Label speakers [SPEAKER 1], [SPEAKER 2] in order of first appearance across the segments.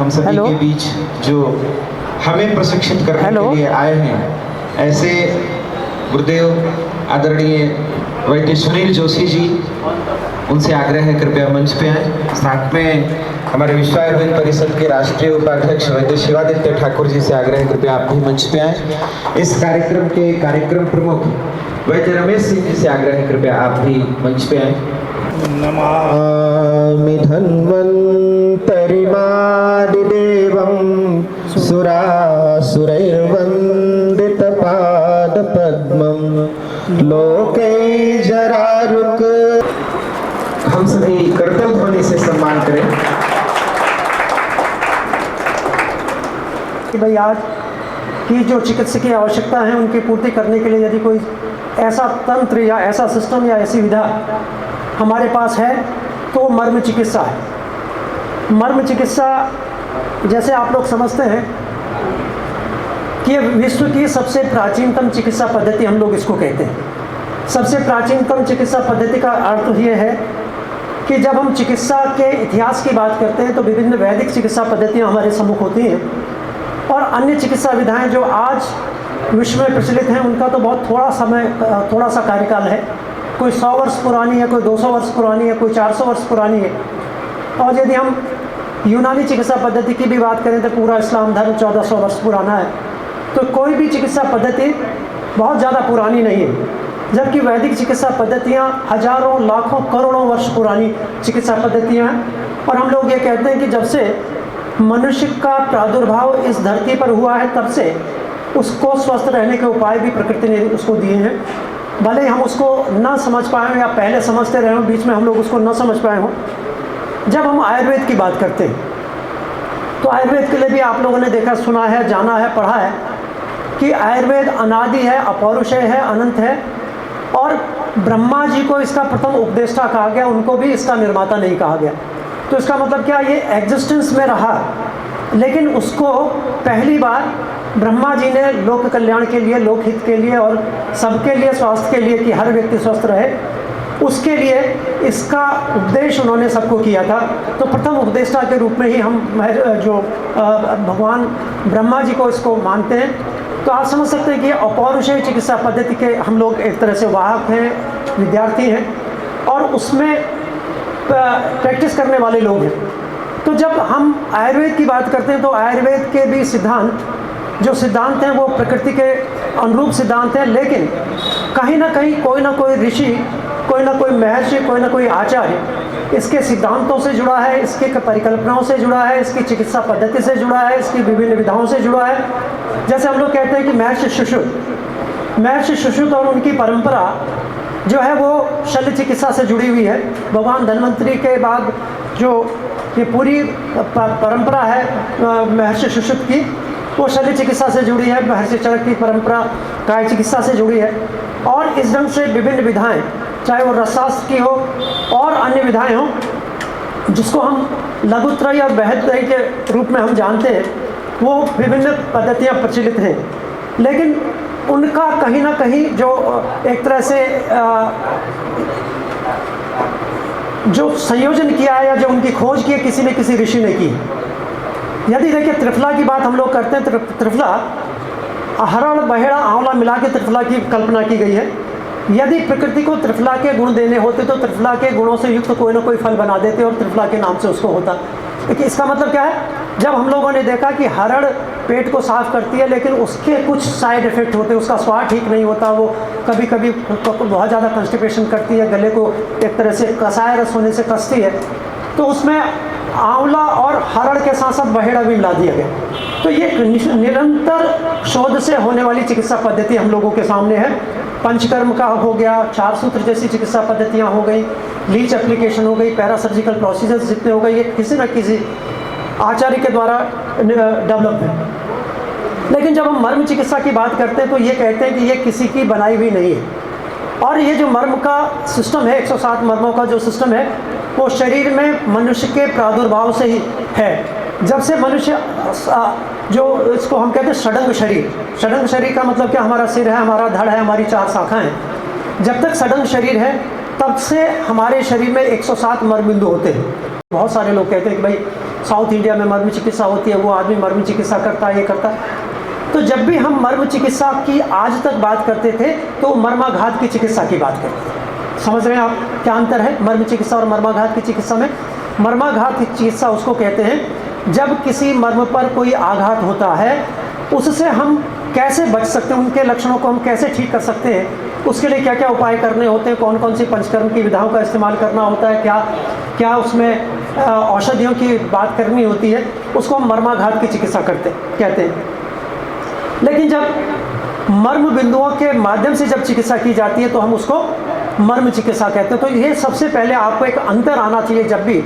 [SPEAKER 1] हम सभी के बीच जो हमें प्रशिक्षित करने के लिए आए हैं, ऐसे गुरुदेव आदरणीय वैद्य सुनील जोशी जी, उनसे आग्रह है कृपया मंच पे आए। साथ में हमारे विश्व आयुर्वेद परिषद के राष्ट्रीय उपाध्यक्ष वैद्य शिवादित्य ठाकुर जी से आग्रह है कृपया आप भी मंच पे आए। इस कार्यक्रम के कार्यक्रम प्रमुख वैद्य रमेश सिंह जी से आग्रह है कृपया आप भी मंच पे आए। नमामि धन्वन्तरिमादिदेवं सुरासुरैर्वन्दितपादपद्मं लोके जरारुक। हम सभी करतल ध्वनि से सम्मान करें
[SPEAKER 2] कि भाई आज की जो चिकित्सकीय आवश्यकता है उनकी पूर्ति करने के लिए यदि कोई ऐसा तंत्र या ऐसा सिस्टम या ऐसी विधा हमारे पास है तो मर्म चिकित्सा है। मर्म चिकित्सा जैसे आप लोग समझते हैं कि विश्व की सबसे प्राचीनतम चिकित्सा पद्धति हम लोग इसको कहते हैं। सबसे प्राचीनतम चिकित्सा पद्धति का अर्थ ये है कि जब हम चिकित्सा के इतिहास की बात करते हैं तो विभिन्न वैदिक चिकित्सा पद्धतियाँ हमारे सम्मुख होती हैं और अन्य चिकित्सा विधाएं जो आज विश्व में प्रचलित हैं उनका तो बहुत थोड़ा सा कार्यकाल है। कोई 100 वर्ष पुरानी है, कोई 200 वर्ष पुरानी है, कोई 400 वर्ष पुरानी है। और यदि हम यूनानी चिकित्सा पद्धति की भी बात करें तो पूरा इस्लाम धर्म 1400 वर्ष पुराना है। तो कोई भी चिकित्सा पद्धति बहुत ज़्यादा पुरानी नहीं है, जबकि वैदिक चिकित्सा पद्धतियाँ हजारों लाखों करोड़ों वर्ष पुरानी चिकित्सा पद्धतियाँ हैं। और हम लोग ये कहते हैं कि जब से मनुष्य का प्रादुर्भाव इस धरती पर हुआ है तब से उसको स्वस्थ रहने के उपाय भी प्रकृति ने उसको दिए हैं। भले हम उसको ना समझ पाए हों या पहले समझते रहे हों, बीच में हम लोग उसको ना समझ पाए हों। जब हम आयुर्वेद की बात करते हैं तो आयुर्वेद के लिए भी आप लोगों ने देखा, सुना है, जाना है, पढ़ा है कि आयुर्वेद अनादि है, अपौरुषेय है, अनंत है। और ब्रह्मा जी को इसका प्रथम उपदेष्टा कहा गया, उनको भी इसका निर्माता नहीं कहा गया। तो इसका मतलब क्या, ये एग्जिस्टेंस में रहा लेकिन उसको पहली बार ब्रह्मा जी ने लोक कल्याण के लिए, लोकहित के लिए और सबके लिए, स्वास्थ्य के लिए कि हर व्यक्ति स्वस्थ रहे, उसके लिए इसका उपदेश उन्होंने सबको किया था। तो प्रथम उपदेष्टा के रूप में ही हम जो भगवान ब्रह्मा जी को इसको मानते हैं। तो आप समझ सकते हैं कि अपौरुषेय चिकित्सा पद्धति के हम लोग एक तरह से वाहक हैं, विद्यार्थी हैं और उसमें प्रैक्टिस करने वाले लोग हैं। तो जब हम आयुर्वेद की बात करते हैं तो आयुर्वेद के भी सिद्धांत, जो सिद्धांत हैं वो प्रकृति के अनुरूप सिद्धांत हैं, लेकिन कहीं ना कहीं कोई ना कोई ऋषि, कोई ना कोई महर्षि, कोई ना कोई आचार्य इसके सिद्धांतों से जुड़ा है, इसके परिकल्पनाओं से जुड़ा है, इसकी चिकित्सा पद्धति से जुड़ा है, इसकी विभिन्न विधाओं से जुड़ा है। जैसे हम लोग कहते हैं कि महर्षि सुश्रुत और उनकी परंपरा जो है वो शल्य चिकित्सा से जुड़ी हुई है। भगवान धन्वंतरी के बाद जो ये पूरी परंपरा है महर्षि सुश्रुत की, वो शल्य चिकित्सा से जुड़ी है। महर्षि चरक की परंपरा काय चिकित्सा से जुड़ी है। और इस ढंग से विभिन्न विधाएं, चाहे वो रसशास्त्र की हो और अन्य विधाएं हों, जिसको हम लघुत्रयी और बृहत्त्रयी के रूप में हम जानते हैं, वो विभिन्न पद्धतियाँ प्रचलित हैं। लेकिन उनका कहीं ना कहीं जो एक तरह से जो संयोजन किया है या जो उनकी खोज की है किसी न किसी ऋषि ने की। यदि देखिए त्रिफला की बात हम लोग करते हैं, त्रिफला हरड़, बहेड़ा, आंवला मिला के त्रिफला की कल्पना की गई है। यदि प्रकृति को त्रिफला के गुण देने होते तो त्रिफला के गुणों से युक्त कोई ना कोई फल बना देते और त्रिफला के नाम से उसको होता। लेकिन इसका मतलब क्या है, जब हम लोगों ने देखा कि हरड़ पेट को साफ करती है लेकिन उसके कुछ साइड इफ़ेक्ट होते हैं, उसका स्वाद ठीक नहीं होता, वो कभी कभी बहुत ज़्यादा कंस्टिपेशन करती है, गले को एक तरह से कसाय रस होने से कसती है, तो उसमें आंवला और हरड़ के साथ साथ बहेड़ा भी मिला दिया गया। तो ये निरंतर शोध से होने वाली चिकित्सा पद्धति हम लोगों के सामने है। पंचकर्म का हो गया, 4 सूत्र जैसी चिकित्सा पद्धतियाँ हो गई, लीच एप्लीकेशन हो गई, पैरासर्जिकल प्रोसीजर्स जितने हो गए, ये किसी न किसी आचार्य के द्वारा डेवलप है। लेकिन जब हम मर्म चिकित्सा की बात करते हैं तो ये कहते हैं कि ये किसी की बनाई हुई नहीं है। और ये जो मर्म का सिस्टम है, 107 मर्मों का जो सिस्टम है, वो शरीर में मनुष्य के प्रादुर्भाव से ही है। जब से मनुष्य जो इसको हम कहते हैं षडंग शरीर का मतलब क्या, हमारा सिर है, हमारा धड़ है, हमारी 4 शाखाएं। जब तक षडंग शरीर है तब से हमारे शरीर में 107 मर्म बिंदु होते हैं। बहुत सारे लोग कहते हैं कि भाई साउथ इंडिया में मर्म चिकित्सा होती है, वो आदमी मर्म चिकित्सा करता है, ये करता है। तो जब भी हम मर्म चिकित्सा की आज तक बात करते थे तो मर्माघात की चिकित्सा की बात करते थे। समझ रहे हैं आप क्या अंतर है मर्म चिकित्सा और मर्माघात की चिकित्सा में? मर्माघात की चिकित्सा उसको कहते हैं जब किसी मर्म पर कोई आघात होता है, उससे हम कैसे बच सकते हैं, उनके लक्षणों को हम कैसे ठीक कर सकते हैं, उसके लिए क्या क्या उपाय करने होते हैं, कौन कौन सी पंचकर्म की विधाओं का इस्तेमाल करना होता है, क्या क्या उसमें औषधियों की बात करनी होती है, उसको हम मर्माघात की चिकित्सा कहते हैं। लेकिन जब मर्म बिंदुओं के माध्यम से जब चिकित्सा की जाती है तो हम उसको मर्म चिकित्सा कहते हैं। तो ये सबसे पहले आपको एक अंतर आना चाहिए जब भी,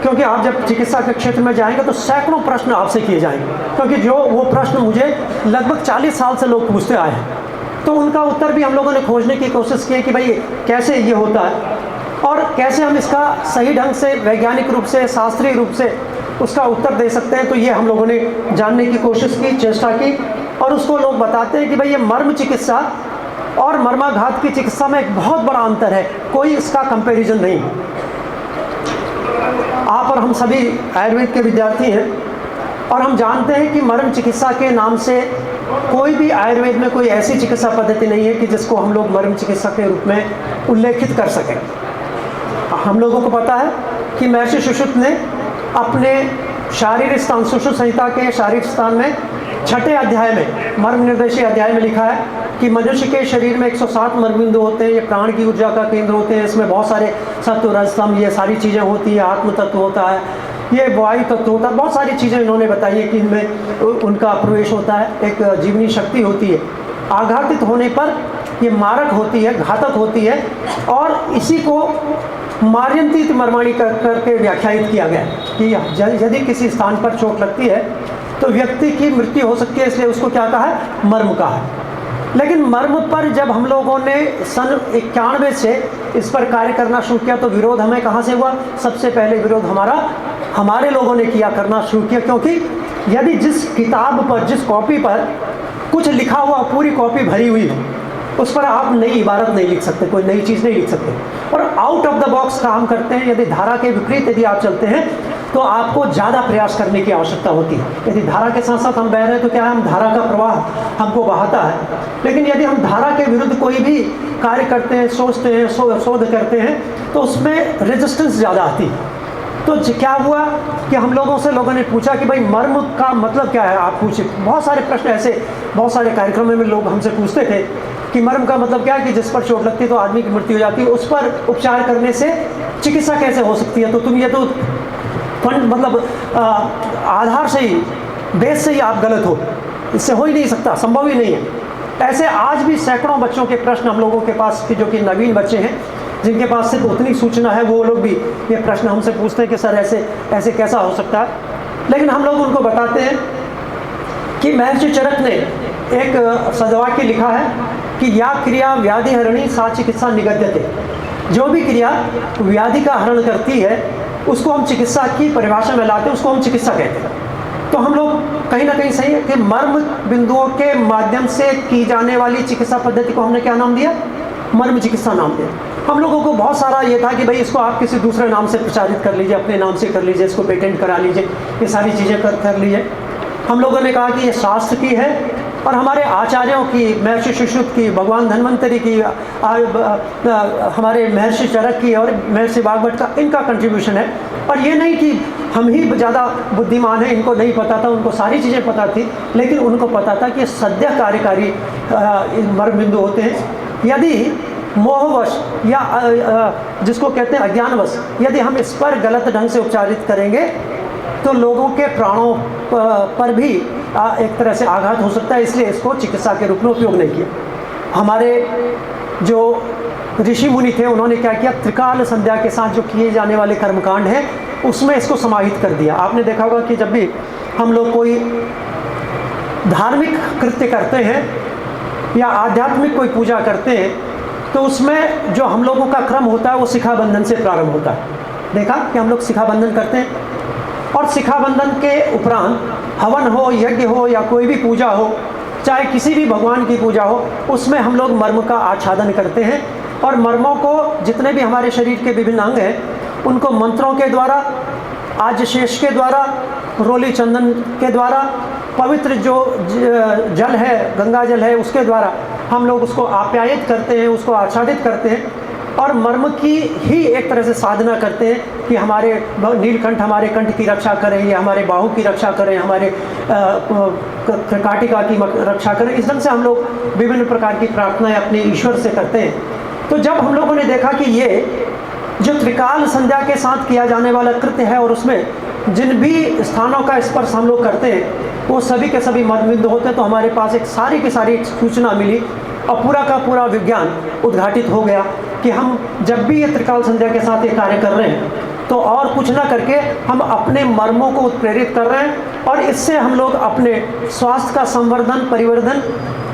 [SPEAKER 2] क्योंकि आप जब चिकित्सा के क्षेत्र में जाएंगे तो सैकड़ों प्रश्न आपसे किए जाएंगे, क्योंकि जो वो प्रश्न मुझे लगभग 40 साल से लोग पूछते आए हैं, तो उनका उत्तर भी हम लोगों ने खोजने की कोशिश की कि भाई कैसे ये होता है और कैसे हम इसका सही ढंग से वैज्ञानिक रूप से, शास्त्रीय रूप से उसका उत्तर दे सकते हैं। तो ये हम लोगों ने जानने की कोशिश की, चेष्टा की, और उसको लोग बताते हैं कि भाई ये मर्म चिकित्सा और मर्माघात की चिकित्सा में एक बहुत बड़ा अंतर है, कोई इसका कंपैरिजन नहीं। आप और हम सभी आयुर्वेद के विद्यार्थी हैं और हम जानते हैं कि मर्म चिकित्सा के नाम से कोई भी आयुर्वेद में कोई ऐसी चिकित्सा पद्धति नहीं है कि जिसको हम लोग मर्म चिकित्सा के रूप में उल्लेखित कर सकें। हम लोगों को पता है कि महर्षि सुश्रुत ने अपने शारीरिक स्थान सुश्रुत संहिता के शारीरिक स्थान में 6ठे अध्याय में मर्म निर्देशी अध्याय में लिखा है कि मनुष्य के शरीर में 107 मर्म बिंदु होते हैं, ये प्राण की ऊर्जा का केंद्र होते हैं, इसमें बहुत सारे सत्व रजतम ये सारी चीज़ें होती हैं, आत्म तत्व होता है, ये वायु तत्व होता है, बहुत सारी चीज़ें इन्होंने बताई है कि इनमें उनका प्रवेश होता है, एक जीवनी शक्ति होती है, आघातित होने पर ये मारक होती है, घातक होती है, और इसी को मार्यंतीत मर्माणी करके व्याख्यायित किया गया कि यदि किसी स्थान पर चोट लगती है तो व्यक्ति की मृत्यु हो सकती है, इसलिए उसको क्या कहा है, मर्म कहा है। लेकिन मर्म पर जब हम लोगों ने सन 91 से इस पर कार्य करना शुरू किया तो विरोध हमें कहाँ से हुआ? सबसे पहले विरोध हमारे लोगों ने किया करना शुरू किया, क्योंकि यदि जिस किताब पर, जिस कॉपी पर कुछ लिखा हुआ, पूरी कॉपी भरी हुई है, उस पर आप नई इबारत नहीं लिख सकते, कोई नई चीज़ नहीं लिख सकते, और आउट ऑफ द बॉक्स काम करते हैं। यदि धारा के विपरीत यदि आप चलते हैं तो आपको ज़्यादा प्रयास करने की आवश्यकता होती है। यदि धारा के साथ साथ हम बह रहे हैं तो क्या है, हम धारा का प्रवाह हमको बहाता है, लेकिन यदि हम धारा के विरुद्ध कोई भी कार्य करते हैं, सोचते हैं, शोध करते हैं, तो उसमें रेजिस्टेंस ज़्यादा आती है। तो क्या हुआ कि हम लोगों ने पूछा कि भाई मर्म का मतलब क्या है, आप पूछे। बहुत सारे प्रश्न ऐसे, बहुत सारे कार्यक्रमों में लोग हमसे पूछते थे कि मर्म का मतलब क्या है, कि जिस पर चोट लगती है तो आदमी की मृत्यु हो जाती है, उस पर उपचार करने से चिकित्सा कैसे हो सकती है? तो तुम ये तो आधार से ही, बेस से ही आप गलत हो, इससे हो ही नहीं सकता, संभव ही नहीं है। ऐसे आज भी सैकड़ों बच्चों के प्रश्न हम लोगों के पास, जो कि नवीन बच्चे हैं, जिनके पास सिर्फ उतनी सूचना है, वो लोग भी ये प्रश्न हमसे पूछते हैं कि सर ऐसे कैसा हो सकता है। लेकिन हम लोग उनको बताते हैं कि महर्षि चरक ने एक सदवाक्य लिखा है कि या क्रिया व्याधि हरणी सा चिकित्सा निगद्यते। जो भी क्रिया व्याधि का हरण करती है उसको हम चिकित्सा की परिभाषा में लाते हैं, उसको हम चिकित्सा कहते हैं। तो हम लोग कहीं ना कहीं सही है कि मर्म बिंदुओं के माध्यम से की जाने वाली चिकित्सा पद्धति को हमने क्या नाम दिया? मर्म चिकित्सा नाम दिया। हम लोगों को बहुत सारा ये था कि भाई इसको आप किसी दूसरे नाम से प्रचारित कर लीजिए, अपने नाम से कर लीजिए, इसको पेटेंट करा लीजिए, ये सारी चीज़ें कर लीजिए। हम लोगों ने कहा कि ये शास्त्र की है और हमारे आचार्यों की, महर्षि सुश्रुत की, भगवान धन्वंतरी की, हमारे महर्षि चरक की और महर्षि भागवत का, इनका कंट्रीब्यूशन है। और ये नहीं कि हम ही ज़्यादा बुद्धिमान हैं, इनको नहीं पता था, उनको सारी चीज़ें पता थी, लेकिन उनको पता था कि सद्य कार्यकारी मर्म बिंदु होते हैं। यदि मोहवश या जिसको कहते हैं अज्ञानवश, यदि हम इस पर गलत ढंग से उपचारित करेंगे तो लोगों के प्राणों पर भी एक तरह से आघात हो सकता है, इसलिए इसको चिकित्सा के रूप में उपयोग नहीं किया। हमारे जो ऋषि मुनि थे उन्होंने क्या किया, त्रिकाल संध्या के साथ जो किए जाने वाले कर्मकांड हैं उसमें इसको समाहित कर दिया। आपने देखा होगा कि जब भी हम लोग कोई धार्मिक कृत्य करते हैं या आध्यात्मिक कोई पूजा करते हैं तो उसमें जो हम लोगों का क्रम होता है वो शिखाबंधन से प्रारंभ होता है। देखा कि हम लोग शिखाबंधन करते हैं और शिखाबंधन के उपरांत हवन हो, यज्ञ हो या कोई भी पूजा हो, चाहे किसी भी भगवान की पूजा हो, उसमें हम लोग मर्म का आच्छादन करते हैं और मर्मों को, जितने भी हमारे शरीर के विभिन्न अंग हैं, उनको मंत्रों के द्वारा आज शेष के द्वारा, रोली चंदन के द्वारा, पवित्र जो जल है, गंगा जल है, उसके द्वारा हम लोग उसको आप्यायित करते हैं, उसको आच्छादित करते हैं और मर्म की ही एक तरह से साधना करते हैं कि हमारे नीलकंठ हमारे कंठ की रक्षा करें, या हमारे बाहु की रक्षा करें, हमारे काटिका की रक्षा करें। इस ढंग से हम लोग विभिन्न प्रकार की प्रार्थनाएं अपने ईश्वर से करते हैं। तो जब हम लोगों ने देखा कि ये जो त्रिकाल संध्या के साथ किया जाने वाला कृत्य है और उसमें जिन भी स्थानों का स्पर्श हम लोग करते हैं वो सभी के सभी मर्मबिंद होते हैं, तो हमारे पास एक सारी की सारी सूचना मिली और पूरा का पूरा विज्ञान उद्घाटित हो गया कि हम जब भी ये त्रिकाल संध्या के साथ ये कार्य कर रहे हैं तो और कुछ ना करके हम अपने मर्मों को उत्प्रेरित कर रहे हैं और इससे हम लोग अपने स्वास्थ्य का संवर्धन, परिवर्धन,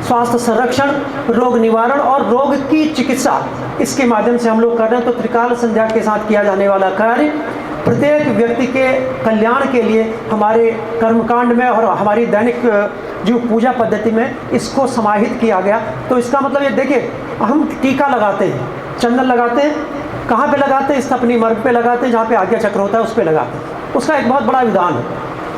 [SPEAKER 2] स्वास्थ्य संरक्षण, रोग निवारण और रोग की चिकित्सा इसके माध्यम से हम लोग कर रहे हैं। तो त्रिकाल संध्या के साथ किया जाने वाला कार्य प्रत्येक व्यक्ति के कल्याण के लिए हमारे कर्मकांड में और हमारी दैनिक जो पूजा पद्धति में इसको समाहित किया गया। तो इसका मतलब ये देखिए, हम टीका लगाते हैं, चंदन लगाते हैं, कहाँ पे लगाते हैं? इस अपनी मर्ग पे लगाते हैं, जहाँ पे आज्ञा चक्र होता है उस पे लगाते हैं। उसका एक बहुत बड़ा विधान है।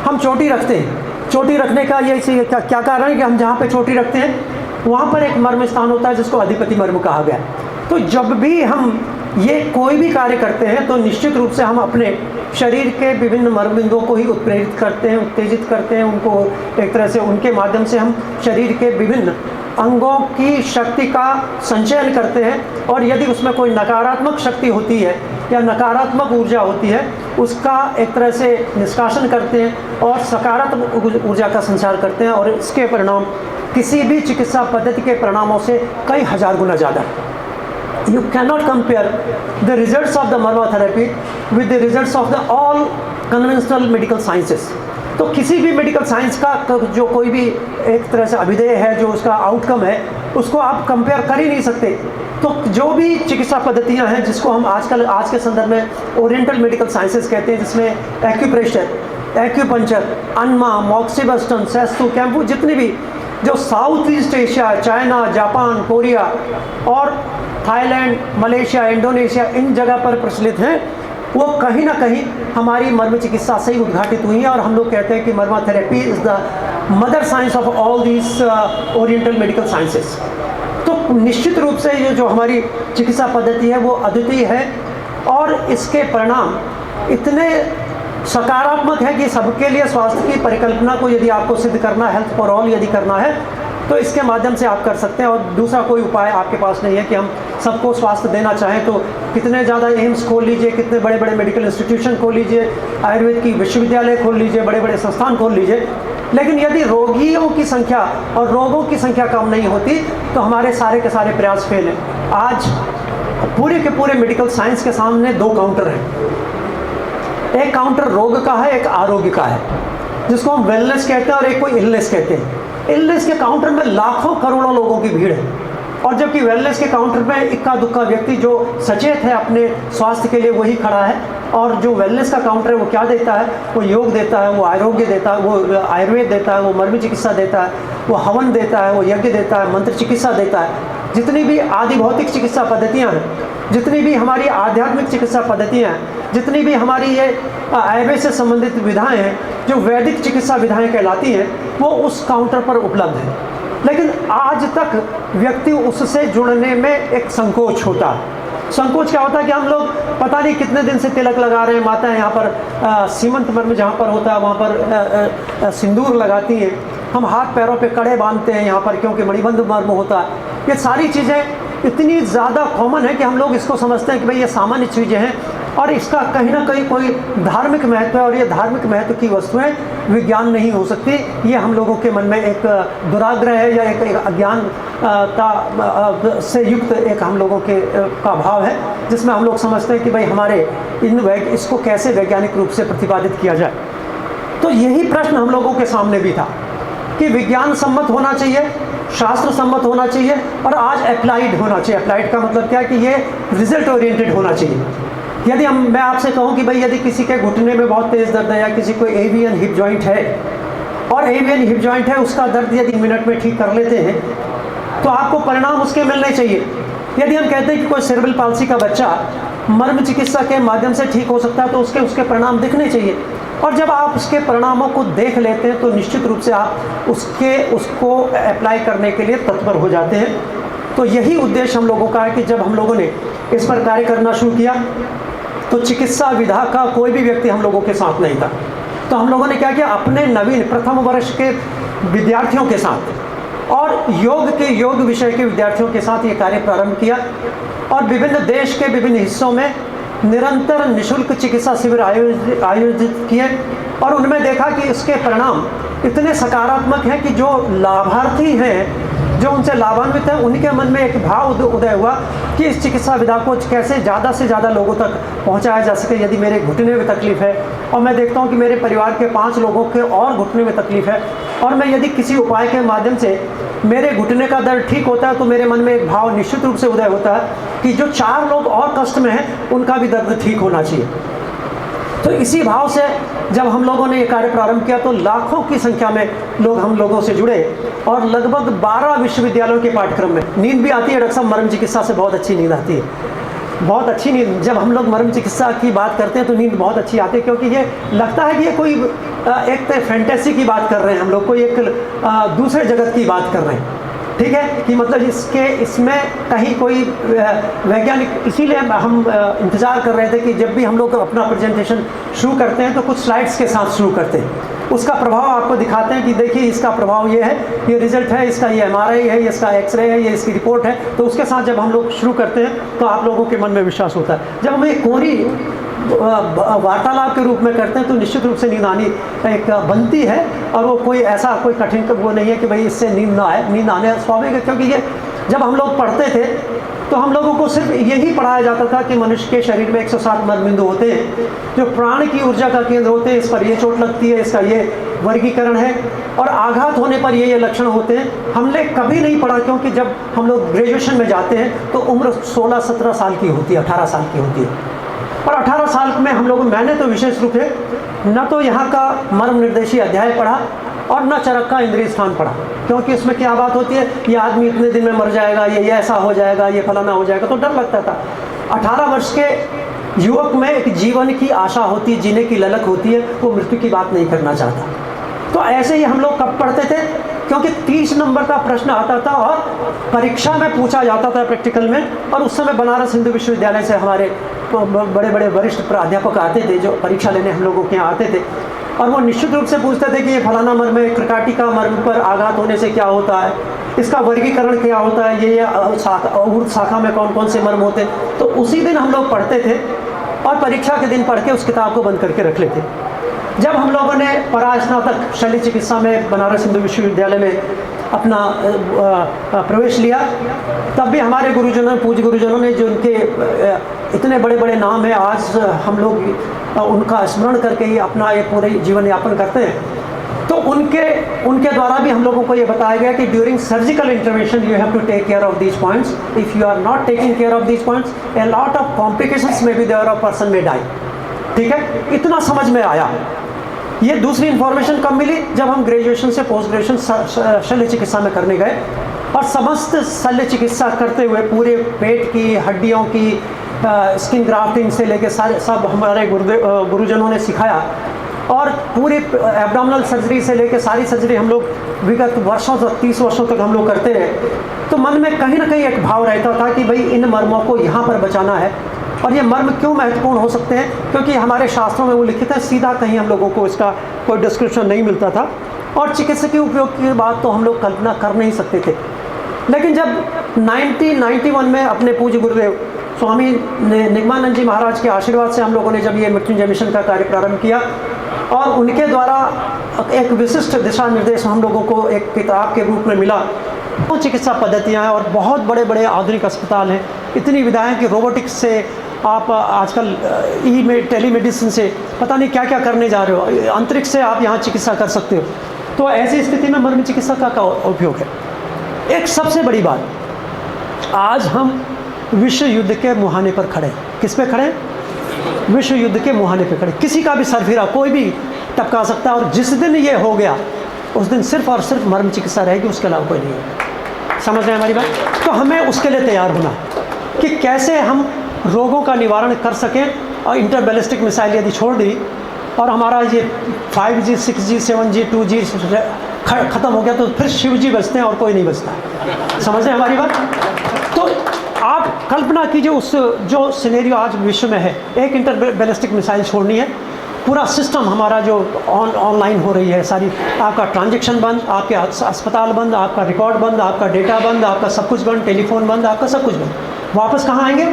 [SPEAKER 2] हम चोटी रखते हैं, चोटी रखने का ये क्या कारण है कि हम जहाँ पे चोटी रखते हैं वहाँ पर एक मर्म स्थान होता है जिसको अधिपति मर्म कहा गया है। तो जब भी हम ये कोई भी कार्य करते हैं तो निश्चित रूप से हम अपने शरीर के विभिन्न मर्मबिंदुओं को ही उत्प्रेरित करते हैं, उत्तेजित करते हैं, उनको एक तरह से उनके माध्यम से हम शरीर के विभिन्न अंगों की शक्ति का संचयन करते हैं। और यदि उसमें कोई नकारात्मक शक्ति होती है या नकारात्मक ऊर्जा होती है उसका एक तरह से निष्कासन करते हैं और सकारात्मक ऊर्जा का संचार करते हैं और इसके परिणाम किसी भी चिकित्सा पद्धति के परिणामों से कई हजार गुना ज़्यादा है। You cannot compare the results of the Marma therapy with the results of the all conventional medical sciences। तो किसी भी मेडिकल साइंस का जो कोई भी एक तरह से अभिधेय है, जो उसका आउटकम है, उसको आप कंपेयर कर ही नहीं सकते। तो जो भी चिकित्सा पद्धतियां हैं जिसको हम आजकल आज के संदर्भ में ओरिएंटल मेडिकल साइंसेस कहते हैं, जिसमें एक्यूप्रेशर, एक्यूपंक्चर, अनमा, मॉक्सीबस्टन, सेस्तु, कैंपू, जितनी भी जो south east Asia, China, Japan, Korea और थाईलैंड, मलेशिया, इंडोनेशिया, इन जगह पर प्रचलित हैं, वो कहीं ना कहीं हमारी मर्म चिकित्सा से ही उद्घाटित हुई है। और हम लोग कहते हैं कि मर्मा therapy is the mother science of all these oriental medical sciences. तो निश्चित रूप से ये जो हमारी चिकित्सा पद्धति है वो अद्वितीय है और इसके परिणाम इतने सकारात्मक है कि सबके लिए स्वास्थ्य की परिकल्पना को यदि आपको सिद्ध करना, हेल्थ फॉर ऑल यदि करना है, तो इसके माध्यम से आप कर सकते हैं। और दूसरा कोई उपाय आपके पास नहीं है कि हम सबको स्वास्थ्य देना चाहें तो कितने ज़्यादा एम्स खोल लीजिए, कितने बड़े बड़े मेडिकल इंस्टीट्यूशन खोल लीजिए, आयुर्वेद की विश्वविद्यालय खोल लीजिए, बड़े बड़े संस्थान खोल लीजिए, लेकिन यदि रोगियों की संख्या और रोगों की संख्या कम नहीं होती तो हमारे सारे के सारे प्रयास फेल हैं। आज पूरे के पूरे मेडिकल साइंस के सामने दो काउंटर हैं। एक काउंटर रोग का है, एक आरोग्य का है, जिसको हम वेलनेस कहते हैं, और एक कोई इलनेस कहते हैं। इलनेस के काउंटर में लाखों करोड़ों लोगों की भीड़ है, और जबकि वेलनेस के काउंटर में इक्का दुक्का व्यक्ति जो सचेत है अपने स्वास्थ्य के लिए वही खड़ा है। और जो वेलनेस का काउंटर है वो क्या देता है? वो योग देता है, वो आरोग्य देता है, वो आयुर्वेद देता है, वो मर्मी चिकित्सा देता है, वो हवन देता है, वो यज्ञ देता है, मंत्र चिकित्सा देता है। जितनी भी आदि भौतिक चिकित्सा पद्धतियाँ हैं, जितनी भी हमारी आध्यात्मिक चिकित्सा पद्धतियाँ हैं, जितनी भी हमारी ये आयुर्वेद से संबंधित विधाएँ हैं, जो वैदिक चिकित्सा विधाएँ कहलाती हैं, वो उस काउंटर पर उपलब्ध है। लेकिन आज तक व्यक्ति उससे जुड़ने में एक संकोच होता है। संकोच क्या होता है कि हम लोग पता नहीं कितने दिन से तिलक लगा रहे हैं, माताएं यहाँ पर सीमंत मर्म जहाँ पर होता है वहाँ पर सिंदूर लगाती हैं, हम हाथ पैरों पे कड़े बांधते हैं यहाँ पर क्योंकि मणिबंध मर्म होता है। ये सारी चीज़ें इतनी ज़्यादा कॉमन है कि हम लोग इसको समझते हैं कि भाई ये सामान्य चीज़ें हैं और इसका कहीं ना कहीं कोई धार्मिक महत्व है, और ये धार्मिक महत्व की वस्तुएं विज्ञान नहीं हो सकती। ये हम लोगों के मन में एक दुराग्रह है या एक अज्ञान से युक्त एक हम लोगों के का भाव है, जिसमें हम लोग समझते हैं कि भाई हमारे इसको कैसे वैज्ञानिक रूप से प्रतिपादित किया जाए। तो यही प्रश्न हम लोगों के सामने भी था कि विज्ञान सम्मत होना चाहिए, शास्त्र सम्मत होना चाहिए, और आज अप्लाइड होना चाहिए। अप्लाइड का मतलब क्या है कि ये रिजल्ट ओरिएंटेड होना चाहिए। यदि मैं आपसे कहूँ कि भाई यदि किसी के घुटने में बहुत तेज़ दर्द है या किसी को एवियन हिप जॉइंट है, और एवियन हिप जॉइंट है, उसका दर्द यदि मिनट में ठीक कर लेते हैं तो आपको परिणाम उसके मिलने चाहिए। यदि हम कहते हैं कि कोई सेरेब्रल पाल्सी का बच्चा मर्म चिकित्सा के माध्यम से ठीक हो सकता है तो उसके परिणाम दिखने चाहिए। और जब आप उसके परिणामों को देख लेते हैं तो निश्चित रूप से आप उसको अप्लाई करने के लिए तत्पर हो जाते हैं। तो यही उद्देश्य हम लोगों का है कि जब हम लोगों ने इस पर कार्य करना शुरू किया तो चिकित्सा विधा का कोई भी व्यक्ति हम लोगों के साथ नहीं था। तो हम लोगों ने क्या किया, अपने नवीन प्रथम वर्ष के विद्यार्थियों के साथ और योग विषय के विद्यार्थियों के साथ ये कार्य प्रारंभ किया और विभिन्न देश के विभिन्न हिस्सों में निरंतर निःशुल्क चिकित्सा शिविर आयोजित किए और उनमें देखा कि इसके परिणाम इतने सकारात्मक हैं कि जो लाभार्थी हैं, जो उनसे लाभान्वित हैं, उनके मन में एक भाव उदय हुआ कि इस चिकित्सा विधा को कैसे ज़्यादा से ज़्यादा लोगों तक पहुंचाया जा सके। यदि मेरे घुटने में तकलीफ़ है और मैं देखता हूं कि मेरे परिवार के 5 लोगों के और घुटने में तकलीफ़ है और मैं यदि किसी उपाय के माध्यम से मेरे घुटने का दर्द ठीक होता है तो मेरे मन में एक भाव निश्चित रूप से उदय होता है कि जो 4 लोग और कष्ट में हैं उनका भी दर्द ठीक होना चाहिए। तो इसी भाव से जब हम लोगों ने ये कार्य प्रारंभ किया तो लाखों की संख्या में लोग हम लोगों से जुड़े और लगभग 12 विश्वविद्यालयों के पाठ्यक्रम में नींद भी आती है। डॉक्टर साहब, मर्म चिकित्सा से बहुत अच्छी नींद आती है, बहुत अच्छी नींद। जब हम लोग मर्म चिकित्सा की बात करते हैं तो नींद बहुत अच्छी आती है, क्योंकि ये लगता है कि ये कोई एक फैंटेसी की बात कर रहे हैं हम लोग, कोई एक दूसरे जगत की बात कर रहे हैं। ठीक है कि मतलब इसमें कहीं कोई वैज्ञानिक, इसीलिए हम इंतज़ार कर रहे थे कि जब भी हम लोग अपना प्रेजेंटेशन शुरू करते हैं तो कुछ स्लाइड्स के साथ शुरू करते हैं, उसका प्रभाव आपको दिखाते हैं कि देखिए इसका प्रभाव ये है, ये रिजल्ट है, इसका ये MRI है, ये इसका एक्सरे है, ये इसकी रिपोर्ट है। तो उसके साथ जब हम लोग शुरू करते हैं तो आप लोगों के मन में विश्वास होता है। जब हम एक कोरी वार्तालाप के रूप में करते हैं तो निश्चित रूप से नींद आनी एक बनती है और वो कोई ऐसा कोई कठिन वो नहीं है कि भाई इससे नींद ना आए। नींद आने स्वाभाविक है, क्योंकि ये जब हम लोग पढ़ते थे तो हम लोगों को सिर्फ यही पढ़ाया जाता था कि मनुष्य के शरीर में 107 मर्मबिंदु होते हैं जो प्राण की ऊर्जा का केंद्र होते हैं। इस पर ये चोट लगती है, इसका ये वर्गीकरण है और आघात होने पर ये लक्षण होते हैं। हमने कभी नहीं पढ़ा, क्योंकि जब हम लोग ग्रेजुएशन में जाते हैं तो उम्र 16-17 साल की होती है, 18 साल की होती है। और 18 साल में हम लोग, मैंने तो विशेष रूप से न तो यहाँ का मर्म निर्देशी अध्याय पढ़ा और न चरक का इंद्रिय स्थान पढ़ा, क्योंकि उसमें क्या बात होती है, ये आदमी इतने दिन में मर जाएगा, ये ऐसा हो जाएगा, ये फलाना हो जाएगा, तो डर लगता था। 18 वर्ष के युवक में एक जीवन की आशा होती है, जीने की ललक होती है, वो मृत्यु की बात नहीं करना चाहता। तो ऐसे ही हम लोग कब पढ़ते थे, क्योंकि 30 नंबर का प्रश्न आता था और परीक्षा में पूछा जाता था प्रैक्टिकल में। और उस समय बनारस हिंदू विश्वविद्यालय से हमारे बड़े बड़े वरिष्ठ प्राध्यापक आते थे जो परीक्षा लेने हम लोगों के यहाँ आते थे और वो निश्चित रूप से पूछते थे कि ये फलाना मर्म है, कृकाटिका मर्म पर आघात होने से क्या होता है, इसका वर्गीकरण क्या होता है, ये ऊर्ध्व शाखा में कौन कौन से मर्म होते हैं। तो उसी दिन हम लोग पढ़ते थे और परीक्षा के दिन पढ़ के उस किताब को बंद करके रख लेते। जब हम लोगों ने परास्नातक शल्य चिकित्सा में बनारस हिंदू विश्वविद्यालय में अपना प्रवेश लिया, तब भी हमारे गुरुजनों, पूज्य गुरुजनों ने, जो उनके इतने बड़े बड़े नाम हैं, आज हम लोग उनका स्मरण करके ही अपना ये पूरे जीवन यापन करते हैं। तो उनके द्वारा भी हम लोगों को ये बताया गया कि during surgical intervention you have to take care of these points. If you are not taking care of these points, a lot of complications may be there, of person may die. ठीक है, इतना समझ में आया। ये दूसरी information कब मिली, जब हम ग्रेजुएशन से पोस्ट ग्रेजुएशन शल्य चिकित्सा में करने गए और समस्त शल्य चिकित्सा करते हुए पूरे पेट की, हड्डियों की, स्किन ग्राफ्टिंग से लेके सारे सब हमारे गुरुजनों ने सिखाया और पूरी एब्डोमिनल सर्जरी से लेके सारी सर्जरी हम लोग विगत वर्षों तक, 30 वर्षों तक हम लोग करते रहे। तो मन में कहीं ना कहीं एक भाव रहता था कि भाई इन मर्मों को यहाँ पर बचाना है। और ये मर्म क्यों महत्वपूर्ण हो सकते हैं, क्योंकि हमारे शास्त्रों में वो लिखित है, सीधा कहीं हम लोगों को इसका कोई डिस्क्रिप्शन नहीं मिलता था और चिकित्सकीय उपयोग की बात तो हम लोग कल्पना कर नहीं सकते थे। लेकिन जब 1991 में अपने पूज्य गुरुदेव स्वामी निगमानंद जी महाराज के आशीर्वाद से हम लोगों ने जब ये मृत्युंजय मिशन का कार्य प्रारंभ किया और उनके द्वारा एक विशिष्ट दिशा निर्देश हम लोगों को एक किताब के रूप में मिला, तो चिकित्सा पद्धतियाँ हैं और बहुत बड़े बड़े आधुनिक अस्पताल हैं, इतनी विधाएँ कि रोबोटिक्स से आप आजकल टेलीमेडिसिन से पता नहीं क्या क्या करने जा रहे हो, अंतरिक्ष से आप यहाँ चिकित्सा कर सकते हो। तो ऐसी स्थिति में मर्म चिकित्सा का उपयोग है। एक सबसे बड़ी बात, आज हम विश्व युद्ध के मुहाने पर खड़े हैं। किस पे खड़े हैं? विश्व युद्ध के मुहाने पे खड़े। किसी का भी सरफिरा कोई भी टपका सकता है और जिस दिन ये हो गया उस दिन सिर्फ और सिर्फ मर्म चिकित्सा रहेगी, उसके अलावा कोई नहीं है। समझ रहे हैं हमारी बात? तो हमें उसके लिए तैयार होना है कि कैसे हम रोगों का निवारण कर सकें, और इंटरबैलिस्टिक मिसाइल यदि छोड़ दी और हमारा ये 5G 6G 7G 2G ख़त्म हो गया, तो फिर शिव जी बचते हैं और कोई नहीं बचता। समझ रहे हैं हमारी बात? तो आप कल्पना कीजिए उस जो सिनेरियो आज विश्व में है, एक इंटरबैलिस्टिक मिसाइल छोड़नी है, पूरा सिस्टम हमारा जो ऑनलाइन हो रही है सारी, आपका ट्रांजैक्शन बंद, आपके अस्पताल बंद, आपका रिकॉर्ड बंद, आपका डेटा बंद, आपका सब कुछ बंद, टेलीफोन बंद, आपका सब कुछ बंद। वापस कहाँ आएंगे?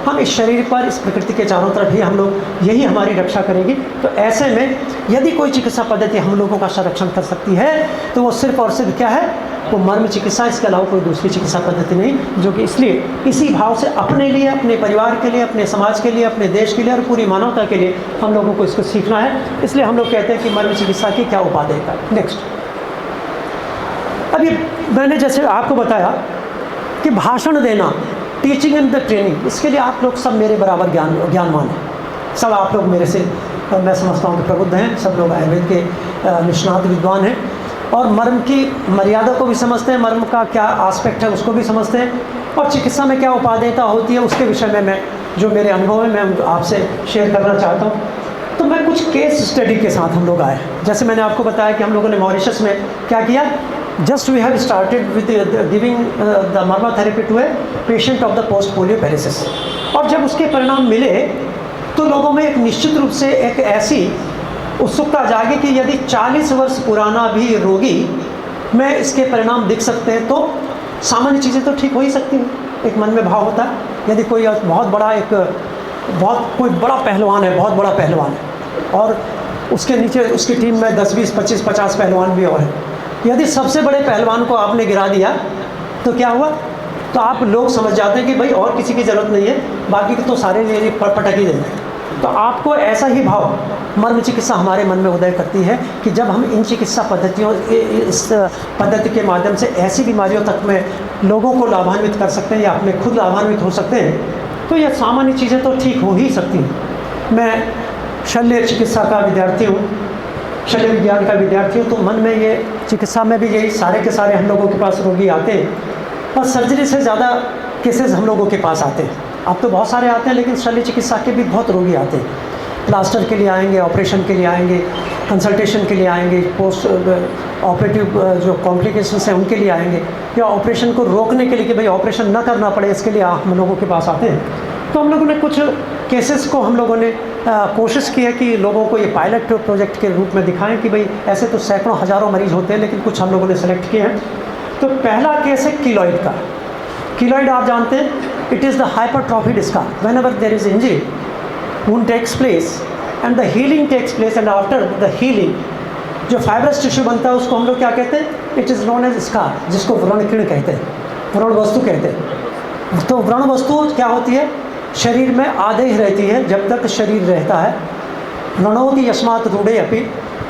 [SPEAKER 2] हम इस शरीर पर, इस प्रकृति के चारों तरफ ही हम लोग, यही हमारी रक्षा करेगी। तो ऐसे में यदि कोई चिकित्सा पद्धति हम लोगों का संरक्षण कर सकती है, तो वो सिर्फ और सिर्फ क्या है? वो मर्म चिकित्सा, इसके अलावा कोई दूसरी चिकित्सा पद्धति नहीं, जो कि इसलिए इसी भाव से अपने लिए, अपने परिवार के लिए, अपने समाज के लिए, अपने देश के लिए और पूरी मानवता के लिए हम लोगों को इसको सीखना है। इसलिए हम लोग कहते हैं कि मर्म चिकित्सा की क्या उपादेयता है। नेक्स्ट, अभी मैंने जैसे आपको बताया कि भाषण देना, टीचिंग एंड द ट्रेनिंग, इसके लिए आप लोग सब मेरे बराबर ज्ञानवान हैं। सब आप लोग मेरे से, मैं समझता हूँ कि प्रबुद्ध हैं। सब लोग आयुर्वेद के निष्णात विद्वान हैं और मर्म की मर्यादा को भी समझते हैं, मर्म का क्या आस्पेक्ट है उसको भी समझते हैं, और चिकित्सा में क्या उपादेयता होती है उसके विषय में मैं, जो मेरे अनुभव है, मैं आपसे शेयर करना चाहता हूँ। तो मैं कुछ केस स्टडी के साथ हम लोग आए। जैसे मैंने आपको बताया कि हम लोगों ने मॉरिशस में क्या किया, just we have started with giving the marma therapy to a patient of the post polio paralysis. और जब उसके परिणाम मिले तो लोगों में एक निश्चित रूप से एक ऐसी उत्सुकता जागी कि यदि 40 वर्ष पुराना भी रोगी में इसके परिणाम दिख सकते हैं, तो सामान्य चीज़ें तो ठीक हो ही सकती हैं। एक मन में भाव होता है, यदि कोई बहुत बड़ा पहलवान है, बहुत बड़ा पहलवान है, और उसके नीचे उसकी टीम में 10, 20, 25, 50 पहलवान भी और हैं, यदि सबसे बड़े पहलवान को आपने गिरा दिया तो क्या हुआ? तो आप लोग समझ जाते हैं कि भाई और किसी की ज़रूरत नहीं है, बाकी तो सारे ये पटक ही देंगे। तो आपको ऐसा ही भाव मर्म चिकित्सा हमारे मन में उदय करती है कि जब हम इन चिकित्सा पद्धतियों, इस पद्धति के माध्यम से ऐसी बीमारियों तक में लोगों को लाभान्वित कर सकते हैं या अपने खुद लाभान्वित हो सकते हैं, तो ये सामान्य चीज़ें तो ठीक हो ही सकती हैं। मैं शल्य चिकित्सा का विद्यार्थी हूँ, शल्य विज्ञान का विद्यार्थी हूँ, तो मन में ये चिकित्सा में भी यही सारे के सारे हम लोगों के पास रोगी आते हैं, और सर्जरी से ज़्यादा केसेस हम लोगों के पास आते हैं। अब तो बहुत सारे आते हैं, लेकिन शल्य चिकित्सा के भी बहुत रोगी आते हैं। प्लास्टर के लिए आएंगे, ऑपरेशन के लिए आएंगे, कंसल्टेशन के लिए आएंगे, पोस्ट ऑपरेटिव जो कॉम्प्लिकेशंस हैं उनके लिए आएंगे, या ऑपरेशन को रोकने के लिए कि भाई ऑपरेशन न करना पड़े, इसके लिए हम लोगों के पास आते हैं। तो हम लोगों ने कुछ केसेस को हम लोगों ने कोशिश की है कि लोगों को ये पायलट प्रोजेक्ट के रूप में दिखाएं कि भाई ऐसे तो सैकड़ों हज़ारों मरीज होते हैं, लेकिन कुछ हम लोगों ने सेलेक्ट किए हैं। तो पहला केस है कीलॉइड का। कीलॉइड आप जानते हैं, it is the hypertrophied scar. Whenever there is injury, wound takes place and the healing takes place, and after the healing जो फाइब्रस टिश्यू बनता है उसको हम लोग क्या कहते हैं? It is known as scar, जिसको व्रण किरण कहते हैं, व्रण वस्तु कहते हैं। तो व्रण वस्तु क्या होती है? शरीर में आधे ही रहती है जब तक शरीर रहता है। व्रणोति यस्मात् रूढ़े अपि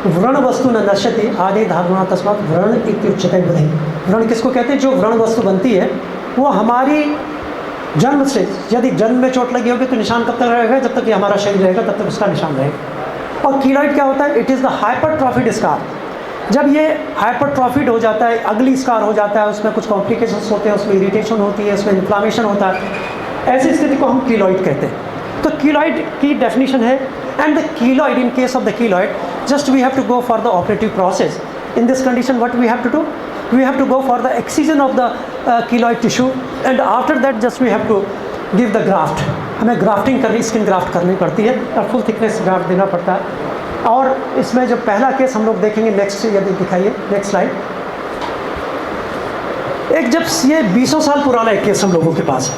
[SPEAKER 2] व्रण वस्तु न नश्यति आधे धारणा तस्मात् व्रण इत्युच्यते बुद्धि। व्रण किसको कहते हैं? जो व्रण वस्तु बनती है वो हमारी जन्म से, यदि जन्म में चोट लगी होगी तो निशान कब तक रहेगा? जब तक ये हमारा शरीर रहेगा तब तक उसका निशान रहेगा। और कीलॉइड क्या होता है? It is the hypertrophied scar. जब ये हाइपरट्रॉफिड हो जाता है, अगली स्कार हो जाता है, उसमें कुछ कॉम्प्लिकेशंस होते हैं, उसमें इरिटेशन होती है, उसमें इन्फ्लामेशन होता है, ऐसी स्थिति को हम कीलॉइड कहते हैं। तो कीलॉइड की डेफिनेशन है, and the keloid, in case of the keloid, just we have to go for the operative process. In this condition what we have to do? We have to go for the excision of the keloid tissue, and after that just we have to give the graft. हमें grafting करनी, skin graft करनी पड़ती है और full thickness graft देना पड़ता है। और इसमें जो पहला केस हम लोग देखेंगे, नेक्स्ट यदि दिखाइए, नेक्स्ट स्लाइड। एक जब ये 20 साल पुराना एक केस हम लोगों के पास है।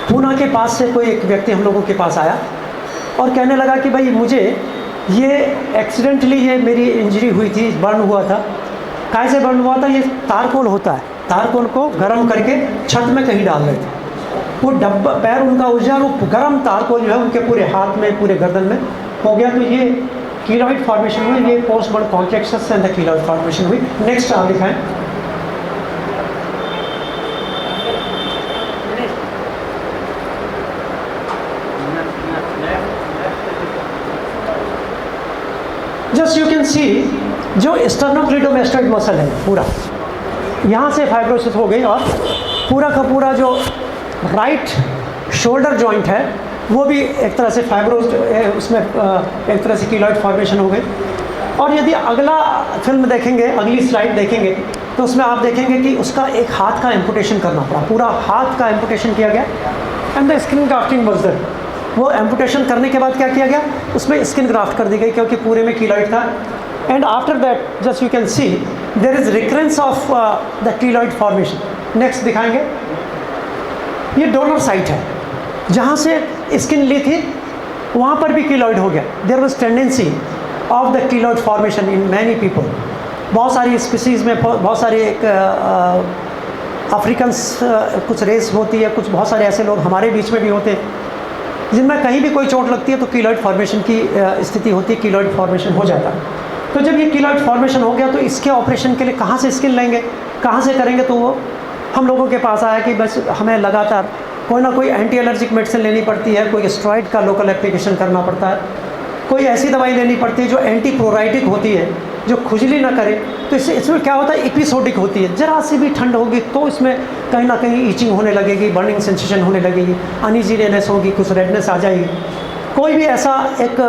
[SPEAKER 2] पूना के पास से कोई एक व्यक्ति हम लोगों के पास आया और कहने लगा कि भाई मुझे ये एक्सीडेंटली ये मेरी इंजरी हुई थी, बर्न हुआ था। कैसे बर्न हुआ था? ये तारकोल होता है, तारकोल को गर्म करके छत में कहीं डाल रहे थे। वो डब्बा पैर उनका उलझा, वो गर्म तारकोल जो है उनके पूरे हाथ में, पूरे गर्दन में हो गया। तो ये कीलॉइड फॉर्मेशन हुई, ये पोस्ट बर्न कॉन्ट्रैक्शंस से अंदर कीलॉइड फॉर्मेशन हुई। नेक्स्ट आप दिखाएं। जस्ट यू कैन सी, जो स्टर्नोक्लिडोमास्टोइड मसल है पूरा, यहाँ से फाइब्रोसिस हो गई और पूरा का पूरा जो राइट शोल्डर जॉइंट है वो भी एक तरह से फाइब्रोज, उसमें एक तरह से कीलॉइड फॉर्मेशन हो गई। और यदि अगला फिल्म देखेंगे, अगली स्लाइड देखेंगे, तो उसमें आप देखेंगे कि उसका एक हाथ का एम्पुटेशन करना पड़ा, पूरा हाथ का एम्पुटेशन किया गया। And the skin grafting was there. वो एम्पुटेशन करने के बाद क्या किया गया, उसमें स्किन ग्राफ्ट कर दी गई क्योंकि पूरे में कीलॉइड था। And after that just you can see there is recurrence of the keloid formation. Next दिखाएंगे, ये डोनर साइट है, जहाँ से स्किन ली थी वहाँ पर भी कीलॉइड हो गया। There was tendency of the keloid formation in many people. बहुत सारी स्पीसीज़ में बहुत सारे एक अफ्रीकन्स कुछ रेस होती है, कुछ बहुत सारे ऐसे लोग हमारे बीच में भी होते हैं जिनमें कहीं भी कोई चोट लगती है तो कीलॉइड फॉर्मेशन की स्थिति होती है, कीलॉइड फॉर्मेशन हो जाता है। तो जब ये कीलॉइड फॉर्मेशन हो गया तो इसके ऑपरेशन के लिए कहाँ से स्किन लेंगे, कहाँ से करेंगे, तो वो हम लोगों के पास आया कि बस हमें लगातार कोई ना कोई एंटी एलर्जिक मेडिसिन लेनी पड़ती है, कोई स्टेरॉइड का लोकल एप्लीकेशन करना पड़ता है, कोई ऐसी दवाई लेनी पड़ती है जो एंटी प्रोराइटिक होती है, जो खुजली ना करे। तो इसमें क्या होता है, एपिसोडिक होती है, ज़रा सी भी ठंड होगी तो इसमें कहीं ना कहीं ईचिंग होने लगेगी, बर्निंग सेंसेशन होने लगेगी, अनइजीनेस होगी, कुछ रेडनेस आ जाएगी। कोई भी ऐसा एक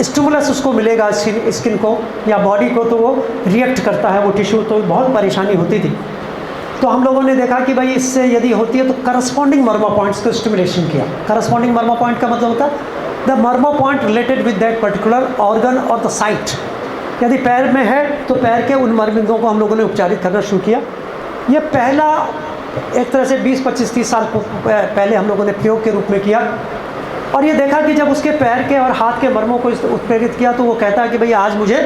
[SPEAKER 2] स्टिमुलस उसको मिलेगा स्किन को या बॉडी को, तो वो रिएक्ट करता है वो टिश्यू, तो बहुत परेशानी होती थी। तो हम लोगों ने देखा कि भाई इससे यदि होती है तो करस्पॉन्डिंग मर्मा पॉइंट्स को स्टिमुलेशन किया। करस्पॉन्डिंग मर्मा पॉइंट का मतलब होता है the Marma point related with that particular organ और द साइट। यदि पैर में है तो पैर के उन मर्मिंगों को हम लोगों ने उपचारित करना शुरू किया। ये पहला एक तरह से 20, 25, 30 साल पहले हम लोगों ने प्रयोग के रूप में किया। और ये देखा कि जब उसके पैर के और हाथ के मर्मों को उत्प्रेरित किया तो वो कहता है कि भाई आज मुझे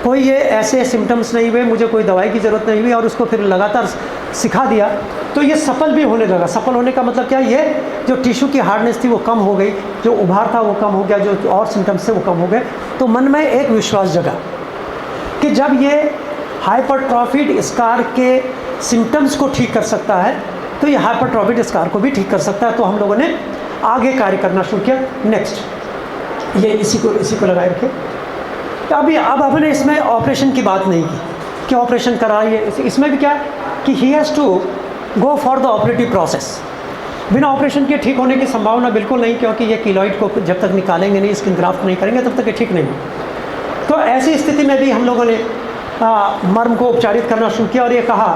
[SPEAKER 2] कोई ये ऐसे सिम्टम्स नहीं हुए, मुझे कोई दवाई की ज़रूरत नहीं हुई, और उसको फिर लगातार सिखा दिया तो ये सफल भी होने लगा। सफल होने का मतलब क्या, ये जो टिश्यू की हार्डनेस थी वो कम हो गई, जो उभार था वो कम हो गया, जो और सिम्टम्स थे वो कम हो गए। तो मन में एक विश्वास जगा कि जब ये हाइपरट्रॉफिड स्कार के सिम्टम्स को ठीक कर सकता है तो ये हाइपरट्रॉफिड स्कार को भी ठीक कर सकता है। तो हम लोगों ने आगे कार्य करना शुरू किया। नेक्स्ट, ये इसी को लगाए रखे। अब हमने इसमें ऑपरेशन की बात नहीं की कि ऑपरेशन कराइए, इसमें भी क्या है कि he has to go for the operative process. बिना ऑपरेशन के ठीक होने की संभावना बिल्कुल नहीं, क्योंकि ये कीलॉइड को जब तक निकालेंगे नहीं, स्किन ग्राफ्ट नहीं करेंगे, तब तक ये ठीक नहीं हो। तो ऐसी स्थिति में भी हम लोगों ने मर्म को उपचारित करना शुरू किया और ये कहा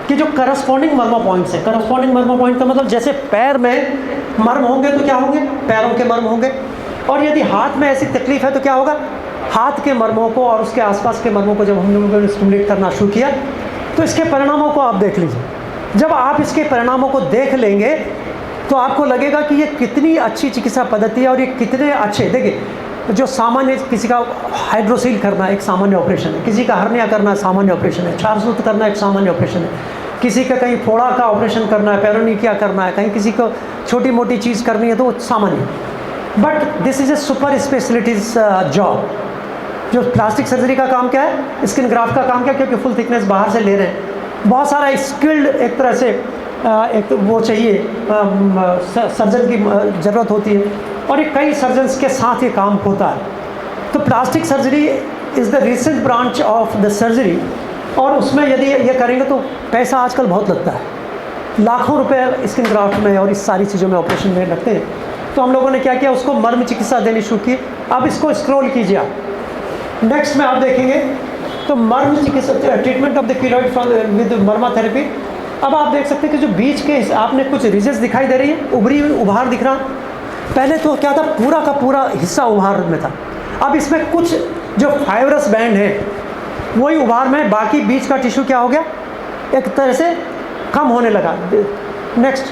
[SPEAKER 2] कि जो करस्पॉन्डिंग मर्मा पॉइंट्स है, करस्पॉन्डिंग मर्मा पॉइंट का मतलब जैसे पैर में मर्म होंगे तो क्या होंगे, पैरों के मर्म होंगे, और यदि हाथ में ऐसी तकलीफ है तो क्या होगा, हाथ के मर्मों को और उसके आसपास के मर्मों को जब हम लोगों ने स्टिमुलेट करना शुरू किया तो इसके परिणामों को आप देख लीजिए। जब आप इसके परिणामों को देख लेंगे तो आपको लगेगा कि ये कितनी अच्छी चिकित्सा पद्धति है और ये कितने अच्छे। देखिए, जो सामान्य किसी का हाइड्रोसील करना एक सामान्य ऑपरेशन है, किसी का हर्निया करना सामान्य ऑपरेशन है, क्षारसूत्र करना एक सामान्य ऑपरेशन है, किसी का कहीं फोड़ा का ऑपरेशन करना है, पेरोनिकिया करना है, कहीं किसी को छोटी मोटी चीज़ करनी है तो वो सामान्य है। But this is a super specialities job. जो प्लास्टिक सर्जरी का काम क्या है, स्किन ग्राफ्ट का काम क्या है, क्योंकि फुल थिकनेस बाहर से ले रहे हैं, बहुत सारा स्किल्ड एक तरह से एक वो चाहिए, सर्जन की ज़रूरत होती है, और ये कई सर्जन्स के साथ ये काम होता है। तो plastic surgery is the recent branch of the surgery, और उसमें यदि ये करेंगे तो पैसा आजकल बहुत लगता है, लाखों रुपए स्किन ग्राफ्ट में और इस सारी चीज़ों में ऑपरेशन में लगते हैं। तो हम लोगों ने क्या किया, उसको मर्म चिकित्सा देनी शुरू की। अब इसको स्क्रॉल कीजिए आप, नेक्स्ट में आप देखेंगे तो मर्म चिकित्सा, treatment of the keloid with Marma therapy. अब आप देख सकते हैं कि जो बीच के आपने कुछ रिजेस दिखाई दे रही है, उभरी हुई उभार दिख रहा। पहले तो क्या था, पूरा का पूरा हिस्सा उभार में था, अब इसमें कुछ जो फाइब्रस बैंड है वही उभार में, बाकी बीच का टिश्यू क्या हो गया, एक तरह से कम होने लगा। नेक्स्ट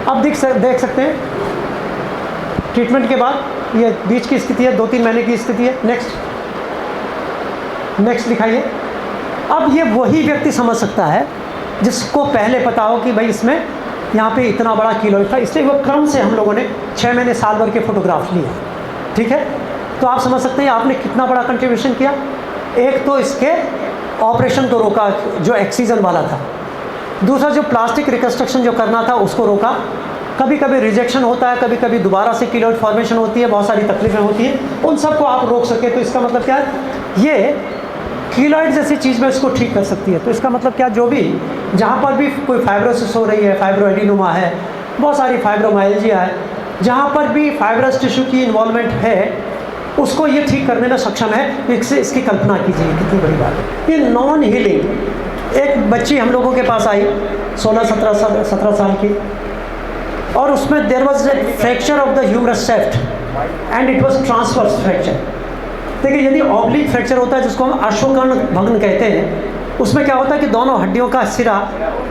[SPEAKER 2] अब देख सकते हैं ट्रीटमेंट के बाद ये बीच की स्थिति है, 2-3 महीने की स्थिति है। नेक्स्ट दिखाइए। अब ये वही व्यक्ति समझ सकता है जिसको पहले पता हो कि भाई इसमें यहाँ पे इतना बड़ा कीलॉइड था, इसलिए वो क्रम से हम लोगों ने 6 महीने साल भर के फोटोग्राफ लिए। ठीक है, तो आप समझ सकते हैं आपने कितना बड़ा कंट्रीब्यूशन किया। एक तो इसके ऑपरेशन को रोका जो एक्सीजन वाला था, दूसरा जो प्लास्टिक रिकन्स्ट्रक्शन जो करना था उसको रोका। कभी कभी रिजेक्शन होता है, कभी कभी दोबारा से कीलॉइड फॉर्मेशन होती है, बहुत सारी तकलीफें होती हैं, उन सबको आप रोक सके। तो इसका मतलब क्या है, ये कीलॉइड जैसी चीज़ में इसको ठीक कर सकती है। तो इसका मतलब क्या, जो भी जहाँ पर भी कोई फाइब्रोसिस हो रही है, फाइब्रोएडिनोमा है, बहुत सारी फाइब्रोमाइल्जिया है, जहाँ पर भी फाइब्रस टिश्यू की इन्वॉल्वमेंट है, उसको ये ठीक करने में सक्षम है। इसकी कल्पना कीजिए कितनी बड़ी बात है। ये नॉन हीलिंग, एक बच्ची हम लोगों के पास आई 16-17 साल की, और उसमें there was a fracture of the humerus shaft and it was transverse fracture. देखिए, यदि ऑब्लिक फ्रैक्चर होता है जिसको हम अश्वकर्ण भग्न कहते हैं, उसमें क्या होता है कि दोनों हड्डियों का सिरा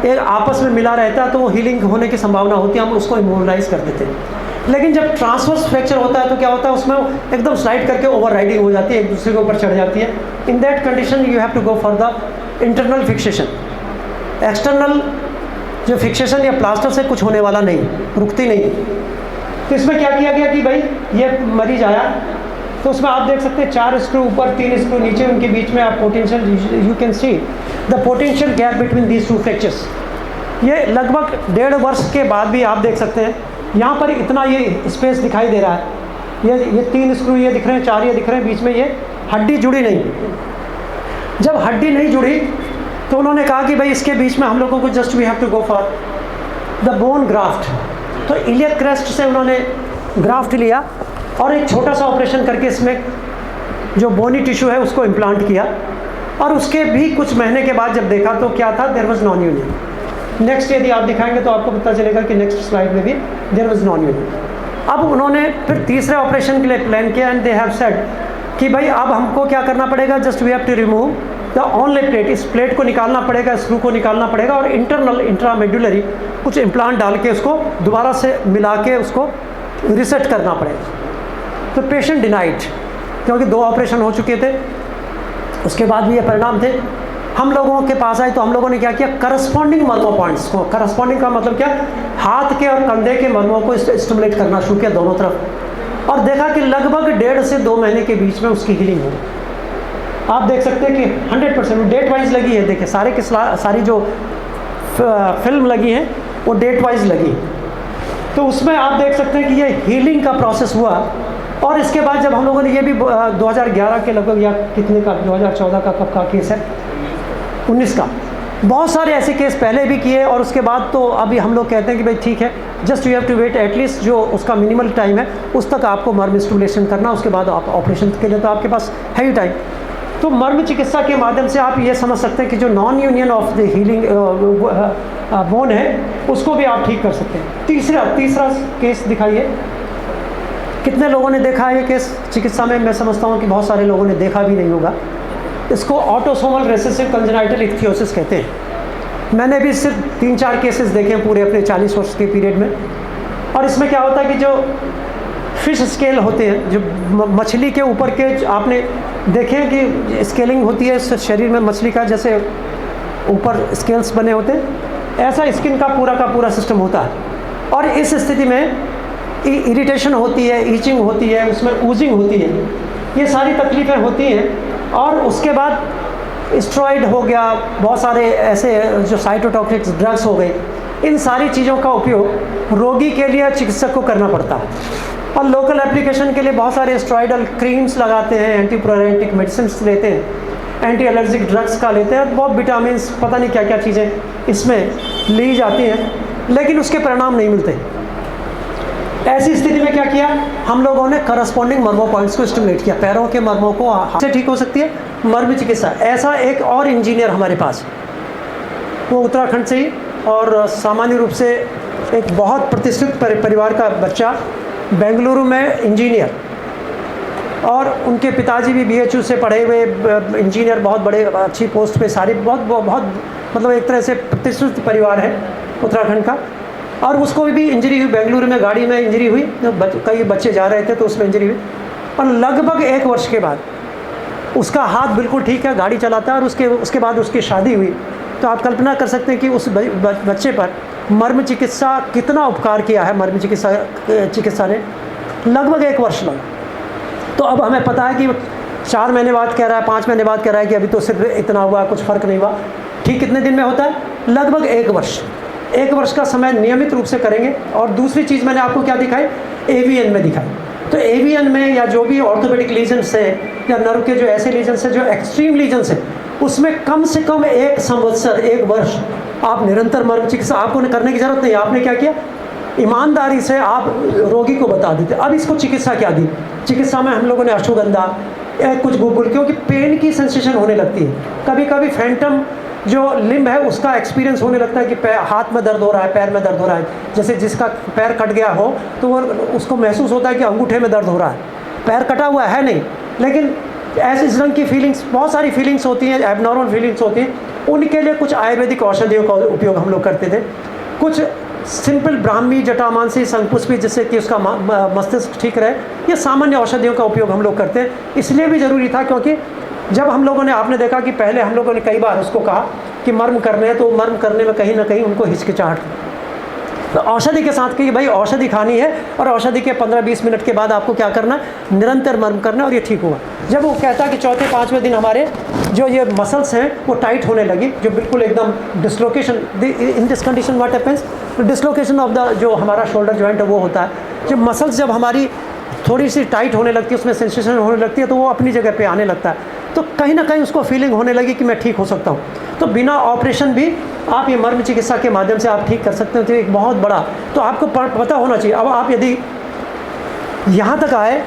[SPEAKER 2] एक आपस में मिला रहता है, तो वो हीलिंग होने की संभावना होती है, हम उसको इमोबलाइज कर देते हैं। लेकिन जब ट्रांसवर्स फ्रैक्चर होता है तो क्या होता है, उसमें एकदम स्लाइड करके ओवर राइडिंग हो जाती है, एक दूसरे के ऊपर चढ़ जाती है। In that condition you have to go for the internal fixation. External जो फिक्सेशन या प्लास्टर से कुछ होने वाला नहीं, रुकती नहीं। तो इसमें क्या किया गया कि भाई ये मरीज आया, तो उसमें आप देख सकते हैं 4 स्क्रू ऊपर, 3 स्क्रू नीचे, उनके बीच में आप potential, you can see the potential gap between these 2 fractures. ये लगभग 1.5 वर्ष के बाद भी आप देख सकते हैं यहाँ पर इतना ये स्पेस दिखाई दे रहा है। ये 3 स्क्रू ये दिख रहे हैं, 4 ये दिख रहे हैं, बीच में ये हड्डी जुड़ी नहीं। जब हड्डी नहीं जुड़ी तो उन्होंने कहा कि भाई इसके बीच में हम लोगों को just we have to go for the bone graft. तो इलियक क्रेस्ट से उन्होंने ग्राफ्ट लिया और एक छोटा सा ऑपरेशन करके इसमें जो बोनी टिश्यू है उसको इम्प्लांट किया, और उसके भी कुछ महीने के बाद जब देखा तो क्या था, there was non union. Next यदि आप दिखाएंगे तो आपको पता चलेगा कि नेक्स्ट स्लाइड में भी देयर वाज नॉन यूनियन। अब उन्होंने फिर तीसरे ऑपरेशन के लिए प्लान किया एंड दे हैव सेड कि भाई अब हमको क्या करना पड़ेगा, just we have to remove the only plate. इस प्लेट को निकालना पड़ेगा, स्क्रू को निकालना पड़ेगा, और इंटरनल इंट्रामेडुलरी कुछ इम्प्लांट डाल के उसको दोबारा से मिला के उसको रिसेट करना पड़ेगा। तो पेशेंट डिनाइड, क्योंकि 2 ऑपरेशन हो चुके थे, उसके बाद भी ये परिणाम थे। हम लोगों के पास आए तो हम लोगों ने क्या किया, करस्पॉन्डिंग मर्मो पॉइंट्स को, करस्पॉन्डिंग का मतलब क्या, हाथ के और कंधे के मर्मों को स्टिमुलेट करना शुरू किया दोनों तरफ, और देखा कि लगभग 1.5 से 2 महीने के बीच में उसकी हीलिंग हो। आप देख सकते हैं कि 100% डेट वाइज लगी है। देखिए सारे के सारी जो फिल्म लगी हैं वो डेट वाइज लगी, तो उसमें आप देख सकते हैं कि ये हीलिंग का प्रोसेस हुआ। और इसके बाद जब हम लोगों ने ये भी 2011 के लगभग या कितने का, 2014 का कब का केस है, 19 का, बहुत सारे ऐसे केस पहले भी किए, और उसके बाद तो अभी हम लोग कहते हैं कि भाई ठीक है, just you have to wait at least जो उसका मिनिमल टाइम है उस तक आपको मर्म स्टिमुलेशन करना, उसके बाद आप ऑपरेशन के लिए तो आपके पास है ही टाइम। तो मर्म चिकित्सा के माध्यम से आप ये समझ सकते हैं कि जो non union of the healing bone है उसको भी आप ठीक कर सकते हैं। तीसरा केस दिखाइए, कितने लोगों ने देखा है ये केस चिकित्सा में? मैं समझता हूँ कि बहुत सारे लोगों ने देखा भी नहीं होगा। इसको ऑटोसोमल रेसेसिव कंजेनाइटल इक्थियोसिस कहते हैं। मैंने भी सिर्फ 3-4 केसेस देखे हैं पूरे अपने 40 वर्ष के पीरियड में। और इसमें क्या होता है कि जो फिश स्केल होते हैं, जो मछली के ऊपर के आपने देखे कि स्केलिंग होती है शरीर में मछली का, जैसे ऊपर स्केल्स बने होते हैं, ऐसा स्किन का पूरा सिस्टम होता है। और इस स्थिति में इरिटेशन होती है, ईचिंग होती है, उसमें ऊजिंग होती है, ये सारी तकलीफ़ें होती हैं। और उसके बाद स्टेरॉइड हो गया, बहुत सारे ऐसे जो साइटोटॉक्सिक ड्रग्स हो गए, इन सारी चीज़ों का उपयोग रोगी के लिए चिकित्सक को करना पड़ता है। और लोकल एप्लीकेशन के लिए बहुत सारे स्टेरॉइडल क्रीम्स लगाते हैं, एंटीप्रोरेंटिक मेडिसिन लेते हैं, एंटी एलर्जिक ड्रग्स का लेते हैं, बहुत विटामिन, पता नहीं क्या क्या चीज़ें इसमें ली जाती हैं, लेकिन उसके परिणाम नहीं मिलते। ऐसी स्थिति में क्या किया हम लोगों ने, करस्पॉन्डिंग मर्मो पॉइंट्स को स्टिमुलेट किया। पैरों के मर्मों को हाथ से ठीक हो सकती है मर्म चिकित्सा। ऐसा एक और इंजीनियर हमारे पास, वो उत्तराखंड से ही, और सामान्य रूप से एक बहुत प्रतिष्ठित परिवार का बच्चा, बेंगलुरु में इंजीनियर, और उनके पिताजी भी BHU से पढ़े हुए इंजीनियर, बहुत बड़े अच्छी पोस्ट पे, सारे बहुत मतलब एक तरह से प्रतिष्ठित परिवार है उत्तराखंड का। और उसको भी इंजरी हुई, बेंगलुरु में गाड़ी में इंजरी हुई, कई बच्चे जा रहे थे तो उसमें इंजरी हुई। और लगभग 1 वर्ष के बाद उसका हाथ बिल्कुल ठीक है, गाड़ी चलाता है, और उसके बाद उसकी शादी हुई। तो आप कल्पना कर सकते हैं कि उस बच्चे पर मर्म चिकित्सा कितना उपकार किया है। मर्म चिकित्सा ने लगभग 1 वर्ष लगा। तो अब हमें पता है कि 4 महीने बाद कह रहा है, 5 महीने बाद कह रहा है कि अभी तो सिर्फ इतना हुआ, कुछ फ़र्क नहीं हुआ। ठीक कितने दिन में होता है? लगभग 1 वर्ष। 1 वर्ष का समय नियमित रूप से करेंगे। और दूसरी चीज़ मैंने आपको क्या दिखाई, AVN में दिखाई। तो AVN में या जो भी ऑर्थोपेडिक लीजन्स है, या नर्व के जो ऐसे लीजन्स हैं जो एक्सट्रीम लीजन्स हैं, उसमें कम से कम 1 संवत्सर, 1 वर्ष आप निरंतर मर्म चिकित्सा आपको करने की ज़रूरत नहीं। आपने क्या किया, ईमानदारी से आप रोगी को बता देते। अब इसको चिकित्सा क्या दी, चिकित्सा में हम लोगों ने अश्वगंधा, कुछ गुगुल, क्योंकि पेन की सेंसेशन होने लगती है। कभी कभी फैंटम जो लिम्ब है उसका एक्सपीरियंस होने लगता है कि हाथ में दर्द हो रहा है, पैर में दर्द हो रहा है। जैसे जिसका पैर कट गया हो तो वो उसको महसूस होता है कि अंगूठे में दर्द हो रहा है, पैर कटा हुआ है नहीं, लेकिन ऐसे इस रंग की फीलिंग्स, बहुत सारी फीलिंग्स होती हैं, एबनॉर्मल फीलिंग्स होती हैं। उनके लिए कुछ आयुर्वेदिक औषधियों का उपयोग हम लोग करते थे। कुछ सिंपल ब्राह्मी, जटामांसी, शंखपुष्पी, जिससे कि उसका मस्तिष्क ठीक रहे, ये सामान्य औषधियों का उपयोग हम लोग करते हैं। इसलिए भी ज़रूरी था क्योंकि जब हम लोगों ने, आपने देखा कि पहले हम लोगों ने कई बार उसको कहा कि मर्म करने हैं, तो मर्म करने में कहीं ना कहीं उनको हिचकिचाहट। तो औषधि के साथ कि भाई औषधि खानी है और औषधि के 15-20 मिनट के बाद आपको क्या करना, निरंतर मर्म करना, और ये ठीक हुआ। जब वो कहता कि चौथे 5वें दिन हमारे जो ये मसल्स हैं वो टाइट होने लगी, जो बिल्कुल एकदम dislocation, in this condition what happens, dislocation of the जो हमारा शोल्डर जॉइंट है वो होता है। जब मसल्स जब हमारी थोड़ी सी टाइट होने लगती है, उसमें सेंसेशन होने लगती है, तो वो अपनी जगह पे आने लगता है। तो कहीं ना कहीं उसको फीलिंग होने लगी कि मैं ठीक हो सकता हूँ। तो बिना ऑपरेशन भी आप ये मर्म चिकित्सा के माध्यम से आप ठीक कर सकते हो। तो एक बहुत बड़ा, तो आपको पता होना चाहिए। अब आप यदि यहाँ तक आए,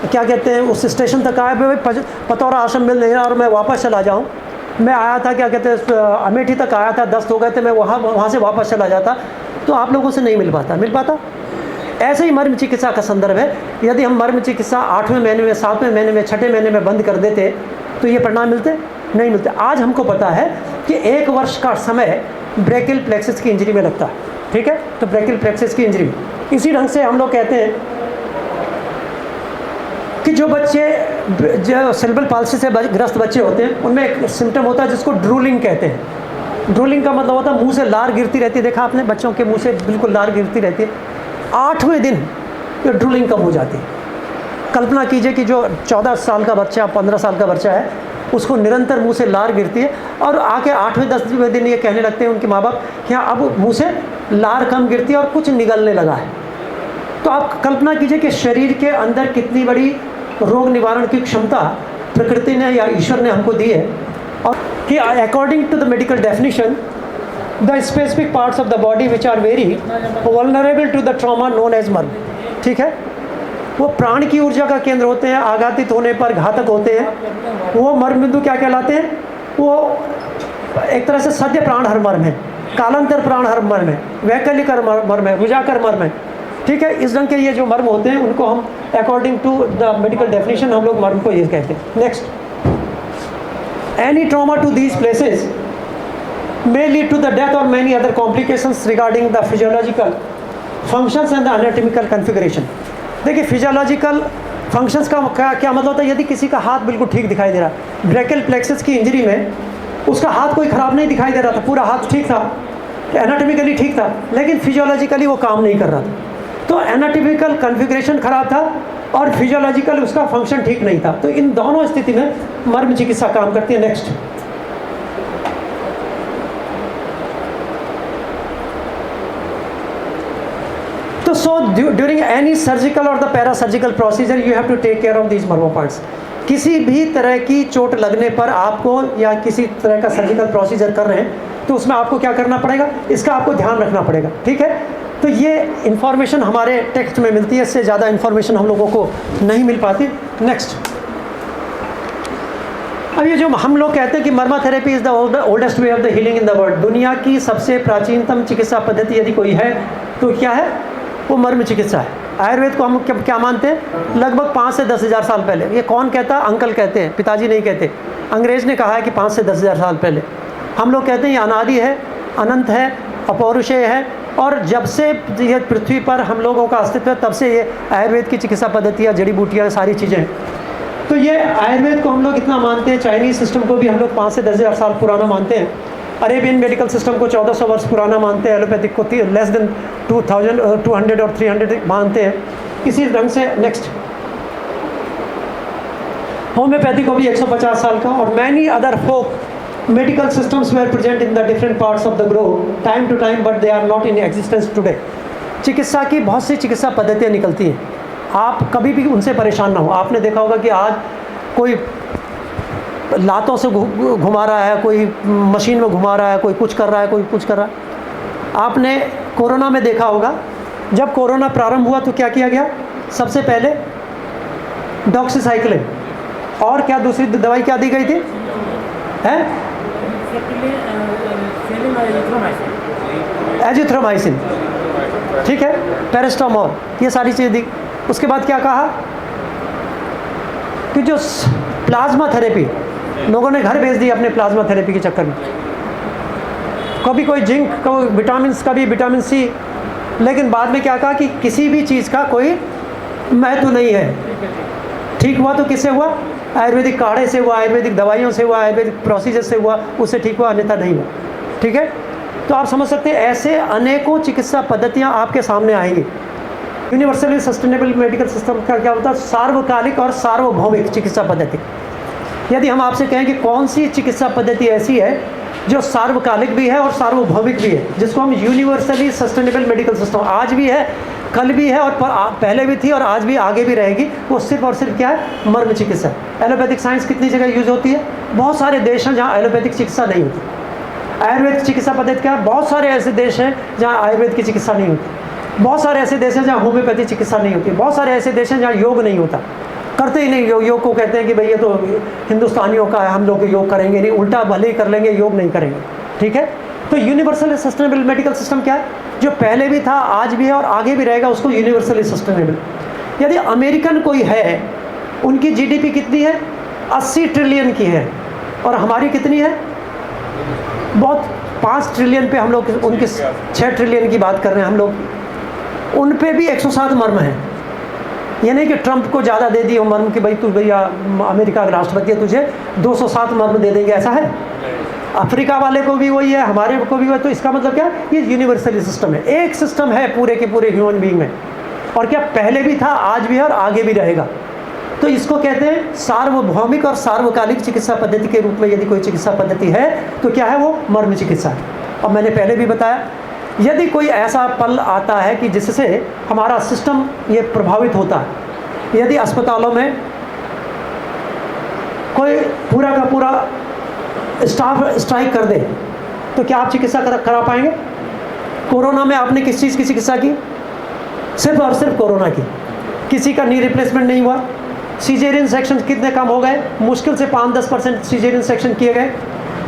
[SPEAKER 2] क्या कहते हैं, उस स्टेशन तक आए, भाई पतौरा आश्रम मिल नहीं रहा और मैं वापस चला जाऊँ, मैं आया था, क्या कहते हैं, अमेठी तक आया था, 10 हो गए थे, मैं वहाँ से वापस चला जाता, तो आप लोगों से नहीं मिल पाता। ऐसे ही मर्म चिकित्सा का संदर्भ है। यदि हम मर्म चिकित्सा 8वें महीने में, 7वें महीने में, 6ठे महीने में बंद कर देते तो ये परिणाम मिलते नहीं मिलते। आज हमको पता है कि 1 वर्ष का समय ब्रेकियल प्लेक्सिस की इंजरी में लगता है, ठीक है। तो ब्रेकियल प्लेक्सिस की इंजरी, इसी ढंग से हम लोग कहते हैं कि जो बच्चे, जो सेरेब्रल पाल्सी से ग्रस्त बच्चे होते हैं, उनमें एक सिम्टम होता है जिसको ड्रूलिंग कहते हैं। ड्रूलिंग का मतलब होता है मुंह से लार गिरती रहती है। देखा आपने, बच्चों के मुंह से बिल्कुल लार गिरती रहती है। 8वें दिन ये ड्रूलिंग कम हो जाती है। कल्पना कीजिए कि जो 14 साल का बच्चा, 15 साल का बच्चा है, उसको निरंतर मुंह से लार गिरती है, और आके 8वें 10वें दिन ये कहने लगते हैं उनके माँ बाप कि हाँ अब मुंह से लार कम गिरती है और कुछ निगलने लगा है। तो आप कल्पना कीजिए कि शरीर के अंदर कितनी बड़ी रोग निवारण की क्षमता प्रकृति ने या ईश्वर ने हमको दी है। और कि according to the medical definition, the specific parts of the body which are very vulnerable to the trauma known as marma, ठीक है, वो प्राण की ऊर्जा का केंद्र होते हैं, आघातित होने पर घातक होते हैं। वो मर्म बिंदु क्या कहलाते हैं, वो एक तरह से सद्य प्राण हर मर्म है, कालांतर प्राण हर मर्म है, वैकल्पिक मर्म है, रुजाकर मर्म है, ठीक है। इस ढंग के ये जो मर्म होते हैं उनको हम according to the medical definition हम लोग मर्म को ये कहते हैं। Next, any trauma to these places may lead to the death or many other complications regarding the physiological functions and the anatomical configuration। देखिए, फिजियोलॉजिकल फंक्शंस का क्या मतलब होता है। यदि किसी का हाथ बिल्कुल ठीक दिखाई दे रहा है, ब्रेकियल प्लेक्सस की इंजरी में उसका हाथ कोई ख़राब नहीं दिखाई दे रहा था, पूरा हाथ ठीक था, एनाटॉमिकली ठीक था, लेकिन फिजियोलॉजिकली वो काम नहीं कर रहा था। तो एनाटॉमिकल कन्फिग्रेशन ख़राब था और फिजियोलॉजिकल उसका फंक्शन ठीक नहीं था। तो इन दोनों स्थिति में मर्म चिकित्सा काम करती है। Next, so during any surgical or the parasurgical procedure you have to take care of these murmur points। किसी भी तरह की चोट लगने पर आपको, या किसी तरह का सर्जिकल प्रोसीजर कर रहे हैं, तो उसमें आपको क्या करना पड़ेगा, इसका आपको ध्यान रखना पड़ेगा, ठीक है। तो ये इन्फॉर्मेशन हमारे टेक्स्ट में मिलती है, इससे ज़्यादा इन्फॉर्मेशन हम लोगों को नहीं मिल पाती। नेक्स्ट, अब ये जो हम लोग कहते हैं कि मर्मा therapy is the oldest way of the healing in the world, दुनिया की सबसे प्राचीनतम चिकित्सा पद्धति यदि कोई है तो क्या है, वो मर्म चिकित्सा है। आयुर्वेद को हम क्या मानते हैं, लगभग 5 से 10 हज़ार साल पहले। ये कौन कहता है, अंकल कहते हैं, पिताजी नहीं कहते। अंग्रेज़ ने कहा है कि 5 से 10 हज़ार साल पहले। हम लोग कहते हैं ये अनादि है, अनंत है, अपौरुषेय है, और जब से ये पृथ्वी पर हम लोगों का अस्तित्व है तब से ये आयुर्वेद की चिकित्सा पद्धतियाँ, जड़ी बूटियाँ, सारी चीज़ें हैं। तो ये आयुर्वेद को हम लोग इतना मानते हैं, चाइनीज़ सिस्टम को भी हम लोग 5 से 10 हज़ार साल पुराना मानते हैं, अरेबियन मेडिकल सिस्टम को 1400 वर्ष पुराना मानते हैं, एलोपैथिक को लेस देन 2200 और 300 मानते हैं। इसी ढंग से नेक्स्ट, होम्योपैथी को भी 150 साल का, और many other folk medical systems were present in the different parts of the globe time to time, but they are not in existence today. चिकित्सा की बहुत सी चिकित्सा पद्धतियाँ निकलती हैं, आप कभी भी उनसे परेशान ना हो। आपने देखा होगा कि आज कोई लातों से घुमा रहा है, कोई मशीन में घुमा रहा है, कोई कुछ कर रहा है, कोई कुछ कर रहा है। आपने कोरोना में देखा होगा, जब कोरोना प्रारंभ हुआ तो क्या किया गया? सबसे पहले डॉक्सीसाइक्लिन और क्या दूसरी दवाई क्या दी गई थी? हैं? एजिथ्रोमाइसिन, ठीक है, पैरास्टामोल, ये सारी चीज़ें दी। उसके बाद क्या कहा कि जो प्लाज्मा थेरेपी, लोगों ने घर भेज दी अपने प्लाज्मा थेरेपी के चक्कर में। कभी कोई जिंक, कभी विटामिन, कभी विटामिन सी, लेकिन बाद में क्या कहा कि किसी भी चीज़ का कोई महत्व नहीं है। ठीक हुआ तो किससे हुआ? आयुर्वेदिक काढ़े से हुआ, आयुर्वेदिक दवाइयों से हुआ, आयुर्वेदिक प्रोसीजर से हुआ, उससे ठीक हुआ, अन्यथा नहीं हुआ। ठीक है, तो आप समझ सकते हैं ऐसे अनेकों चिकित्सा पद्धतियाँ आपके सामने आएंगी। यूनिवर्सली सस्टेनेबल मेडिकल सिस्टम का क्या होता है? सार्वकालिक और सार्वभौमिक चिकित्सा पद्धति। यदि हम आपसे कहें कि कौन सी चिकित्सा पद्धति ऐसी है जो सार्वकालिक भी है और सार्वभौमिक भी है, जिसको हम यूनिवर्सली सस्टेनेबल मेडिकल सिस्टम, आज भी है, कल भी है और पहले भी थी और आज भी आगे भी रहेगी, वो सिर्फ और सिर्फ क्या है? मर्म चिकित्सा। एलोपैथिक साइंस कितनी जगह यूज होती है? बहुत सारे देश हैं जहाँ एलोपैथिक चिकित्सा नहीं होती। आयुर्वेद चिकित्सा पद्धति क्या है? बहुत सारे ऐसे देश हैं जहाँ आयुर्वेद की चिकित्सा नहीं होती। बहुत सारे ऐसे देश हैं जहाँ होम्योपैथी चिकित्सा नहीं होती। बहुत सारे ऐसे देश हैं जहाँ योग नहीं होता, करते ही नहीं। योग को कहते हैं कि भाई ये तो हिंदुस्तानियों का है, हम लोग योग करेंगे नहीं, उल्टा भले ही कर लेंगे, योग नहीं करेंगे। ठीक है, तो यूनिवर्सल सस्टेनेबल मेडिकल सिस्टम क्या है? जो पहले भी था, आज भी है और आगे भी रहेगा, उसको यूनिवर्सली सस्टेनेबल। यदि अमेरिकन कोई है, उनकी जीडीपी कितनी है? 80 ट्रिलियन की है, और हमारी कितनी है? बहुत 5 ट्रिलियन पे हम लोग, उनके 6 ट्रिलियन की बात कर रहे हैं हम लोग। उन पे भी 107 मर्म है। ये नहीं कि ट्रंप को ज़्यादा दे दिए मर्म कि भाई तू भैया अमेरिका का राष्ट्रपति है, तुझे 207 मर्म दे देंगे, ऐसा है? अफ्रीका वाले को भी वही है, हमारे को भी वही। तो इसका मतलब क्या? ये यूनिवर्सली सिस्टम है, एक सिस्टम है पूरे के पूरे ह्यूमन बीइंग में, और क्या पहले भी था, आज भी है और आगे भी रहेगा। तो इसको कहते हैं सार्वभौमिक और सार्वकालिक चिकित्सा पद्धति के रूप में। यदि कोई चिकित्सा पद्धति है तो क्या है? वो मर्म चिकित्सा है। और मैंने पहले भी बताया, यदि कोई ऐसा पल आता है कि जिससे हमारा सिस्टम ये प्रभावित होता है, यदि अस्पतालों में कोई पूरा का पूरा स्टाफ स्ट्राइक कर दे, तो क्या आप चिकित्सा करा पाएंगे? कोरोना में आपने किस चीज़ की चिकित्सा की? सिर्फ और सिर्फ कोरोना की। किसी का नी रिप्लेसमेंट नहीं हुआ। सीजेरियन सेक्शन कितने कम हो गए? मुश्किल से 5-10% सीजेरियन सेक्शन किए गए।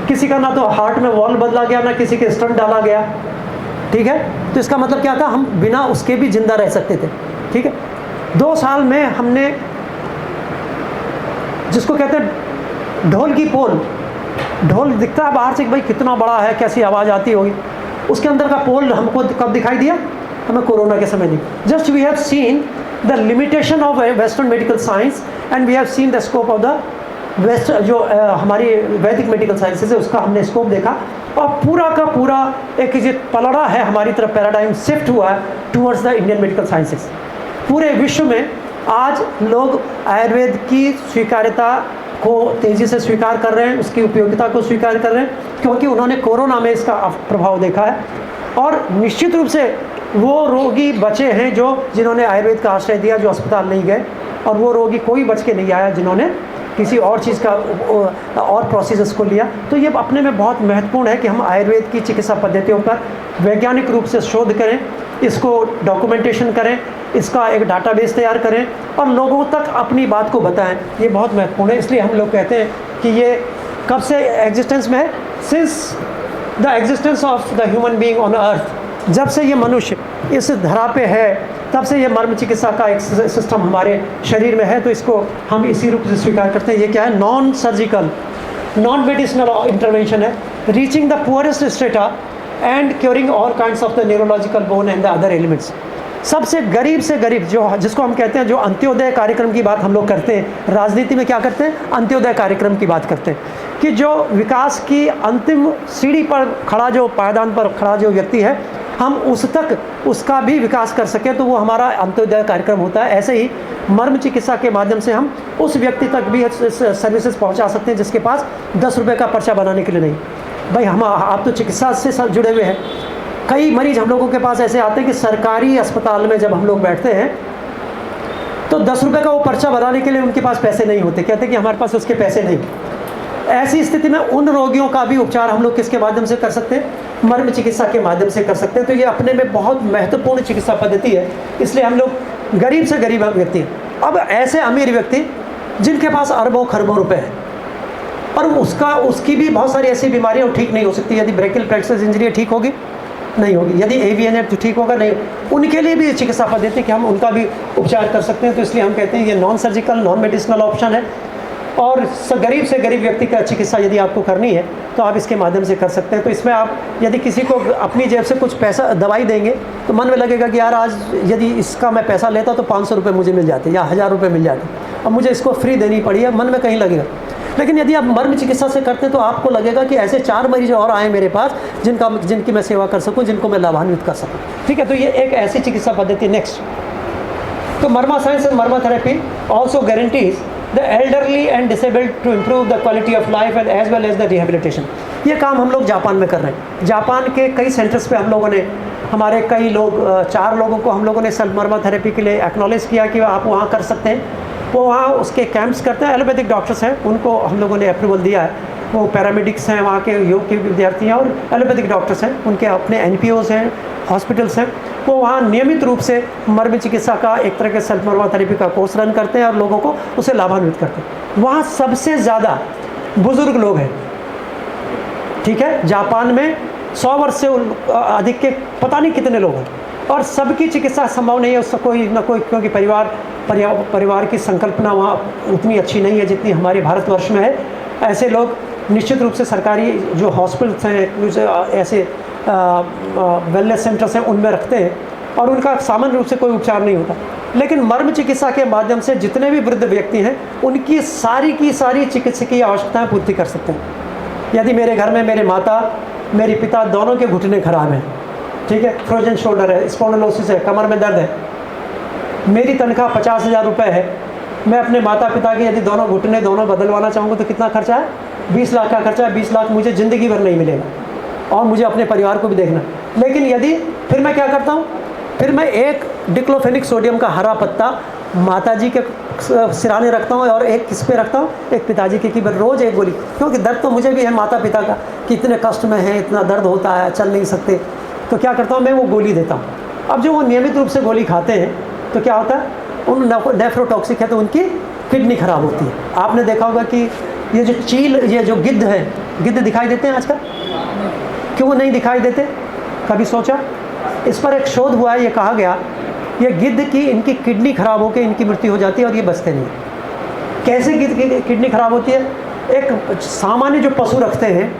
[SPEAKER 2] किसी का ना तो हार्ट में वॉल बदला गया, ना किसी के स्टंट डाला गया। ठीक है, तो इसका मतलब क्या था? हम बिना उसके भी जिंदा रह सकते थे। ठीक है, 2 साल में हमने, जिसको कहते हैं ढोल की पोल, ढोल दिखता है बाहर से भाई कितना बड़ा है, कैसी आवाज़ आती होगी, उसके अंदर का पोल हमको कब दिखाई दिया? हमें कोरोना के समय दिखा। Just we have seen the limitation of western medical science and we have seen the scope of the west, जो हमारी वैदिक मेडिकल साइंसेज है उसका हमने स्कोप देखा, और पूरा का पूरा एक जो पलड़ा है हमारी तरफ, पैराडाइम शिफ्ट हुआ है towards the Indian medical sciences. पूरे विश्व में आज लोग आयुर्वेद की स्वीकार्यता को तेज़ी से स्वीकार कर रहे हैं, उसकी उपयोगिता को स्वीकार कर रहे हैं, क्योंकि उन्होंने कोरोना में इसका प्रभाव देखा है। और निश्चित रूप से वो रोगी बचे हैं जिन्होंने आयुर्वेद का आश्रय दिया, जो अस्पताल नहीं गए, और वो रोगी कोई बच के नहीं आया जिन्होंने किसी और चीज़ का और प्रोसेसेस को लिया। तो ये अपने में बहुत महत्वपूर्ण है कि हम आयुर्वेद की चिकित्सा पद्धतियों पर वैज्ञानिक रूप से शोध करें, इसको डॉक्यूमेंटेशन करें, इसका एक डाटाबेस तैयार करें और लोगों तक अपनी बात को बताएं। ये बहुत महत्वपूर्ण है। इसलिए हम लोग कहते हैं कि ये कब से एग्जिस्टेंस में है? Since the existence of the human being on earth. जब से ये मनुष्य इस धरा पे है, तब से ये मर्म चिकित्सा का एक सिस्टम हमारे शरीर में है। तो इसको हम इसी रूप से स्वीकार करते हैं। ये क्या है? Non surgical, non medicinal intervention है, reaching the poorest strata and curing all kinds of the neurological bone and the other elements. सबसे गरीब से गरीब, जिसको हम कहते हैं, जो अंत्योदय कार्यक्रम की बात हम लोग करते हैं, राजनीति में क्या करते हैं? अंत्योदय कार्यक्रम की बात करते हैं कि जो विकास की अंतिम सीढ़ी पर खड़ा, जो पायदान पर खड़ा जो व्यक्ति है, हम उस तक उसका भी विकास कर सकें, तो वो हमारा अंत्योदय कार्यक्रम होता है। ऐसे ही मर्म चिकित्सा के माध्यम से हम उस व्यक्ति तक भी सर्विसेज पहुंचा सकते हैं जिसके पास 10 रुपये का पर्चा बनाने के लिए नहीं। भाई आप तो चिकित्सा से जुड़े हुए हैं। कई मरीज हम लोगों के पास ऐसे आते हैं कि सरकारी अस्पताल में जब हम लोग बैठते हैं तो 10 रुपये का वो पर्चा बनाने के लिए उनके पास पैसे नहीं होते। कहते हैं कि हमारे पास उसके पैसे नहीं। ऐसी स्थिति में उन रोगियों का भी उपचार हम लोग किसके माध्यम से कर सकते हैं? मर्म चिकित्सा के माध्यम से कर सकते हैं। तो ये अपने में बहुत महत्वपूर्ण चिकित्सा पद्धति है। इसलिए हम लोग गरीब से गरीब व्यक्ति, अब ऐसे अमीर व्यक्ति जिनके पास अरबों खरबों रुपए हैं और उसकी भी बहुत सारी ऐसी बीमारियां ठीक नहीं हो सकती। यदि ब्रेकियल प्लेक्सस इंजरी ठीक होगी? नहीं होगी। यदि AVN है तो ठीक होगा? नहीं। उनके लिए भी चिकित्सा पद्धति कि हम उनका भी उपचार कर सकते हैं। तो इसलिए हम कहते हैं ये non surgical non medicinal option है। और गरीब से गरीब व्यक्ति का चिकित्सा यदि आपको करनी है तो आप इसके माध्यम से कर सकते हैं। तो इसमें आप यदि किसी को अपनी जेब से कुछ पैसा दवाई देंगे तो मन में लगेगा कि यार आज यदि इसका मैं पैसा लेता तो 500 रुपये मुझे मिल जाते या 1000 रुपये मिल जाते, अब मुझे इसको फ्री देनी पड़ी है, मन में कहीं लगेगा। लेकिन यदि आप मर्म चिकित्सा से करते हैं तो आपको लगेगा कि ऐसे 4 मरीज और आए मेरे पास जिनकी मैं सेवा कर सकूं, जिनको मैं लाभान्वित कर सकूं। ठीक है, तो ये एक ऐसी चिकित्सा पद्धति। नेक्स्ट, तो marma science and marma therapy also guarantees the elderly and disabled to improve the quality of life and as well as the rehabilitation. ये काम हम लोग जापान में कर रहे हैं। जापान के कई सेंटर्स पे हम लोगों ने, हमारे कई लोग, 4 लोगों को हम लोगों ने सेल्फ मर्मा थेरेपी के लिए एक्नॉलेज किया कि आप वहाँ कर सकते हैं। वो वहाँ उसके कैंप्स करते हैं। एलोपैथिक डॉक्टर्स हैं, उनको हम लोगों ने अप्रूवल दिया है। वो पैरामेडिक्स हैं, वहाँ के योग के विद्यार्थी हैं और एलोपैथिक डॉक्टर्स हैं, उनके अपने NPOs हैं, हॉस्पिटल्स हैं। वो वहाँ नियमित रूप से मर्म चिकित्सा का एक तरह के सेल्फ मर्मा थेरेपी का कोर्स रन करते हैं और लोगों को उसे लाभान्वित करते हैं। वहाँ सबसे ज़्यादा बुज़ुर्ग लोग हैं। ठीक है, जापान में 100 वर्ष से अधिक के पता नहीं कितने लोग हैं और सबकी चिकित्सा संभव नहीं है उससे कोई ना कोई, क्योंकि परिवार की संकल्पना वहाँ उतनी अच्छी नहीं है जितनी हमारे भारतवर्ष में है। ऐसे लोग निश्चित रूप से सरकारी जो हॉस्पिटल्स हैं, ऐसे वेलनेस सेंटर्स हैं, उनमें रखते हैं और उनका सामान्य रूप से कोई उपचार नहीं होता। लेकिन मर्म चिकित्सा के माध्यम से जितने भी वृद्ध व्यक्ति हैं उनकी सारी की सारी चिकित्सकीय आवश्यकताएँ पूर्ति कर सकते हैं। यदि मेरे घर में मेरे माता, मेरे पिता दोनों के घुटने खराब हैं, ठीक है, फ्रोजन शोल्डर है, स्पॉन्डिलोसिस है, कमर में दर्द है, मेरी तनख्वाह 50,000 रुपये है, मैं अपने माता पिता के यदि दोनों घुटने दोनों बदलवाना चाहूँगा तो कितना खर्चा है? 20 लाख का खर्चा है। 20 लाख मुझे ज़िंदगी भर नहीं मिलेगा और मुझे अपने परिवार को भी देखना। लेकिन यदि फिर मैं क्या करता हूँ, फिर मैं एक डिक्लोफेनिक सोडियम का हरा पत्ता माताजी के सिराने रखता हूँ और एक किस पे रखता हूँ, एक पिताजी की रोज़ एक गोली, क्योंकि दर्द तो मुझे भी है माता पिता का कि इतने कष्ट में है, इतना दर्द होता है, चल नहीं सकते, तो क्या करता हूँ मैं वो गोली देता हूँ। अब जो वो नियमित रूप से गोली खाते हैं तो क्या होता है, उन नेफ्रोटॉक्सिक है तो उनकी किडनी खराब होती है। आपने देखा होगा कि ये जो चील, ये जो गिद्ध है, गिद्ध दिखाई देते हैं आजकल? क्यों नहीं दिखाई देते? कभी सोचा? इस पर एक शोध हुआ है, ये कहा गया ये गिद्ध की इनकी किडनी खराब होकर इनकी मृत्यु हो जाती है और ये बचते नहीं। कैसे गिद्ध की किडनी खराब होती है? एक सामान्य जो पशु रखते हैं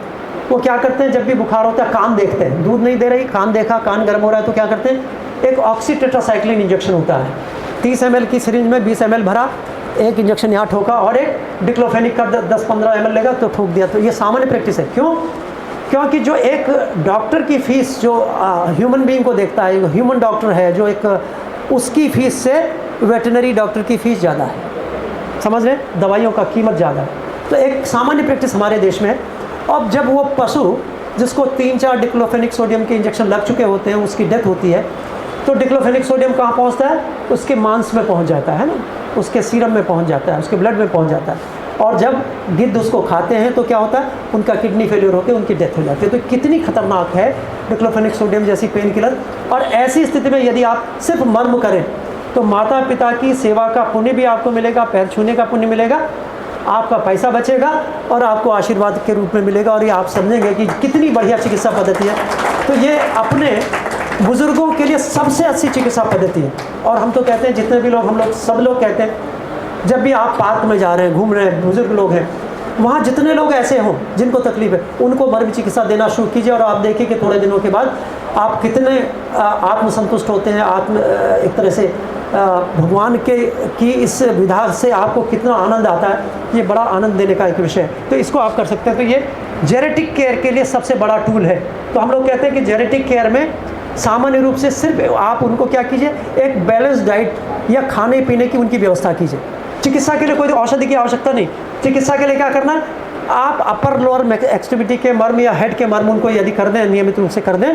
[SPEAKER 2] वो क्या करते हैं, जब भी बुखार होता है कान देखते हैं, दूध नहीं दे रही, कान देखा, कान गर्म हो रहा है तो क्या करते हैं, एक ऑक्सीटेट्रासाइक्लिन इंजेक्शन होता है, 30 ml की सिरिंज में 20 ml भरा, एक इंजेक्शन यहाँ ठोका और एक डिक्लोफेनिक का 10-15 ml लेगा तो ठोक दिया। तो ये सामान्य प्रैक्टिस है। क्यों? क्योंकि जो एक डॉक्टर की फ़ीस जो ह्यूमन बीइंग को देखता है, ह्यूमन डॉक्टर है जो एक, उसकी फ़ीस से वेटनरी डॉक्टर की फ़ीस ज़्यादा है। समझ रहे? दवाइयों का कीमत ज़्यादा है। तो एक सामान्य प्रैक्टिस हमारे देश में है। अब जब वो पशु जिसको 3-4 डिक्लोफेनिक सोडियम के इंजेक्शन लग चुके होते हैं, उसकी डेथ होती है, तो डिक्लोफेनिक सोडियम कहाँ पहुँचता है? उसके मांस में पहुँच जाता है ना, उसके सीरम में पहुँच जाता है, उसके ब्लड में पहुँच जाता है। और जब गिद्ध उसको खाते हैं तो क्या होता है, उनका किडनी फेलियर होकर उनकी डेथ हो जाती है। तो कितनी खतरनाक है डिक्लोफेनिक सोडियम जैसी पेन किलर। और ऐसी स्थिति में यदि आप सिर्फ मर्म करें तो माता पिता की सेवा का पुण्य भी आपको मिलेगा, पैर छूने का पुण्य मिलेगा, आपका पैसा बचेगा और आपको आशीर्वाद के रूप में मिलेगा। और ये आप समझेंगे कि कितनी बढ़िया चिकित्सा पद्धति है। तो ये अपने बुज़ुर्गों के लिए सबसे अच्छी चिकित्सा पद्धति है। और हम तो कहते हैं, जितने भी लोग, हम लोग सब लोग कहते हैं, जब भी आप पार्क में जा रहे हैं, घूम रहे हैं, बुज़ुर्ग लोग हैं, वहाँ जितने लोग ऐसे हों जिनको तकलीफ है, उनको मर्म चिकित्सा देना शुरू कीजिए और आप देखिए कि थोड़े दिनों के बाद आप कितने आत्मसंतुष्ट होते हैं। एक तरह से भगवान की इस विधा से आपको कितना आनंद आता है, ये बड़ा आनंद देने का एक विषय है। तो इसको आप कर सकते हैं। तो ये जेनेटिक केयर के लिए सबसे बड़ा टूल है। तो हम लोग कहते हैं कि जेनेटिक केयर में सामान्य रूप से सिर्फ आप उनको क्या कीजिए, एक बैलेंस डाइट या खाने पीने की उनकी व्यवस्था कीजिए। चिकित्सा के लिए कोई औषधि की आवश्यकता नहीं। चिकित्सा के लिए क्या करना, आप अपर लोअर एक्सट्रीमिटी के मर्म या हेड के मर्म उनको यदि कर दें, नियमित रूप से कर दें,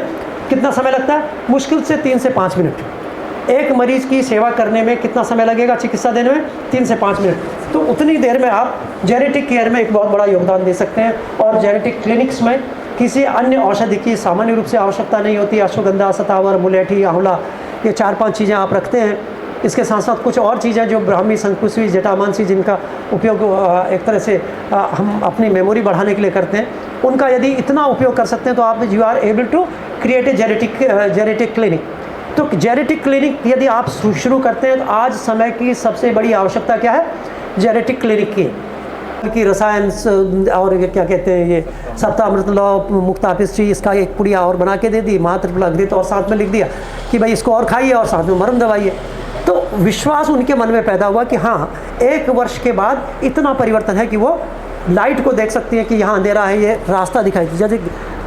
[SPEAKER 2] कितना समय लगता है? मुश्किल से 3 से 5 मिनट। एक मरीज की सेवा करने में कितना समय लगेगा, चिकित्सा देने में 3 से 5 मिनट। तो उतनी देर में आप जेनेटिक केयर में एक बहुत बड़ा योगदान दे सकते हैं। और जेनेटिक क्लिनिक्स में किसी अन्य औषधि की सामान्य रूप से आवश्यकता नहीं होती। अश्वगंधा, सतावर, मुलेठी, आंवला, ये 4-5 चीज़ें आप रखते हैं। इसके साथ साथ कुछ और चीज़ें जो ब्राह्मी, शंकुश्री, जटामांसी, जिनका उपयोग एक तरह से हम अपनी मेमोरी बढ़ाने के लिए करते हैं, उनका यदि इतना उपयोग कर सकते हैं तो आप you are able to create a genetic clinic. तो जेनेटिक क्लिनिक यदि आप शुरू करते हैं तो आज समय की सबसे बड़ी आवश्यकता क्या है, जेनेटिक क्लिनिक की रसायन और क्या कहते हैं, ये सप्तामृत लौ, मुक्तापिष्टी, इसका एक पुड़िया और बना के दे दी, महात्रिफला घृत, और साथ में लिख दिया कि भाई इसको और खाइए और साथ में मरम दवाइए। तो विश्वास उनके मन में पैदा हुआ कि हाँ, 1 वर्ष के बाद इतना परिवर्तन है कि वो लाइट को देख सकती है कि यहाँ अंधेरा है, ये रास्ता दिखाई दे। यदि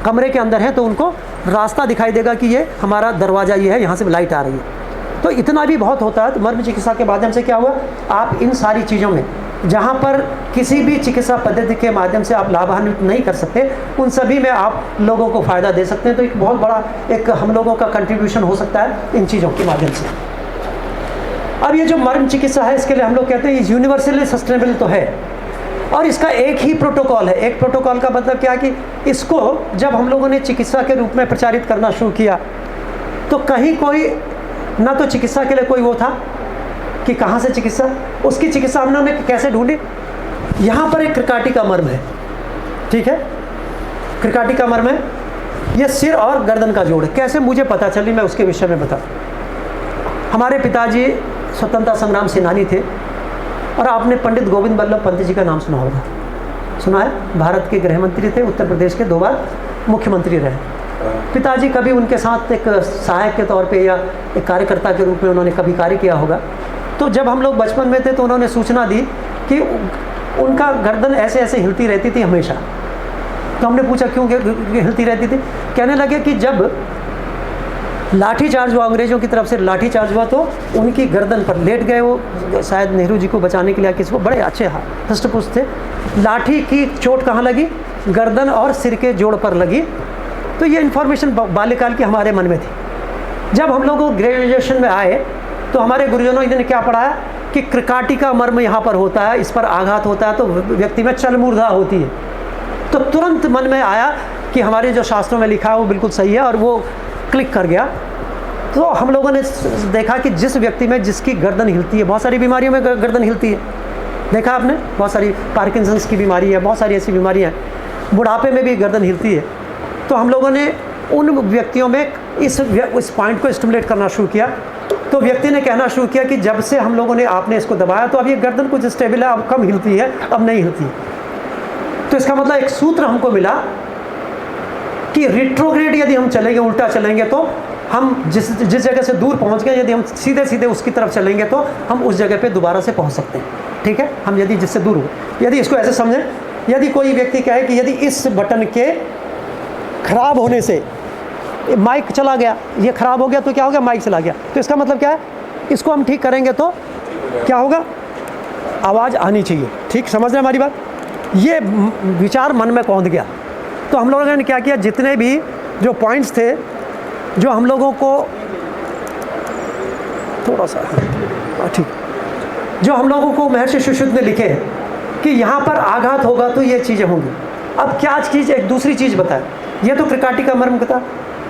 [SPEAKER 2] कमरे के अंदर है तो उनको रास्ता दिखाई देगा कि ये हमारा दरवाज़ा ये है, यहाँ से लाइट आ रही है। तो इतना भी बहुत होता है। तो मर्म चिकित्सा के माध्यम से क्या हुआ, आप इन सारी चीज़ों में जहाँ पर किसी भी चिकित्सा पद्धति के माध्यम से आप लाभान्वित नहीं कर सकते, उन सभी में आप लोगों को फ़ायदा दे सकते हैं। तो एक बहुत बड़ा एक हम लोगों का कंट्रीब्यूशन हो सकता है इन चीज़ों के माध्यम से। अब ये जो मर्म चिकित्सा है, इसके लिए हम लोग कहते हैं ये यूनिवर्सली सस्टेनेबल तो है, और इसका एक ही प्रोटोकॉल है। एक प्रोटोकॉल का मतलब क्या कि इसको जब हम लोगों ने चिकित्सा के रूप में प्रचारित करना शुरू किया तो कहीं कोई ना तो चिकित्सा के लिए कोई वो था कि कहाँ से चिकित्सा, उसकी चिकित्सा हमने कैसे ढूंढी। यहाँ पर एक क्रिकाटिका मर्म है, ठीक है, क्रिकाटिका मर्म है, ये सिर और गर्दन का जोड़ है। कैसे मुझे पता चली, मैं उसके विषय में बता। हमारे पिताजी स्वतंत्रता संग्राम सेनानी थे, और आपने पंडित गोविंद बल्लभ पंत जी का नाम सुना होगा, सुना है, भारत के गृह मंत्री थे, उत्तर प्रदेश के 2 बार मुख्यमंत्री रहे। पिताजी कभी उनके साथ एक सहायक के तौर पे या एक कार्यकर्ता के रूप में उन्होंने कभी कार्य किया होगा। तो जब हम लोग बचपन में थे तो उन्होंने सूचना दी कि उनका गर्दन ऐसे ऐसे हिलती रहती थी हमेशा। तो हमने पूछा क्यों हिलती रहती थी। कहने लगे कि जब लाठीचार्ज हुआ, अंग्रेज़ों की तरफ से लाठीचार्ज हुआ, तो उनकी गर्दन पर लेट गए वो, शायद नेहरू जी को बचाने के लिए किसी को, बड़े अच्छे हष्टपुष्ट थे। लाठी की चोट कहाँ लगी, गर्दन और सिर के जोड़ पर लगी। तो ये इन्फॉर्मेशन बाल्यकाल की हमारे मन में थी। जब हम लोग ग्रेजुएशन में आए तो हमारे गुरुजनों ने क्या पढ़ाया कि क्रिकाटिका मर्म यहाँ पर होता है, इस पर आघात होता है तो व्यक्ति में चलमूर्धा होती है। तो तुरंत मन में आया कि हमारे जो शास्त्रों में लिखा है वो बिल्कुल सही है, और वो क्लिक कर गया। तो हम लोगों ने देखा कि जिस व्यक्ति में जिसकी गर्दन हिलती है, बहुत सारी बीमारियों में गर्दन हिलती है, देखा आपने, बहुत सारी पार्किंसंस की बीमारी है, बहुत सारी ऐसी बीमारियाँ हैं, बुढ़ापे में भी गर्दन हिलती है। तो हम लोगों ने उन व्यक्तियों में इस पॉइंट को स्टिमुलेट करना शुरू किया। तो व्यक्ति ने कहना शुरू किया कि जब से हम लोगों ने आपने इसको दबाया तो अब ये गर्दन कुछ स्टेबल है, अब कम हिलती है, अब नहीं हिलती। तो इसका मतलब एक सूत्र हमको मिला कि रिट्रोग्रेड यदि हम चलेंगे, उल्टा चलेंगे, तो हम जिस जगह से दूर पहुंच गए, यदि हम सीधे सीधे उसकी तरफ चलेंगे तो हम उस जगह पे दोबारा से पहुंच सकते हैं। ठीक है, हम यदि जिससे दूर हो, यदि इसको ऐसे समझें, यदि कोई व्यक्ति कहे कि यदि इस बटन के खराब होने से माइक चला गया, ये खराब हो गया तो क्या हो गया, माइक चला गया, तो इसका मतलब क्या है, इसको हम ठीक करेंगे तो क्या होगा, आवाज़ आनी चाहिए। ठीक समझ रहे हैं हमारी बात। ये विचार मन में पहुंच गया। तो हम लोगों ने क्या किया, जितने भी जो पॉइंट्स थे जो हम लोगों को थोड़ा सा ठीक, जो हम लोगों को महर्षि सुश्रुत ने लिखे कि यहाँ पर आघात होगा तो ये चीज़ें होंगी। अब क्या चीज़, एक दूसरी चीज़ बताए, ये तो क्रिकाटिका मर्म का,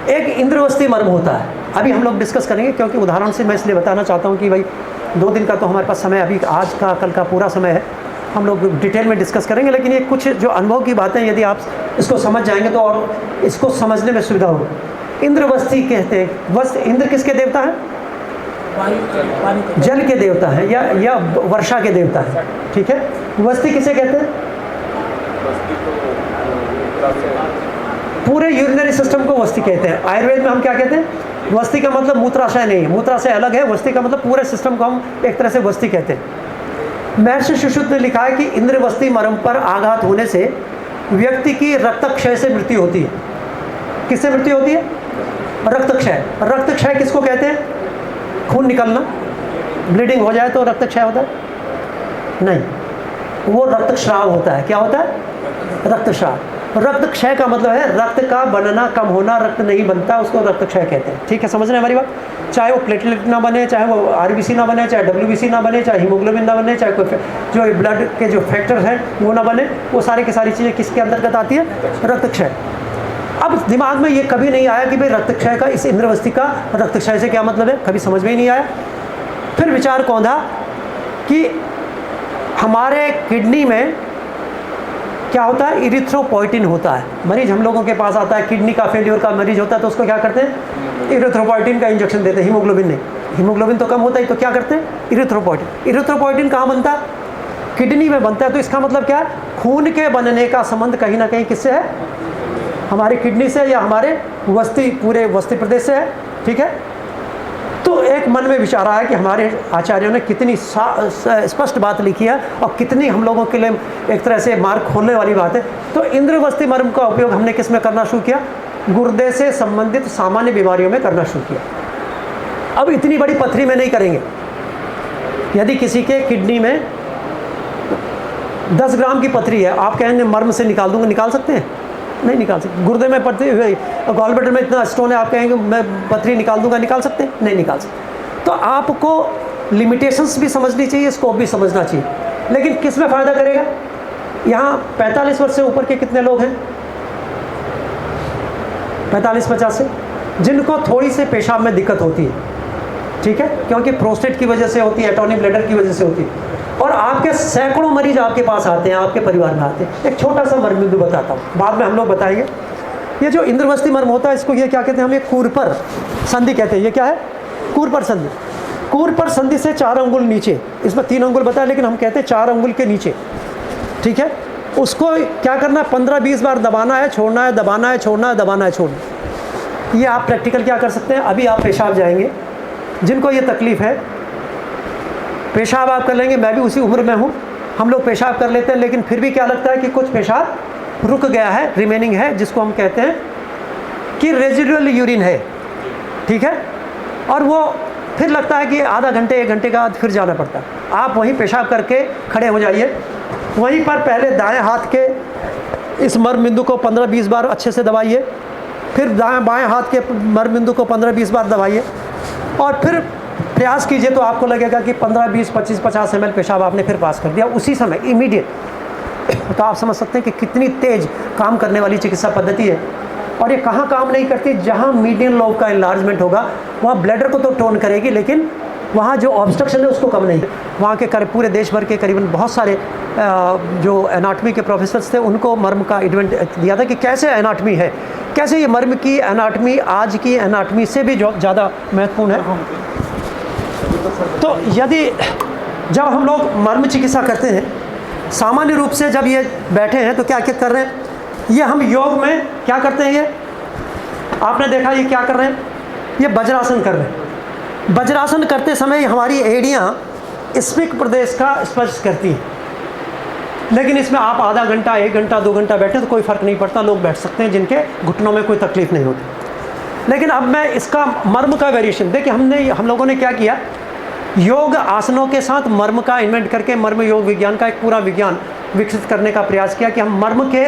[SPEAKER 2] एक इंद्रवस्ती मर्म होता है। अभी हम लोग डिस्कस करेंगे, क्योंकि उदाहरण से मैं इसलिए बताना चाहता हूँ कि भाई 2 दिन का तो हमारे पास समय, अभी आज का कल का पूरा समय है, हम लोग डिटेल में डिस्कस करेंगे। लेकिन ये कुछ जो अनुभव की बातें यदि आप इसको समझ जाएंगे तो और इसको समझने में सुविधा होगी। इंद्रवस्ती कहते हैं, वस्त इंद्र किसके देवता हैं, जल के देवता हैं या वर्षा के देवता हैं। ठीक है, वस्ती किसे कहते हैं, पूरे यूरिनरी सिस्टम को वस्ती कहते हैं। आयुर्वेद में हम क्या कहते हैं, वस्ती का मतलब मूत्राशय नहीं, मूत्राशय अलग है, वस्ती का मतलब पूरे सिस्टम को हम एक तरह से वस्ती कहते हैं। महर्षि सुश्रुत ने लिखा है कि इंद्रवस्ती मर्म पर आघात होने से व्यक्ति की रक्तक्षय से मृत्यु होती है। किससे मृत्यु होती है, रक्तक्षय। रक्तक्षय किसको कहते हैं, खून निकलना, ब्लीडिंग हो जाए तो रक्तक्षय होता है, नहीं, वो रक्तस्राव होता है। क्या होता है, रक्तस्राव। रक्त क्षय का मतलब है रक्त का बनना कम होना, रक्त नहीं बनता, उसको रक्त क्षय कहते हैं। ठीक है, समझ रहे हैं हमारी बात? चाहे वो प्लेटलेट ना बने, चाहे वो आरबीसी ना बने, चाहे डब्ल्यूबीसी ना बने, चाहे हीमोग्लोबिन ना बने, चाहे कोई जो ब्लड के जो फैक्टर हैं वो ना बने, वो सारी की सारी चीज़ें किसके अंतर्गत आती है? रक्त क्षय। अब दिमाग में ये कभी नहीं आया कि भाई रक्त क्षय का, इस इंद्रवस्ती का रक्त क्षय से क्या मतलब है, कभी समझ में ही नहीं आया। फिर विचार कौंधा कि हमारे किडनी में क्या होता है? इरिथ्रोपोइटिन होता है। मरीज हम लोगों के पास आता है, किडनी का फेल्योर का मरीज होता है, तो उसको क्या करते हैं? इरिथ्रोपोइटिन का इंजेक्शन देते हैं, हीमोग्लोबिन नहीं। हीमोग्लोबिन तो कम होता है, तो क्या करते हैं? इरिथ्रोपोइटिन। इरिथ्रोपोइटिन कहाँ बनता है? किडनी में बनता है। तो इसका मतलब क्या है? खून के बनने का संबंध कहीं ना कहीं किससे है? हमारी किडनी से या हमारे पूरे वस्ती प्रदेश से है। ठीक है, तो एक मन में विचार आया कि हमारे आचार्यों ने कितनी स्पष्ट बात लिखी है और कितनी हम लोगों के लिए एक तरह से मार्ग खोलने वाली बात है। तो इंद्रवस्ती मर्म का उपयोग हमने किस में करना शुरू किया? गुर्दे से संबंधित सामान्य बीमारियों में करना शुरू किया। अब इतनी बड़ी पथरी में नहीं करेंगे। यदि किसी के किडनी में 10 ग्राम की पथरी है, आप कहेंगे मर्म से निकाल दूंगा, निकाल सकते हैं? नहीं निकाल सकते। गुर्दे में पथरी, गॉल ब्लैडर में इतना स्टोन है, आप कहेंगे मैं पथरी निकाल दूंगा, निकाल सकते हैं? नहीं निकाल सकते। तो आपको लिमिटेशंस भी समझनी चाहिए, स्कोप भी समझना चाहिए। लेकिन किस में फ़ायदा करेगा? यहाँ 45 वर्ष से ऊपर के कितने लोग हैं? 45-50 से, जिनको थोड़ी से पेशाब में दिक्कत होती है। ठीक है, क्योंकि प्रोस्टेट की वजह से होती है, एटॉनिक ब्लैडर की वजह से होती है। और आपके सैकड़ों मरीज आपके पास आते हैं, आपके परिवार में आते हैं। एक छोटा सा मर्म भी बताता हूँ, बाद में हम लोग बताएंगे। ये जो इंद्रवस्ती मर्म होता है, इसको ये क्या कहते हैं? हम ये कूरपर संधि कहते हैं। ये क्या है? कूरपर संधि। कूरपर संधि से 4 अंगुल नीचे, इसमें 3 अंगुल बताया, लेकिन हम कहते हैं 4 अंगुल के नीचे। ठीक है, उसको क्या करना है? 15-20 बार दबाना है, छोड़ना है, दबाना है, छोड़ना है, दबाना है, छोड़ना। ये आप प्रैक्टिकल क्या कर सकते हैं? अभी आप पेशाब जाएंगे, जिनको ये तकलीफ़ है, पेशाब आप कर लेंगे। मैं भी उसी उम्र में हूँ, हम लोग पेशाब कर लेते हैं, लेकिन फिर भी क्या लगता है कि कुछ पेशाब रुक गया है, रिमेनिंग है, जिसको हम कहते हैं कि रेजिडुअल यूरिन है। ठीक है, और वो फिर लगता है कि आधा घंटे 1 घंटे का फिर जाना पड़ता है। आप वहीं पेशाब करके खड़े हो जाइए, वहीं पर पहले दाएं हाथ के इस मर्म बिंदु को 15-20 बार अच्छे से दबाइए, फिर बाएं हाथ के मर्म बिंदु को 15-20 बार दबाइए, और फिर प्रयास कीजिए तो आपको लगेगा कि 15, 20, 25, 50 ml पेशाब आपने फिर पास कर दिया उसी समय, इमीडिएट। तो आप समझ सकते हैं कि कितनी तेज काम करने वाली चिकित्सा पद्धति है। और ये कहाँ काम नहीं करती? जहाँ मीडियन लोब का इन्लार्जमेंट होगा, वहाँ ब्लैडर को तो टोन करेगी, लेकिन वहाँ जो ऑब्स्ट्रक्शन है उसको कम नहीं। वहाँ के पूरे देश भर के करीबन बहुत सारे जो एनाटमी के प्रोफेसर्स थे, उनको मर्म का इवेंट दिया था कि कैसे एनाटमी है, कैसे ये मर्म की एनाटमी आज की एनाटमी से भी जो ज़्यादा महत्वपूर्ण है। तो यदि जब हम लोग मर्म चिकित्सा करते हैं, सामान्य रूप से जब ये बैठे हैं तो क्या क्या कर रहे हैं? ये हम योग में क्या करते हैं? ये आपने देखा ये क्या कर रहे हैं? ये वज्रासन कर रहे हैं। वज्रासन करते समय हमारी एड़ियाँ स्फिंक्टर प्रदेश का स्पर्श करती हैं, लेकिन इसमें आप आधा घंटा, 1 घंटा, 2 घंटा बैठे तो कोई फ़र्क नहीं पड़ता, लोग बैठ सकते हैं जिनके घुटनों में कोई तकलीफ़ नहीं होती। लेकिन अब मैं इसका मर्म का वेरिएशन देखिए, हम लोगों ने क्या किया, योग आसनों के साथ मर्म का इन्वेंट करके मर्म योग विज्ञान का एक पूरा विज्ञान विकसित करने का प्रयास किया कि हम मर्म के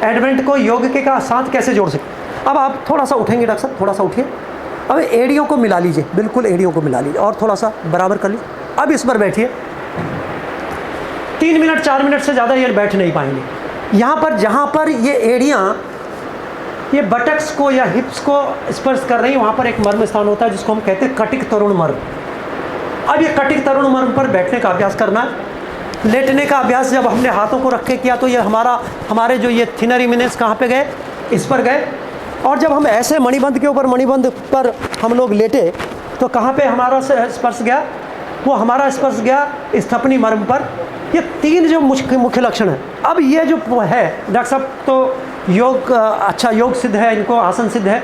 [SPEAKER 2] एडवेंट को योग के का साथ कैसे जोड़ सकें। अब आप थोड़ा सा उठेंगे डॉक्टर साहब, थोड़ा सा उठिए। अब एड़ियों को मिला लीजिए, बिल्कुल एड़ियों को मिला लीजिए और थोड़ा सा बराबर कर लीजिए। अब इस पर बैठिए। 3 मिनट 4 मिनट से ज़्यादा ये बैठ नहीं पाएंगे। यहाँ पर जहाँ पर ये एड़ियाँ ये बटक्स को या हिप्स को स्पर्श कर रही हैं, वहाँ पर एक मर्म स्थान होता है जिसको हम कहते हैं कटिक तरुण मर्म। अब ये कटिक तरुण मर्म पर बैठने का अभ्यास करना है। लेटने का अभ्यास जब हमने हाथों को रख के किया तो ये हमारे जो ये थिनर इमिनेंस कहाँ पे गए? इस पर गए। और जब हम ऐसे मणिबंध के ऊपर मणिबंध पर हम लोग लेटे तो कहाँ पे हमारा स्पर्श गया? वो हमारा स्पर्श गया स्थपनी मर्म पर। ये 3 जो मुख्य लक्षण है। अब ये जो है डॉक्टर साहब, तो योग अच्छा योग सिद्ध है, इनको आसन सिद्ध है,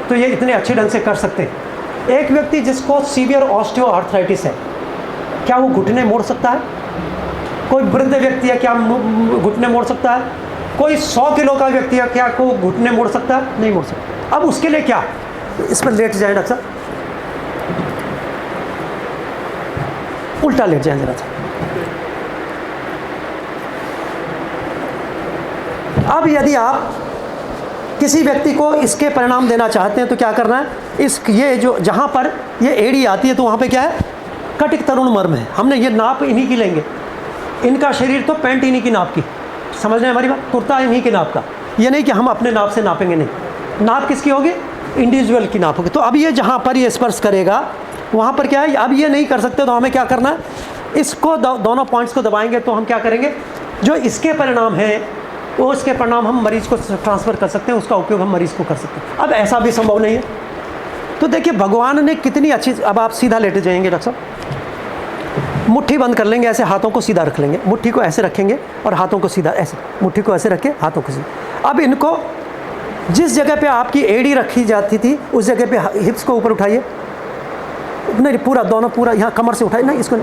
[SPEAKER 2] तो ये इतने अच्छे ढंग से कर सकते हैं। एक व्यक्ति जिसको सीवियर ऑस्टियो आर्थराइटिस है, क्या वो घुटने मोड़ सकता है? कोई वृद्ध व्यक्ति है, क्या घुटने मोड़ सकता है? कोई 100 किलो का व्यक्ति है, क्या को घुटने मोड़ सकता है? नहीं मोड़ सकता। अब उसके लिए क्या? इस पर लेट जाए डॉक्टर साहब, उल्टा लेट जाए जरा सा। अब यदि आप किसी व्यक्ति को इसके परिणाम देना चाहते हैं तो क्या करना है, ये जो जहाँ पर ये एड़ी आती है तो वहाँ पे क्या है, कटिक तरुण मर्म है। हमने ये नाप इन्हीं की लेंगे, इनका शरीर तो पैंट इन्हीं की नाप की, समझ रहे हैं हमारी बात, कुर्ता इन्हीं के नाप का। ये नहीं कि हम अपने नाप से नापेंगे, नहीं, नाप किसकी होगी, इंडिविजुअल की नाप होगी। तो अब ये जहाँ पर ये स्पर्श करेगा वहाँ पर क्या है, अब ये नहीं कर सकते तो हमें क्या करना है, इसको दोनों पॉइंट्स को दबाएंगे तो हम क्या करेंगे, जो इसके परिणाम हैं वो इसके परिणाम हम मरीज़ को ट्रांसफ़र कर सकते हैं, उसका उपयोग हम मरीज़ को कर सकते हैं। अब ऐसा भी संभव नहीं है। तो देखिए भगवान ने कितनी अच्छी, अब आप सीधा लेटे जाएंगे डॉक्टर साहब, मुट्ठी बंद कर लेंगे, ऐसे हाथों को सीधा रख लेंगे, मुट्ठी को ऐसे रखेंगे और हाथों को सीधा, ऐसे मुट्ठी को ऐसे रखे, हाथों को सीधा। अब इनको जिस जगह पे आपकी एड़ी रखी जाती थी उस जगह पे हिप्स को ऊपर उठाइए, नहीं पूरा, दोनों पूरा यहाँ कमर से उठाइए, नहीं इसको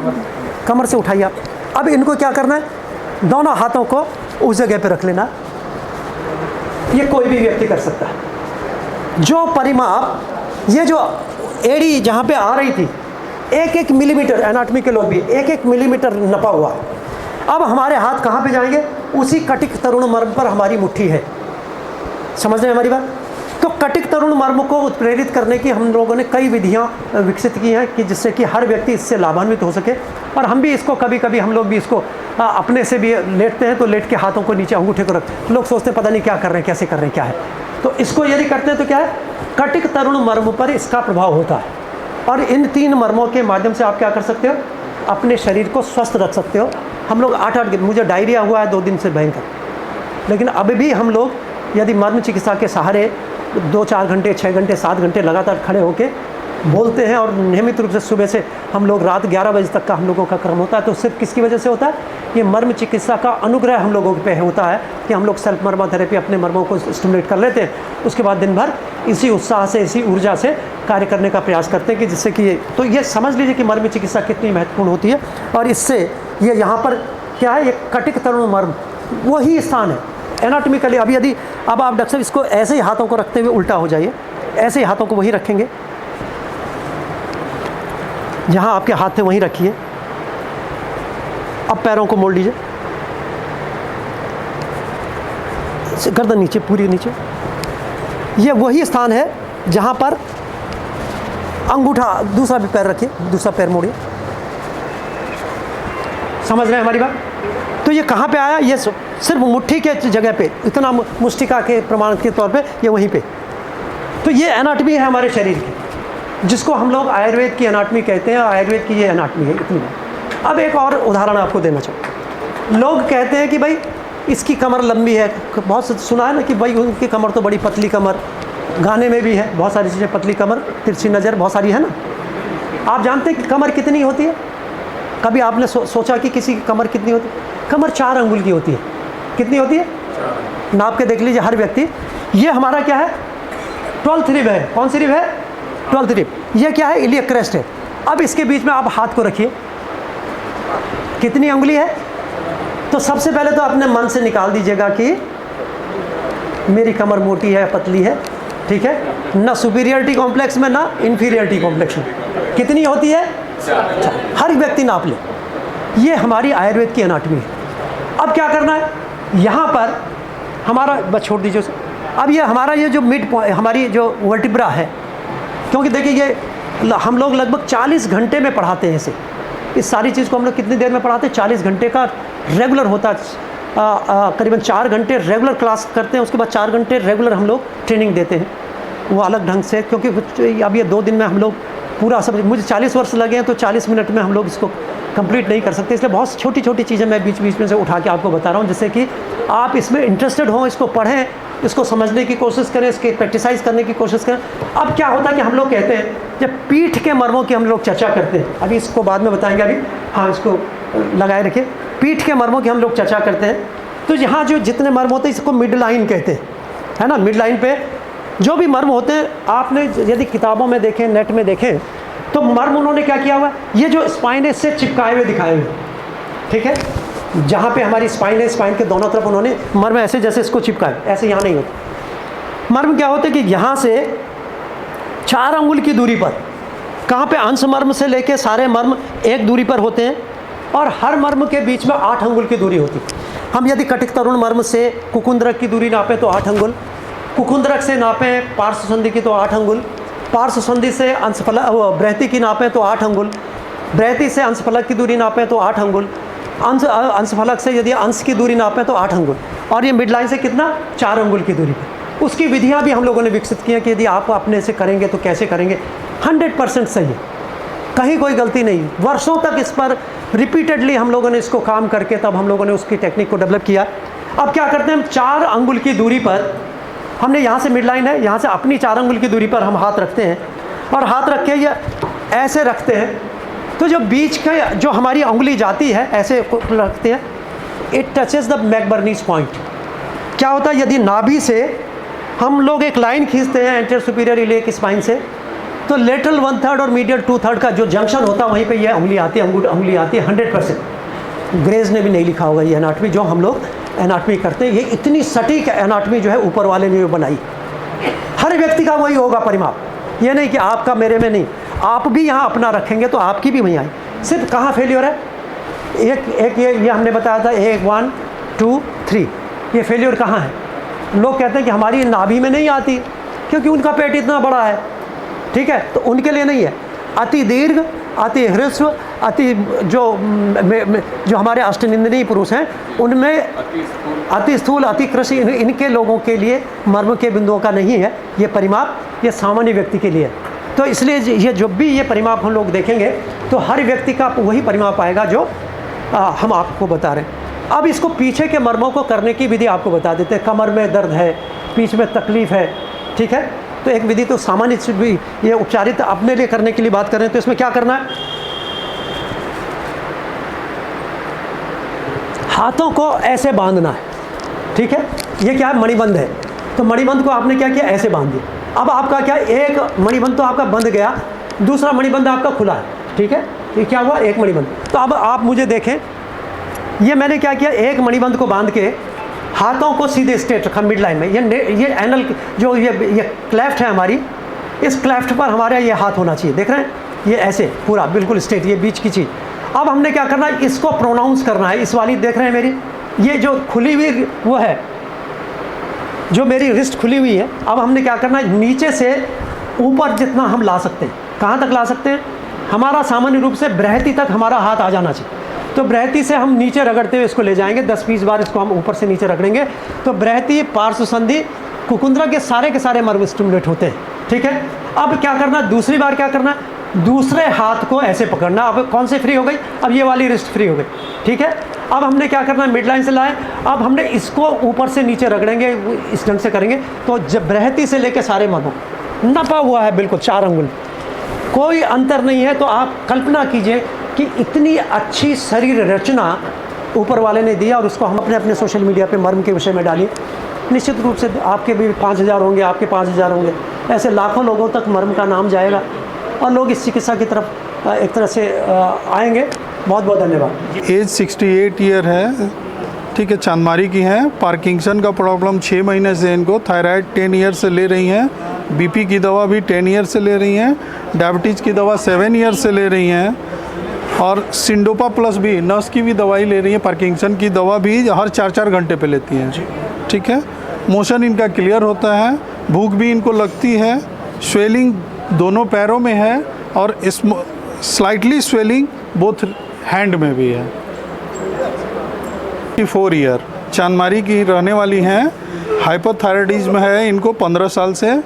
[SPEAKER 2] कमर से उठाइए आप। अब इनको क्या करना है, दोनों हाथों को उस जगह पे रख लेना। ये कोई भी व्यक्ति कर सकता है। जो परिमाप, ये जो एड़ी जहाँ पे आ रही थी 1-1 मिलीमीटर, एनाटॉमी के लोग भी 1-1 मिलीमीटर नपा हुआ। अब हमारे हाथ कहाँ पे जाएंगे, उसी कटिक तरुण मर्म पर हमारी मुट्ठी है, समझ रहे हैं हमारी बात। तो कटिक तरुण मर्म को उत्प्रेरित करने की हम लोगों ने कई विधियाँ विकसित की हैं कि जिससे कि हर व्यक्ति इससे लाभान्वित हो सके। और हम भी इसको कभी कभी हम लोग भी इसको अपने से भी लेटते हैं तो लेट के हाथों को नीचे अंगूठे को रख, लोग सोचते हैं पता नहीं क्या कर रहे हैं, कैसे कर रहे हैं, क्या है। तो इसको यदि करते हैं तो क्या है, कटिक तरुण मर्म पर इसका प्रभाव होता है। और इन 3 मर्मों के माध्यम से आप क्या कर सकते हो, अपने शरीर को स्वस्थ रख सकते हो। हम लोग 8-8 दिन, मुझे डायरिया हुआ है 2 दिन से भयंकर, लेकिन अभी भी हम लोग यदि मर्म चिकित्सा के सहारे 2-4 घंटे, 6 घंटे, 7 घंटे लगातार खड़े होके बोलते हैं और नियमित रूप से सुबह से हम लोग रात 11 बजे तक का हम लोगों का क्रम होता है। तो सिर्फ किसकी वजह से होता है, ये मर्म चिकित्सा का अनुग्रह हम लोगों पे होता है कि हम लोग सेल्फ मर्मा थेरेपी अपने मर्मों को स्टिमुलेट कर लेते हैं। उसके बाद दिन भर इसी उत्साह से, इसी ऊर्जा से कार्य करने का प्रयास करते हैं कि जिससे कि तो ये समझ लीजिए कि मर्म चिकित्सा कितनी महत्वपूर्ण होती है। और इससे ये यहाँ पर क्या है, ये कटिक तरुण मर्म वही स्थान है एनाटॉमिकली। अब यदि अब आप डॉक्टर साहब इसको ऐसे ही हाथों को रखते हुए उल्टा हो जाइए, ऐसे ही हाथों को वहीं रखेंगे, जहाँ आपके हाथ थे वहीं रखिए। अब पैरों को मोड़ लीजिए, गर्दन नीचे, पूरी नीचे। ये वही स्थान है जहाँ पर अंगूठा, दूसरा भी पैर रखिए, दूसरा पैर मोड़िए, समझ रहे हैं हमारी बात। तो ये कहाँ पे आया, ये सिर्फ मुट्ठी के जगह पे, इतना मुष्टिका के प्रमाण के तौर पे ये वहीं पे। तो ये एनाटॉमी है हमारे शरीर की, जिसको हम लोग आयुर्वेद की एनाटॉमी कहते हैं। आयुर्वेद की ये एनाटॉमी है, इतनी बात। अब एक और उदाहरण आपको देना चाहूँ। लोग कहते हैं कि भाई इसकी कमर लंबी है, बहुत सुना है ना कि भाई उनकी कमर तो बड़ी पतली कमर, गाने में भी है बहुत सारी चीज़ें, पतली कमर, तिरछी नज़र, बहुत सारी है ना। आप जानते हैं कि कमर कितनी होती है? कभी आपने सोचा कि किसी की कमर कितनी होती है? कमर 4 अंगुल की होती है। कितनी होती है? नाप के देख लीजिए हर व्यक्ति। ये हमारा क्या है, 12th रिब है। कौन सी रिब है? 12th rib. ये क्या है? इलियक क्रेस्ट है। अब इसके बीच में आप हाथ को रखिए, कितनी अंगुली है? तो सबसे पहले तो अपने मन से निकाल दीजिएगा कि मेरी कमर मोटी है, पतली है, ठीक है ना। सुपीरियरिटी कॉम्प्लेक्स में ना इन्फीरियरिटी कॉम्प्लेक्स में। कितनी होती है? हर व्यक्ति नाप ले। ये हमारी आयुर्वेद की एनाटॉमी है। अब क्या करना है, यहाँ पर हमारा, बस छोड़ दीजिए उसे। अब ये हमारा ये जो मिड पॉइंट, हमारी जो वर्टिब्रा है, क्योंकि देखिए ये हम लोग लगभग 40 घंटे में पढ़ाते हैं इसे। इस सारी चीज़ को हम लोग कितनी देर में पढ़ाते हैं? 40 घंटे का रेगुलर होता है। करीबन 4 घंटे रेगुलर क्लास करते हैं, उसके बाद 4 घंटे रेगुलर हम लोग ट्रेनिंग देते हैं, वो अलग ढंग से। क्योंकि अब ये 2 दिन में हम लोग पूरा सब, मुझे 40 वर्ष लगे हैं तो 40 मिनट में हम लोग इसको कंप्लीट नहीं कर सकते। इसलिए बहुत छोटी छोटी चीज़ें मैं बीच बीच में से उठा के आपको बता रहा हूँ, जिससे कि आप इसमें इंटरेस्टेड हों, इसको पढ़ें, इसको समझने की कोशिश करें, इसके प्रैक्टिसाइज करने की कोशिश करें। अब क्या होता है कि हम लोग कहते हैं, जब पीठ के मर्मों की हम लोग चर्चा करते हैं, अभी इसको बाद में बताएंगे, अभी हाँ इसको लगाए रखिए। पीठ के मर्मों की हम लोग चर्चा करते हैं, तो यहाँ जो जितने मर्म होते हैं इसको मिड लाइन कहते हैं, है ना। मिड लाइन पे जो भी मर्म होते हैं, आपने यदि किताबों में देखें, नेट में देखें, तो मर्म उन्होंने क्या किया हुआ, ये जो स्पाइन है इससे चिपकाए हुए दिखाए हुए, ठीक है। जहाँ पे हमारी स्पाइन है, स्पाइन के दोनों तरफ उन्होंने मर्म ऐसे जैसे इसको चिपकाए, ऐसे यहाँ नहीं होता। मर्म क्या होते हैं कि यहाँ से 4 अंगुल की दूरी पर, कहाँ पे अंश मर्म से लेके सारे मर्म एक दूरी पर होते हैं, और हर मर्म के बीच में 8 अंगुल की दूरी होती है। हम यदि कटिक तरुण मर्म से कुकुंद्रक की दूरी नापें तो 8 अंगुल, कुकुंद्रक से नापें पार्श्व संधि की तो 8 अंगुल, पार्श्व संधि से अंशफलक बृहति की नापें तो 8 अंगुल, बृहति से अंशफलक की दूरी नापें तो 8 अंगुल, अंशफलक से यदि अंश की दूरी नापें तो 8 अंगुल, और ये मिड लाइन से कितना 4 अंगुल की दूरी पर। उसकी विधियाँ भी हम लोगों ने विकसित की हैं कि यदि आप अपने से करेंगे तो कैसे करेंगे। 100% सही है, कहीं कोई गलती नहीं। वर्षों तक इस पर रिपीटेडली हम लोगों ने इसको काम करके तब हम लोगों ने उसकी टेक्निक को डेवलप किया। अब क्या करते हैं, हम 4 अंगुल की दूरी पर, हमने यहाँ से मिड लाइन है, यहाँ से अपनी 4 अंगुल की दूरी पर हम हाथ रखते हैं, और हाथ रख के ये ऐसे रखते हैं, तो जो बीच का जो हमारी उंगली जाती है ऐसे रखते हैं, it touches the McBurney's point. क्या होता है, यदि नाभि से हम लोग एक लाइन खींचते हैं एंटीरियर सुपीरियर इलियक स्पाइन से, तो लेटरल 1/3 और मीडियल 2/3 का जो जंक्शन होता है वहीं पे ये उंगली आती है, उंगली आती है 100%। ग्रेज ने भी नहीं लिखा होगा ये एनाटमी, जो हम लोग एनाटमी करते हैं, ये इतनी सटीक एनाटमी जो है ऊपर वाले ने बनाई। हर व्यक्ति का वही होगा परिमाप, ये नहीं कि आपका मेरे में नहीं, आप भी यहाँ अपना रखेंगे तो आपकी भी वहीं आई। सिर्फ कहाँ फेलियर है, एक ये हमने बताया था 1 1 2 3, ये फेलियर कहाँ है। लोग कहते हैं कि हमारी नाभि में नहीं आती क्योंकि उनका पेट इतना बड़ा है, ठीक है, तो उनके लिए नहीं है। अति दीर्घ, अति ह्रस्व, अति जो हमारे अष्टनिंदनीय पुरुष हैं उनमें अति स्थूल, अति कृषि, इनके लोगों के लिए मर्म के बिंदुओं का नहीं है ये परिमाप, ये सामान्य व्यक्ति के लिए। तो इसलिए ये जो भी ये परिमाप हम लोग देखेंगे तो हर व्यक्ति का वही परिमाप आएगा जो हम आपको बता रहे हैं। अब इसको पीछे के मर्मों को करने की विधि आपको बता देते हैं। कमर में दर्द है, पीठ में तकलीफ है, ठीक है, तो एक विधि तो सामान्य से भी ये उपचारित अपने लिए करने के लिए बात कर रहे हैं। तो इसमें क्या करना है, हाथों को ऐसे बांधना है, ठीक है, ये क्या है, मणिबंध है। तो मणिबंध को आपने क्या किया, ऐसे बांध दिया। अब आपका क्या, एक मणिबंध तो आपका बंध गया, दूसरा मणिबंध आपका खुला है, ठीक है, ये क्या हुआ, एक मणिबंध। तो अब आप मुझे देखें, ये मैंने क्या किया, एक मणिबंध को बांध के हाथों को सीधे स्ट्रेट रखा मिड लाइन में। ये एनल जो ये क्लेफ्ट है हमारी, इस क्लेफ्ट पर हमारा ये हाथ होना चाहिए, देख रहे हैं, ये ऐसे पूरा बिल्कुल स्ट्रेट, ये बीच की चीज़। अब हमने क्या करना है, इसको प्रोनाउंस करना है। इस वाली देख रहे हैं मेरी, ये जो खुली हुई वो है, जो मेरी रिस्ट खुली हुई है, अब हमने क्या करना है, नीचे से ऊपर जितना हम ला सकते हैं, कहाँ तक ला सकते हैं, हमारा सामान्य रूप से बृहति तक हमारा हाथ आ जाना चाहिए। तो बृहति से हम नीचे रगड़ते हुए इसको ले जाएंगे, 10-20 बार इसको हम ऊपर से नीचे रगड़ेंगे, तो बृहति, पार्श्व संधि, कुकुंद्रा के सारे मर्म स्टिमुलेट होते हैं, ठीक है। अब क्या करना, दूसरी बार क्या करना, दूसरे हाथ को ऐसे पकड़ना। अब कौन से फ्री हो गई, अब ये वाली रिस्ट फ्री हो गई, ठीक है। अब हमने क्या करना, मिड लाइन से लाए, अब हमने इसको ऊपर से नीचे रगड़ेंगे, इस ढंग से करेंगे। तो जब बृहति से लेकर सारे मर्मों नपा हुआ है बिल्कुल 4 अंगुल, कोई अंतर नहीं है। तो आप कल्पना कीजिए कि इतनी अच्छी शरीर रचना ऊपर वाले ने दिया, और उसको हम अपने सोशल मीडिया पे मर्म के विषय में डालिए। निश्चित रूप से आपके भी 5000 होंगे, आपके 5000 होंगे, ऐसे लाखों लोगों तक मर्म का नाम जाएगा और लोग इस चिकित्सा की तरफ एक तरह से आएंगे। बहुत बहुत धन्यवाद।
[SPEAKER 3] एज 68 ईयर है, ठीक है, चांदमारी की हैं। पार्किंसन का प्रॉब्लम 6 महीने से इनको, थायराइड 10 ईयर से ले रही हैं, बीपी की दवा भी 10 ईयर से ले रही हैं, डायबिटीज़ की दवा 7 ईयर से ले रही हैं, और सिंडोपा प्लस भी नस की भी दवाई ले रही हैं। पार्किंसन की दवा भी हर 4-4 घंटे पे लेती हैं, ठीक है। मोशन इनका क्लियर होता है, भूख भी इनको लगती है, स्वेलिंग दोनों पैरों में है, और स्लाइटली स्वेलिंग बोथ हैंड में भी है। 4 ईयर चांदमारी की रहने वाली हैं, हाइपोथायराइडिज्म है इनको 15 साल से,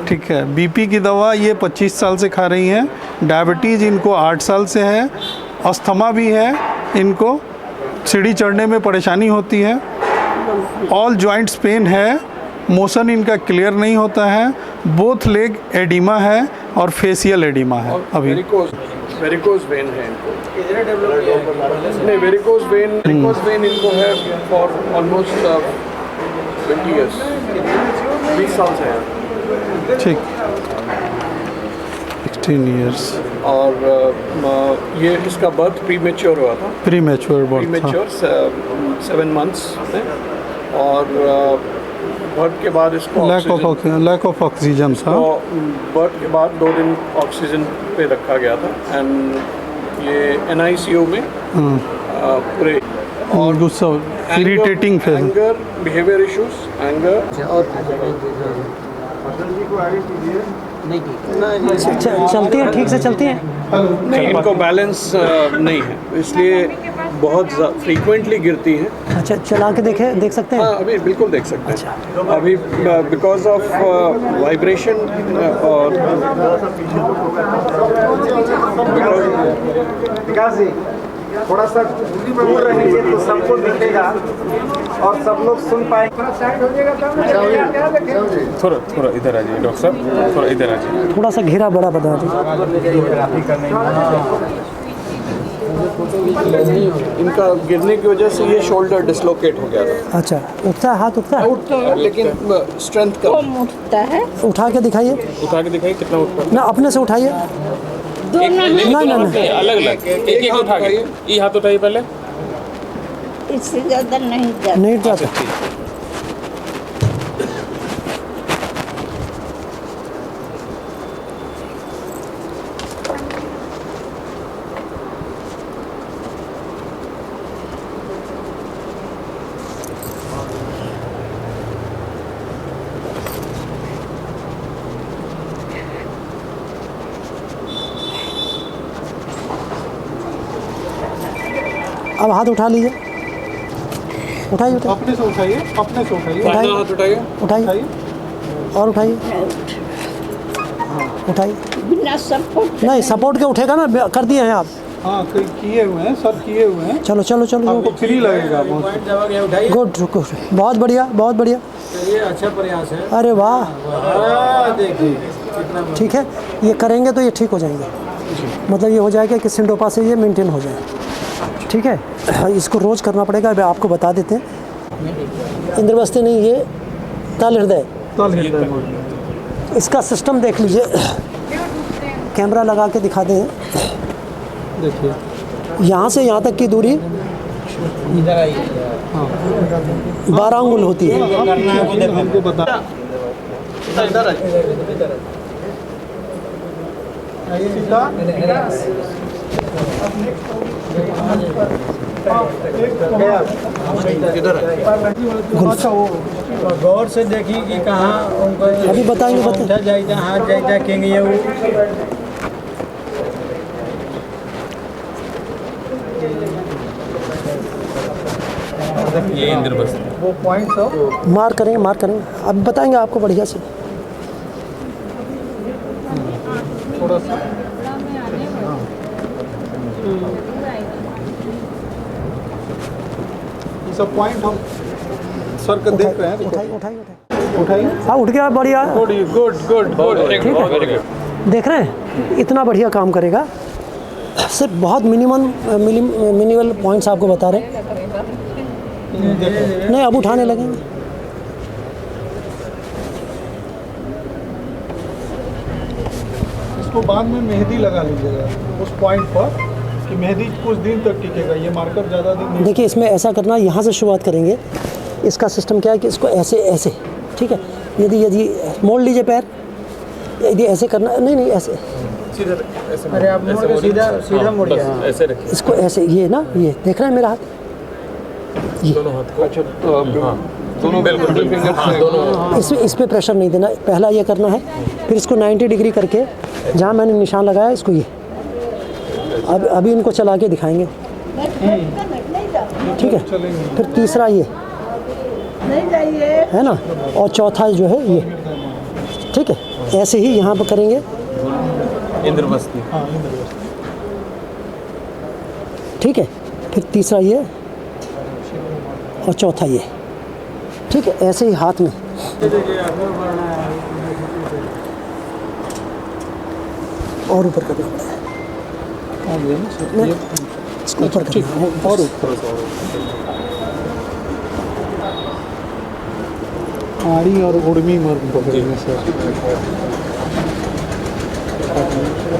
[SPEAKER 3] ठीक है। बीपी की दवा ये 25 साल से खा रही हैं, डायबिटीज़ इनको 8 साल से है, अस्थमा भी है इनको, सीढ़ी चढ़ने में परेशानी होती है, ऑल जॉइंट्स पेन है, मोशन इनका क्लियर नहीं होता है, बोथ लेग एडिमा है और फेशियल एडिमा है। अभी
[SPEAKER 4] वेरिकोज वेन है इनको, नहीं वेरिकोज वेन इनको है फॉर ऑलमोस्ट 20 ईयर्स, 20 साल से है,
[SPEAKER 3] ठीक, 16 ईयर्स।
[SPEAKER 4] और ये इसका बर्थ प्रीमेच्योर हुआ था,
[SPEAKER 3] प्रीमेच्योर बर्थ था,
[SPEAKER 4] 7 मंथ्स में, और बर्थ के बाद इसको
[SPEAKER 3] लैक ऑफ ऑक्सीजन था,
[SPEAKER 4] बर्थ के बाद 2 दिन ऑक्सीजन पे रखा गया था, एंड ये NICU में पूरे
[SPEAKER 3] गुस्सा irritating face
[SPEAKER 4] anger, behaviour issues, anger.
[SPEAKER 2] चलती है, ठीक से चलती है।
[SPEAKER 4] नहीं, इनको बैलेंस नहीं है, इसलिए बहुत फ्रीक्वेंटली गिरती हैं।
[SPEAKER 2] अच्छा, चला के देख सकते हैं।
[SPEAKER 4] हाँ, अभी बिल्कुल देख सकते हैं। अभी बिकॉज ऑफ वाइब्रेशन और
[SPEAKER 5] विकास जी थोड़ा सा दूर रहेंगे तो सबको दिखेगा और सब लोग सुन पाएंगे।
[SPEAKER 6] थोड़ा थोड़ा इधर आ जाइए डॉक्टर साहब, थोड़ा इधर आ जाइए।
[SPEAKER 2] थोड़ा सा घेरा बड़ा बता दीजिए।
[SPEAKER 4] इनका गिरने की वजह से ये शोल्डर डिसलोकेट हो गया था।
[SPEAKER 2] अच्छा, उठता है, हाथ उठता है?
[SPEAKER 4] उठता है लेकिन स्ट्रेंथ कम।
[SPEAKER 7] उठता है।
[SPEAKER 2] उठा के दिखाइए
[SPEAKER 6] उठा के दिखाइए कितना उठता
[SPEAKER 2] ना, अपने से उठाइए। ना
[SPEAKER 6] अलग अलग एक एक उठा के ये हाथ उठाइए पहले।
[SPEAKER 7] इससे ज़्यादा नहीं जाता।
[SPEAKER 2] नहीं जाता। अब हाथ उठा लीजिए, उठाइए
[SPEAKER 3] अपने से उठाइए, अपने से उठाइए,
[SPEAKER 2] उठाइए,
[SPEAKER 4] हाथ उठाइए।
[SPEAKER 2] उठाइए और उठाइए, उठाइए।
[SPEAKER 7] बिना सपोर्ट
[SPEAKER 2] नहीं, सपोर्ट के उठेगा ना, कर दिए हैं आप।
[SPEAKER 3] हाँ किए हुए हैं, सब किए हुए हैं।
[SPEAKER 2] चलो चलो चलो,
[SPEAKER 3] आपको फ्री लगेगा।
[SPEAKER 2] गुड गुड, बहुत बढ़िया बहुत बढ़िया।
[SPEAKER 5] अच्छा प्रयास है।
[SPEAKER 2] अरे वाह,
[SPEAKER 5] देखिए
[SPEAKER 2] ठीक है, ये करेंगे तो ये ठीक हो जाएंगे। मतलब ये हो जाएगा कि सिंडोपा से ये मेंटेन हो जाए। ठीक है, इसको रोज़ करना पड़ेगा। अब आपको बता देते हैं। इंद्रवस्ती नहीं, ये ताल हृदय। इसका सिस्टम देख लीजिए, कैमरा लगा के दिखा दें।
[SPEAKER 3] देखिए
[SPEAKER 2] यहाँ से यहाँ तक की दूरी 12 अंगुल होती है।
[SPEAKER 3] हमको बता।
[SPEAKER 5] अच्छा, वो गौर से देखिए कि कहाँ उनको
[SPEAKER 2] अभी बताएंगे
[SPEAKER 5] जाए हाथ जाए कहेंगे ये वो
[SPEAKER 6] ये इंद्रवस्ती।
[SPEAKER 5] वो पॉइंट सब
[SPEAKER 2] मार करेंगे। अब बताएंगे आपको बढ़िया से।
[SPEAKER 3] थोड़ा सा ये सब पॉइंट हम सर का देख रहे हैं।
[SPEAKER 2] उठाइए। हाँ, उठ गया, बढ़िया।
[SPEAKER 3] Good good good.
[SPEAKER 6] Very good.
[SPEAKER 2] देख रहे हैं, इतना बढ़िया काम करेगा। सिर्फ बहुत मिनिमल पॉइंट्स आपको बता रहे हैं। नहीं, अब उठाने लगेंगे।
[SPEAKER 3] इसको बाद में मेहंदी लगा लीजिएगा उस पॉइंट पर कि मेहंदी कुछ दिन तक टिकेगा। ये मार्कर ज़्यादा दिन नहीं।
[SPEAKER 2] देखिए, इसमें ऐसा करना, यहाँ से शुरुआत करेंगे। इसका सिस्टम क्या है कि इसको ऐसे ऐसे, ठीक है, यदि मोड़ लीजिए पैर, यदि ऐसे करना, नहीं ऐसे,
[SPEAKER 5] अरे आप मोड़ के सीधा मोड़िए।
[SPEAKER 6] ऐसे रखिए
[SPEAKER 2] इसको ऐसे, ये ना, ये देख रहे हैं मेरा हाथ, ये
[SPEAKER 6] दोनों हाथ को। अच्छा दोनों बिल्कुल दोनों
[SPEAKER 2] इस पे प्रेशर नहीं देना। पहला ये करना है, फिर इसको 90 डिग्री करके जहाँ मैंने निशान लगाया इसको, ये अभी इनको चला के दिखाएंगे। ठीक है, फिर तीसरा ये
[SPEAKER 7] नहीं जाइए।
[SPEAKER 2] है ना, और चौथा जो है ये। ठीक है, ऐसे ही यहाँ पर करेंगे।
[SPEAKER 6] इंद्रवस्ती।
[SPEAKER 2] ठीक है, फिर तीसरा ये और चौथा ये। ठीक है, ऐसे ही हाथ में। और ऊपर करना पड़ता है, इसको ऊपर करना है।
[SPEAKER 3] और ऊपर आड़ी और उर्मी मर्द पकड़ेंगे सर।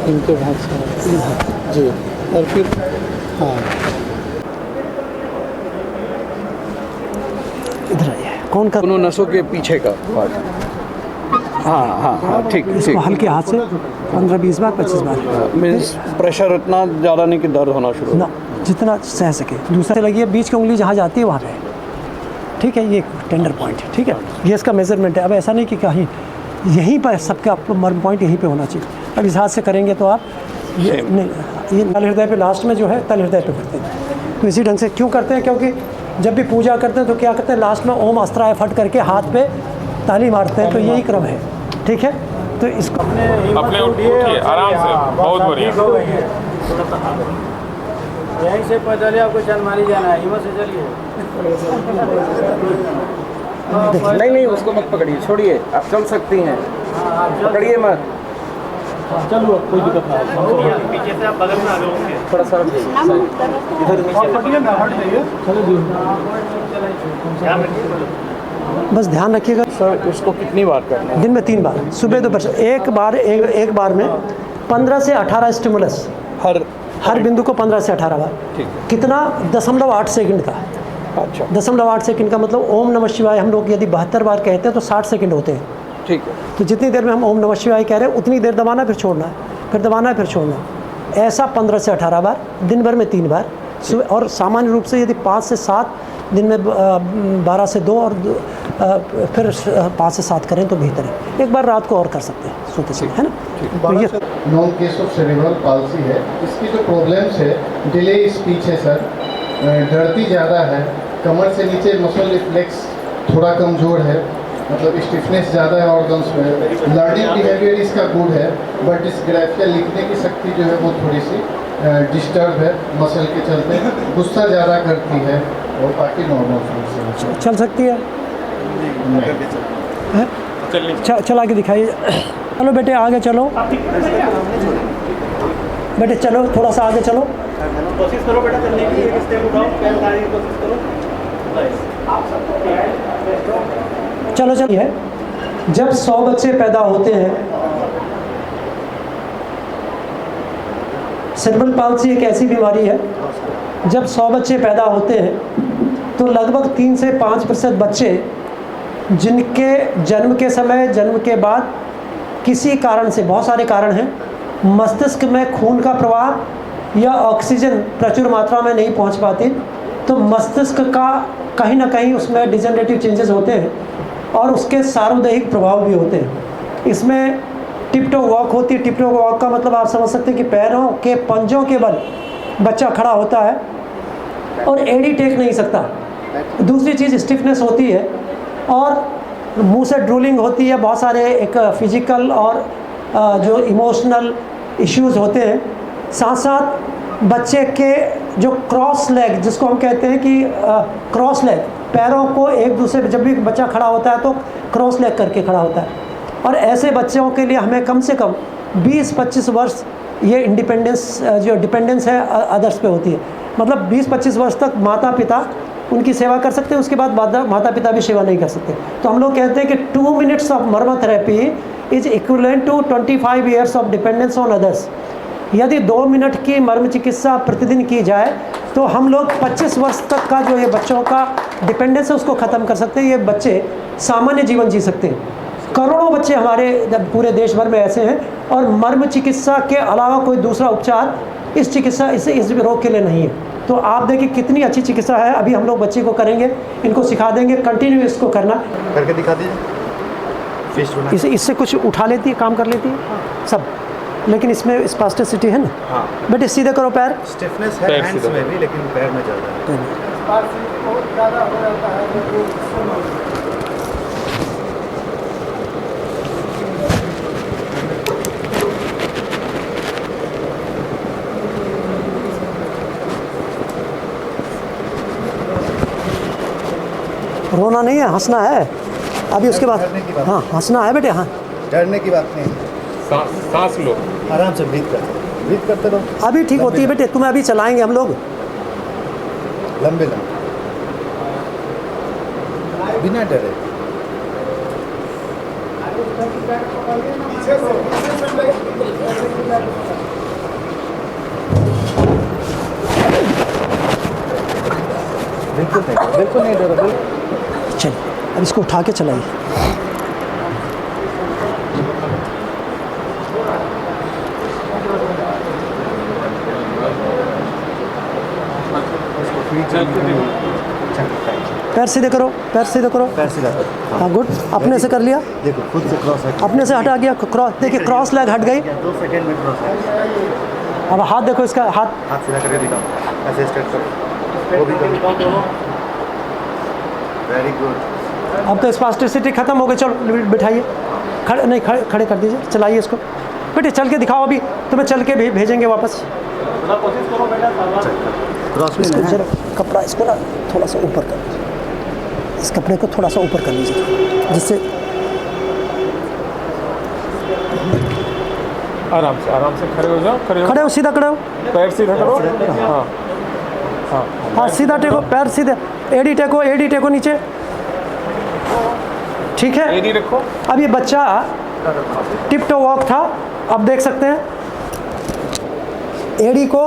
[SPEAKER 3] इनके हाथ से जी, और फिर हाँ
[SPEAKER 2] इधर आइए। कौन कर,
[SPEAKER 4] दोनों नसों के पीछे का पार्ट। हाँ ठीक
[SPEAKER 2] इसको हल्के हाथ से 15-20 बार, 25 बार।
[SPEAKER 4] मीन्स प्रेशर इतना ज़्यादा नहीं कि दर्द होना शुरू हो।
[SPEAKER 2] ना जितना सह सके। दूसरा लगी है बीच की उंगली जहाँ जाती है वहाँ पे, ठीक है, ये टेंडर पॉइंट है, ठीक है, ये इसका मेजरमेंट है। अब ऐसा नहीं कि कहीं यहीं पर सबका मर्म पॉइंट यहीं पे होना चाहिए। अब इस हाथ से करेंगे तो आप ये नहीं, ये तल हृदय पे लास्ट में जो है तल हृदय पे करते हैं। तो इसी ढंग से क्यों करते हैं, क्योंकि जब भी पूजा करते हैं तो क्या करते हैं, लास्ट में ओम अस्त्राय फट करके हाथ पे ताली मारते हैं, तो यही क्रम है, ठीक है। तो इसको
[SPEAKER 6] अपने उठिए आराम से, बहुत बढ़िया।
[SPEAKER 8] यहीं से पैदल आपको चंदमारी जाना है, हिम्मत से चलिए।
[SPEAKER 5] नहीं नहीं, उसको मत पकड़िए, छोड़िए, आप चल सकती हैं, पकड़िए मत।
[SPEAKER 8] चलो कोई दिक्कत नहीं, पीछे से आप बगल में आ गए होंगे,
[SPEAKER 5] थोड़ा सा
[SPEAKER 2] बस ध्यान रखिएगा।
[SPEAKER 4] सर उसको कितनी बार करना है?
[SPEAKER 2] दिन में 3 बार, सुबह दोपहर। एक बार में 15 से 18 स्टिमुलस, हर बिंदु को 15 से 18 बार। कितना? 0.8 सेकंड का।
[SPEAKER 4] अच्छा,
[SPEAKER 2] 0.8 सेकंड का मतलब ओम नमः शिवाय हम लोग यदि 72 बार कहते हैं तो 60 सेकंड होते हैं।
[SPEAKER 4] ठीक है।
[SPEAKER 2] तो जितनी देर में हम ओम नमः शिवाय कह रहे हैं उतनी देर दबाना, फिर छोड़ना है, फिर दबाना है, फिर छोड़ना है। ऐसा 15 से 18 बार, दिन भर में 3 बार सुबह। और सामान्य रूप से यदि 5 से 7, दिन में 12 से 2 और फिर 5 से 7 करें तो बेहतर है। एक बार रात को और कर सकते हैं सोते समय, है ना। तो ये
[SPEAKER 9] non case of cerebral palsy है। इसकी जो प्रॉब्लम्स है, डिले स्पीच है सर, डरती ज़्यादा है, कमर से नीचे मसल रिफ्लेक्स थोड़ा कमज़ोर है, मतलब स्टिफनेस ज़्यादा है ऑर्गन्स में। लर्निंग बिहेवियर इसका गुड है, बट डिस्ग्राफिया लिखने की शक्ति जो है वो थोड़ी सी डिस्टर्ब है मसल के चलते। गुस्सा ज़्यादा करती है और बाकी नॉर्मल
[SPEAKER 2] चल सकती है। चला के दिखाइए। चलो बेटे आगे चलो, बेटे चलो, थोड़ा सा आगे चलो।
[SPEAKER 8] कोशिश करो बेटा चलने की, एक स्टेप उठाओ, पैर उठाने की कोशिश करो।
[SPEAKER 2] चलो चलिए। जब 100 बच्चे पैदा होते हैं, सेरेब्रल पाल्सी एक ऐसी बीमारी है, जब 100 बच्चे पैदा होते हैं तो लगभग 3 से 5% बच्चे जिनके जन्म के समय, जन्म के बाद किसी कारण से, बहुत सारे कारण हैं, मस्तिष्क में खून का प्रवाह या ऑक्सीजन प्रचुर मात्रा में नहीं पहुंच पाती, तो मस्तिष्क का कहीं ना कहीं उसमें डिजेनरेटिव चेंजेस होते हैं और उसके सार्वदेहिक प्रभाव भी होते हैं। इसमें टिप्टो वॉक होती है। टिप्टो वॉक का मतलब आप समझ सकते हैं कि पैरों के पंजों के बल बच्चा खड़ा होता है और एड़ी टेक नहीं सकता। दूसरी चीज़ स्टिफनेस होती है और मुंह से ड्रूलिंग होती है। बहुत सारे एक फिजिकल और जो इमोशनल इश्यूज़ होते हैं। साथ साथ बच्चे के जो क्रॉस लेग, जिसको हम कहते हैं कि क्रॉस लेग, पैरों को एक दूसरे पे, जब भी बच्चा खड़ा होता है तो क्रॉस लेग करके खड़ा होता है। और ऐसे बच्चों के लिए हमें कम से कम 20-25 वर्ष ये इंडिपेंडेंस, जो डिपेंडेंस है अदर्स पे होती है, मतलब 20-25 वर्ष तक माता पिता उनकी सेवा कर सकते हैं, उसके बाद माता पिता भी सेवा नहीं कर सकते। तो हम लोग कहते हैं कि 2 minutes of marma therapy is equivalent to 25 years of dependence on others. यदि 2 मिनट की मर्म चिकित्सा प्रतिदिन की जाए तो हम लोग 25 वर्ष तक का जो ये बच्चों का डिपेंडेंस है उसको ख़त्म कर सकते हैं। ये बच्चे सामान्य जीवन जी सकते हैं। करोड़ों बच्चे हमारे पूरे देश भर में ऐसे हैं और मर्म चिकित्सा के अलावा कोई दूसरा उपचार इस रोग के लिए नहीं है। तो आप देखिए कितनी अच्छी चिकित्सा है। अभी हम लोग बच्चे को करेंगे, इनको सिखा देंगे, कंटिन्यू इसको करना।
[SPEAKER 9] करके दिखा दीजिए।
[SPEAKER 2] इससे कुछ उठा लेती है, काम कर लेती है सब, लेकिन इसमें स्पास्टिसिटी है ना।
[SPEAKER 9] हाँ।
[SPEAKER 2] बेटे सीधे करो पैर।
[SPEAKER 9] स्टिफनेस है हैंड्स में भी, लेकिन पैर में ज़्यादा है।
[SPEAKER 2] रोना नहीं है, हंसना है अभी। उसके बाद हाँ हंसना है बेटे। हाँ,
[SPEAKER 9] डरने की बात नहीं,
[SPEAKER 6] सांस लो,
[SPEAKER 9] आराम से ब्रीथ करते रहो।
[SPEAKER 2] अभी ठीक होती है बेटे। तुम्हें अभी चलाएंगे हम लोग
[SPEAKER 9] लंबे बिना डरे। बिल्कुल नहीं डरो।
[SPEAKER 2] चलिए अब इसको उठा के चलाइए। पैर सीधे करो, पैर सीधे करो।
[SPEAKER 5] पैर सीधा करो।
[SPEAKER 2] हाँ गुड, अपने से कर लिया,
[SPEAKER 5] देखो खुद से क्रॉस है,
[SPEAKER 2] अपने से हटा गया, क्रॉस देखिए, क्रॉस लेग हट गई।
[SPEAKER 5] 2 सेकंड में क्रॉस है।
[SPEAKER 2] अब हाथ देखो इसका, हाथ
[SPEAKER 5] हाथ सीधा करके दिखाओ, ऐसे स्ट्रेट करो, वो भी करो। Very good.
[SPEAKER 2] अब तो स्पास्टिसिटी खत्म हो गई। चलो बिठाइए, खड़े नहीं, खड़े खड़े कर दीजिए, चलाइए इसको बेटे, चल के दिखाओ। अभी तुम्हें चल के भेजेंगे वापस।
[SPEAKER 5] क्रॉस
[SPEAKER 2] इसको जरा कपड़ा इसको ना थोड़ा सा ऊपर कर दीजिए, इस कपड़े को थोड़ा सा ऊपर कर लीजिए, जिससे
[SPEAKER 6] आराम से खड़े हो जाओ,
[SPEAKER 2] खड़े हो, सीधा खड़े हो,
[SPEAKER 6] पैर सीधा करो। हाँ
[SPEAKER 2] हाथ सीधा टेको, पैर सीधे, एडी टेको, एडी टेको नीचे, ठीक है।
[SPEAKER 6] एडी रखो।
[SPEAKER 2] अब ये बच्चा टिप टो वॉक था, अब देख सकते हैं एडी को,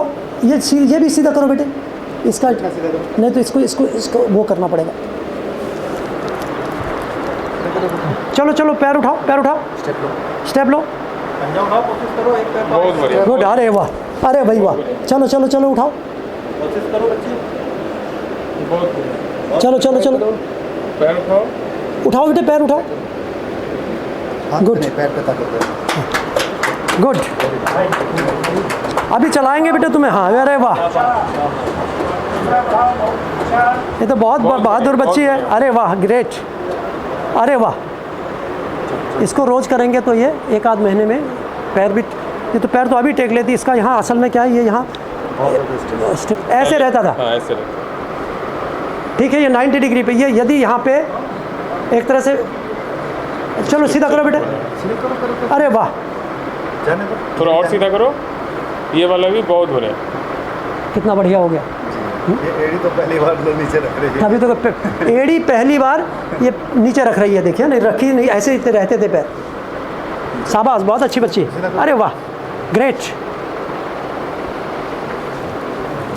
[SPEAKER 2] ये भी सीधा करो बेटे, इसका नहीं तो इसको इसको इसको वो करना पड़ेगा। चलो चलो, पैर उठाओ, पैर उठाओ, स्टेप लो,
[SPEAKER 6] बहुत बढ़िया।
[SPEAKER 2] गुड, अरे वाह, अरे भाई वाह, चलो चलो चलो, उठाओ, चलो चलो चलो,
[SPEAKER 6] पैर उठाओ,
[SPEAKER 2] उठाओ बेटे, पैर उठाओ, गुड
[SPEAKER 5] पैर पे ताकत दो।
[SPEAKER 2] गुड। अभी चलाएंगे बेटे तुम्हें, हाँ, अरे वाह, ये तो बहुत बहादुर बच्ची है, अरे वाह, ग्रेट, अरे वाह। इसको रोज करेंगे तो ये 1 आध महीने में पैर भी, ये तो पैर तो अभी टेक लेती, इसका यहाँ असल में क्या है, ये यहाँ ऐसे रहता था,
[SPEAKER 6] हाँ ऐसे रखो।
[SPEAKER 2] ठीक है, ये 90 डिग्री पे, ये यदि यहाँ पे एक तरह से, चलो सीधा करो बेटे, अरे वाह,
[SPEAKER 6] थोड़ा और सीधा करो, ये वाला भी बहुत बढ़िया।
[SPEAKER 2] कितना बढ़िया हो गया।
[SPEAKER 5] ये एड़ी तो पहली बार लोग नीचे रख रहे हैं।
[SPEAKER 2] अभी तो एड़ी पहली बार ये नीचे रख रही है, देखिए, नहीं रखी नहीं, ऐसे ही रहते थे पैर। शाबाश, बहुत अच्छी बच्ची, अरे वाह, ग्रेट।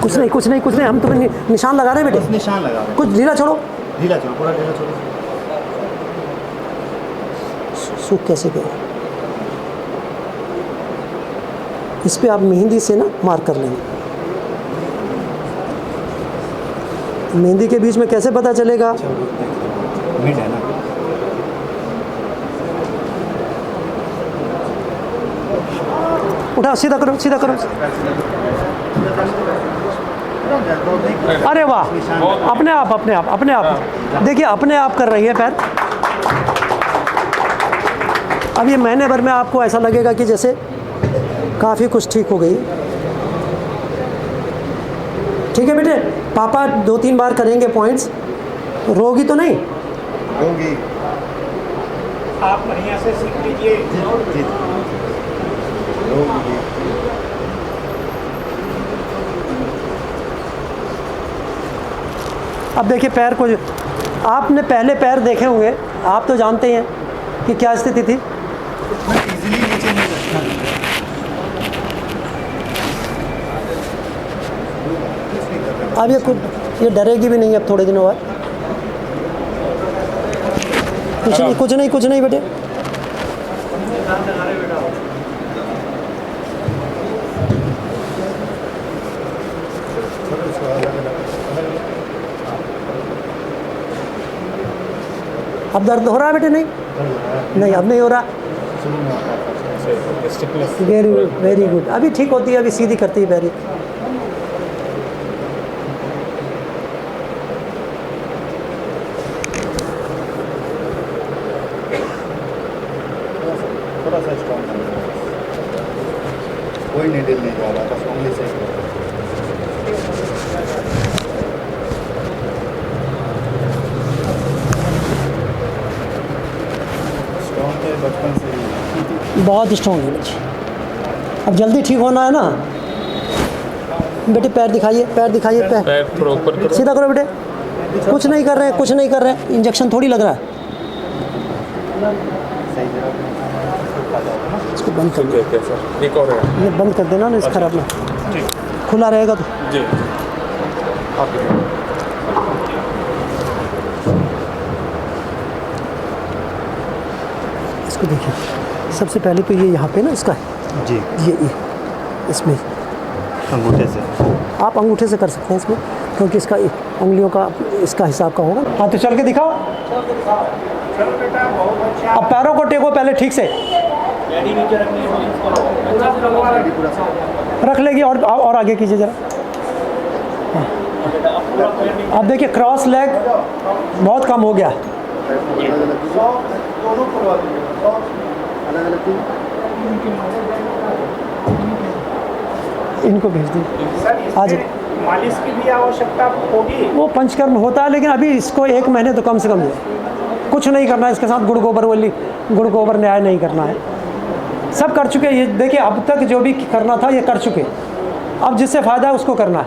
[SPEAKER 2] कुछ नहीं कुछ नहीं कुछ नहीं, हम तुम्हें निशान लगा रहे हैं बेटे,
[SPEAKER 5] निशान लगा रहे हैं।
[SPEAKER 2] कुछ ढीला छोड़ो,
[SPEAKER 5] ढीला छोड़ो, पूरा ढीला छोड़ो।
[SPEAKER 2] सूख कैसे गए, इस पे आप मेहंदी से ना मार्क कर लेंगे। मेहंदी के बीच में कैसे पता चलेगा,
[SPEAKER 5] मिड है ना,
[SPEAKER 2] उठाओ, सीधा करो, सीधा करो, अरे वाह, अपने आप अपने आप अपने आप, देखिए अपने आप कर रही है पैर। अब ये महीने भर में आपको ऐसा लगेगा कि जैसे काफ़ी कुछ ठीक हो गई। ठीक है बेटे, पापा 2-3 बार करेंगे पॉइंट्स, रोगी तो नहीं?
[SPEAKER 5] होगी।
[SPEAKER 8] आप बढ़िया से सीख लीजिए।
[SPEAKER 2] अब देखिए पैर को, आपने पहले पैर देखे होंगे, आप तो जानते हैं कि क्या स्थिति थी। अब ये डरेगी भी नहीं अब थोड़े दिनों बाद। कुछ नहीं बेटे, अब दर्द हो रहा है बेटे? नहीं अब नहीं हो रहा। वेरी गुड, अभी ठीक होती है, अभी सीधी करती है पैरी।
[SPEAKER 5] थोड़ा सा स्ट्रॉन्ग कोई नीडल नहीं जा रहा, बस ओनली से स्ट्रॉन्ग है बचपन से ही।
[SPEAKER 2] बहुत स्ट्रॉन्ग है बच्ची, अब जल्दी ठीक होना है ना बेटे। पैर दिखाइए, पैर दिखाइए,
[SPEAKER 6] पैर थोड़ा ऊपर करो,
[SPEAKER 2] सीधा करो बेटे। कुछ नहीं कर रहे हैं, इंजेक्शन थोड़ी लग रहा है। इसको बंद कर दो,
[SPEAKER 6] एक और है,
[SPEAKER 2] ये बंद कर देना ना, इस खराब में खुला रहेगा तो।
[SPEAKER 6] जी
[SPEAKER 2] इसको देखिए, सबसे पहले तो ये यहाँ पे ना इसका है
[SPEAKER 5] जी,
[SPEAKER 2] ये इसमें
[SPEAKER 5] अंगूठे से
[SPEAKER 2] आप अंगूठे से कर सकते हैं इसमें, क्योंकि इसका उंगलियों का इसका हिसाब का होगा। हाँ तो चल के दिखाओ। अब पैरों को टेको पहले ठीक से, रख लेगी और आगे कीजिए ज़रा। हाँ। अब देखिए क्रॉस लेग बहुत कम हो गया। इनको भेज दीजिए आज।
[SPEAKER 5] मालिश की भी आवश्यकता होगी।
[SPEAKER 2] वो पंचकर्म होता है, लेकिन अभी इसको 1 महीने तो कम से कम है, कुछ नहीं करना है इसके साथ। गुड़ गोबर न्याय नहीं करना है, सब कर चुके। ये देखिए अब तक जो भी करना था ये कर चुके, अब जिससे फ़ायदा है उसको करना है।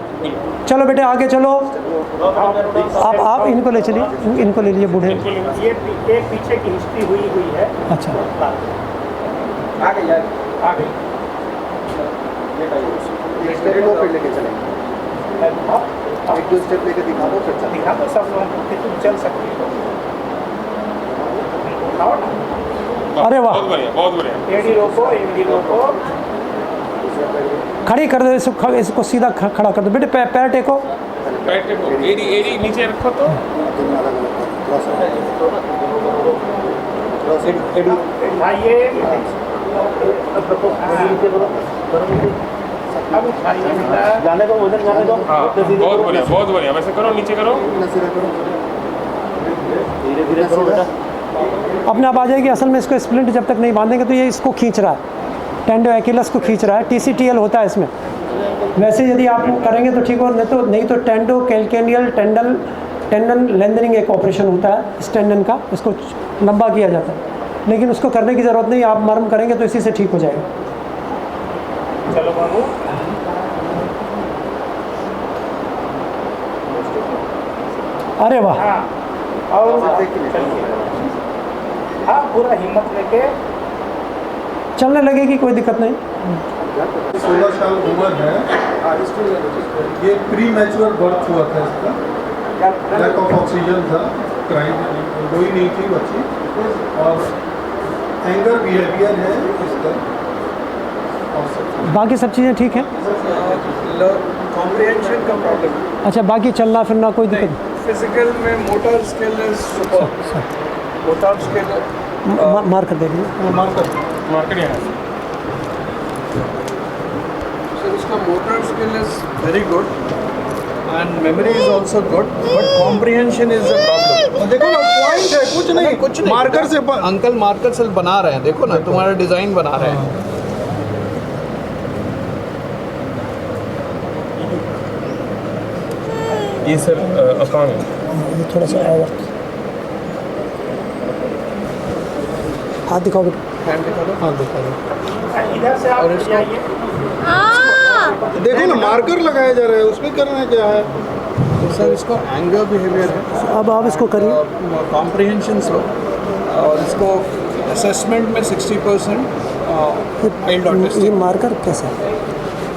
[SPEAKER 2] चलो बेटे आगे चलो। आप इनको ले चलिए, इनको ले लिए बूढ़े।
[SPEAKER 5] ये एक पीछे की हिस्ट्री हुई है।
[SPEAKER 2] अच्छा
[SPEAKER 5] आ गई आ गई। लेके चलेंगे, एक दो स्टेप लेके दिखा दो, फिर दिखा दो सब लोगों को कि तुम चल सकते हो।
[SPEAKER 2] अरे वाह,
[SPEAKER 6] बहुत बढ़िया।
[SPEAKER 5] एडी रोको।
[SPEAKER 2] खड़ी कर दो इसको सीधा खड़ा कर दो बेटे। पैर टेको,
[SPEAKER 6] एडी नीचे रखो तो।
[SPEAKER 5] जाने दो, उधर जाने दो।
[SPEAKER 6] हाँ, बहुत बढ़िया। वैसे करो, नीचे करो,
[SPEAKER 5] धीरे धीरे करो बेटा।
[SPEAKER 2] अपने आप आ जाएगी। असल में इसको स्प्लिंट जब तक नहीं बांधेंगे तो ये इसको खींच रहा है, टेंडो एक्यूलस को खींच रहा है। TCTL होता है इसमें। वैसे यदि आप करेंगे तो ठीक हो, नहीं तो टेंडो कैल्केनियल टेंडन लेंथनिंग एक ऑपरेशन होता है इस टेंडन का, इसको लंबा किया जाता है, लेकिन उसको करने की ज़रूरत नहीं। आप मर्म करेंगे तो इसी से ठीक हो जाएगा।
[SPEAKER 5] चलो बाबू,
[SPEAKER 2] अरे वाह,
[SPEAKER 5] और हाँ पूरा हिम्मत लेके
[SPEAKER 2] चलने लगेगी, कोई दिक्कत नहीं।
[SPEAKER 3] 16 साल उम्र है। ये प्री मैच्योर बर्थ हुआ था इसका, लैक ऑफ ऑक्सीजन था, क्राइम कोई नहीं थी बच्ची, और एंगर बिहेवियर है इसका,
[SPEAKER 2] बाकी सब चीज़ें ठीक हैं।
[SPEAKER 4] कॉम्प्रिहेंशन का प्रॉब्लम।
[SPEAKER 2] अच्छा, बाकी चलना फिरना कोई दिक्कत नहीं।
[SPEAKER 4] फिजिकल में motor skill is super. Motor skill
[SPEAKER 2] मार कर देखिए,
[SPEAKER 6] मार्केट यहाँ
[SPEAKER 4] So उसका motor skill is very good and memory is also good, but comprehension is the problem.
[SPEAKER 3] देखो ना पॉइंट है, कुछ नहीं मार्कर से
[SPEAKER 4] अंकल मार्कर से बना रहे हैं, देखो ना तुम्हारा डिजाइन बना रहे हैं।
[SPEAKER 6] ये सर अपांग
[SPEAKER 2] ये थोड़ा सा और हाथ दिखाओ बेटा।
[SPEAKER 4] हैंड दिखा दो।
[SPEAKER 3] हाँ दिखा दो।
[SPEAKER 5] इधर से आप जाइए।
[SPEAKER 3] देखो ना मार्कर लगाया जा रहा है, उसमें करना क्या है?
[SPEAKER 4] तो सर इसको एंगर बिहेवियर है,
[SPEAKER 2] अब आप इसको करिए।
[SPEAKER 4] कॉम्प्रिहेंशन स्लो, और इसको असेसमेंट में 60% चाइल्ड ऑटिस्टिक।
[SPEAKER 2] ये मार्कर कैसा है?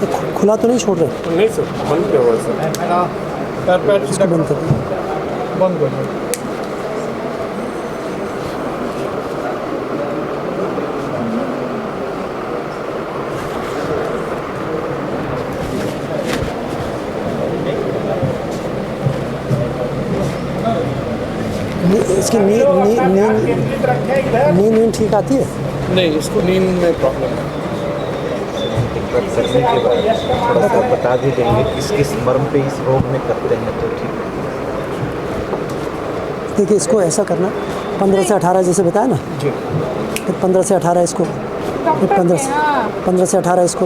[SPEAKER 2] ये खुला तो नहीं छोड़ रहे?
[SPEAKER 6] नहीं सर, बंद किया हुआ है सर।
[SPEAKER 4] पैर
[SPEAKER 2] इसको बंद कर दो।
[SPEAKER 3] बंद कर दो।
[SPEAKER 2] इसकी नींद ठीक आती है?
[SPEAKER 4] नहीं, इसको नींद में प्रॉब्लम है।
[SPEAKER 10] करने के बाद थोड़ा सा बता भी देंगे किस किस मर्म पे इस रोग में करते हैं तो ठीक है।
[SPEAKER 2] देखिए इसको ऐसा करना, 15 से 18 जैसे बताया ना जी, फिर 15 से 18 इसको, फिर 15 से 18 इसको,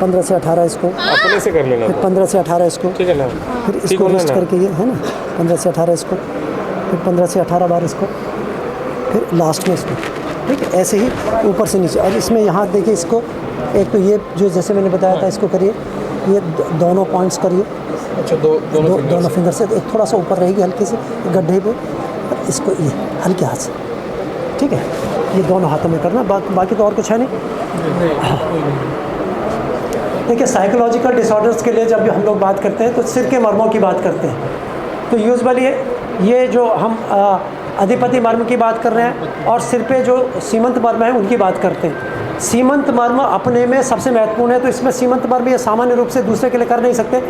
[SPEAKER 2] 15 से 18 इसको,
[SPEAKER 6] अपने से कर लेना,
[SPEAKER 2] फिर 15 से 18 इसको,
[SPEAKER 6] ठीक है ना,
[SPEAKER 2] फिर इसको रेस्ट करके ये है ना 15 से 18 इसको, फिर 15 से 18 बार इसको, फिर लास्ट में इसको, ठीक है। ऐसे ही ऊपर से नीचे। और इसमें यहाँ देखिए इसको, एक तो ये जो जैसे मैंने बताया था इसको करिए, ये दोनों पॉइंट्स करिए।
[SPEAKER 4] अच्छा, दोनों
[SPEAKER 2] फिंगर से एक थोड़ा सा ऊपर रहेगी हल्के से गड्ढे पे, और इसको ये हल्के हाथ से, ठीक है। ये दोनों हाथों में करना, बाकी तो और कुछ है नहीं। देखिए साइकोलॉजिकल डिसऑर्डर्स के लिए जब भी हम लोग बात करते हैं तो सिर के मर्मों की बात करते हैं। तो यूजुअली ये जो हम अधिपति मर्म की बात कर रहे हैं और सिर पे जो सीमंत मर्म है उनकी बात करते हैं। सीमंत मर्म अपने में सबसे महत्वपूर्ण है। तो इसमें सीमंत मर्म ये सामान्य रूप से दूसरे के लिए कर नहीं सकते।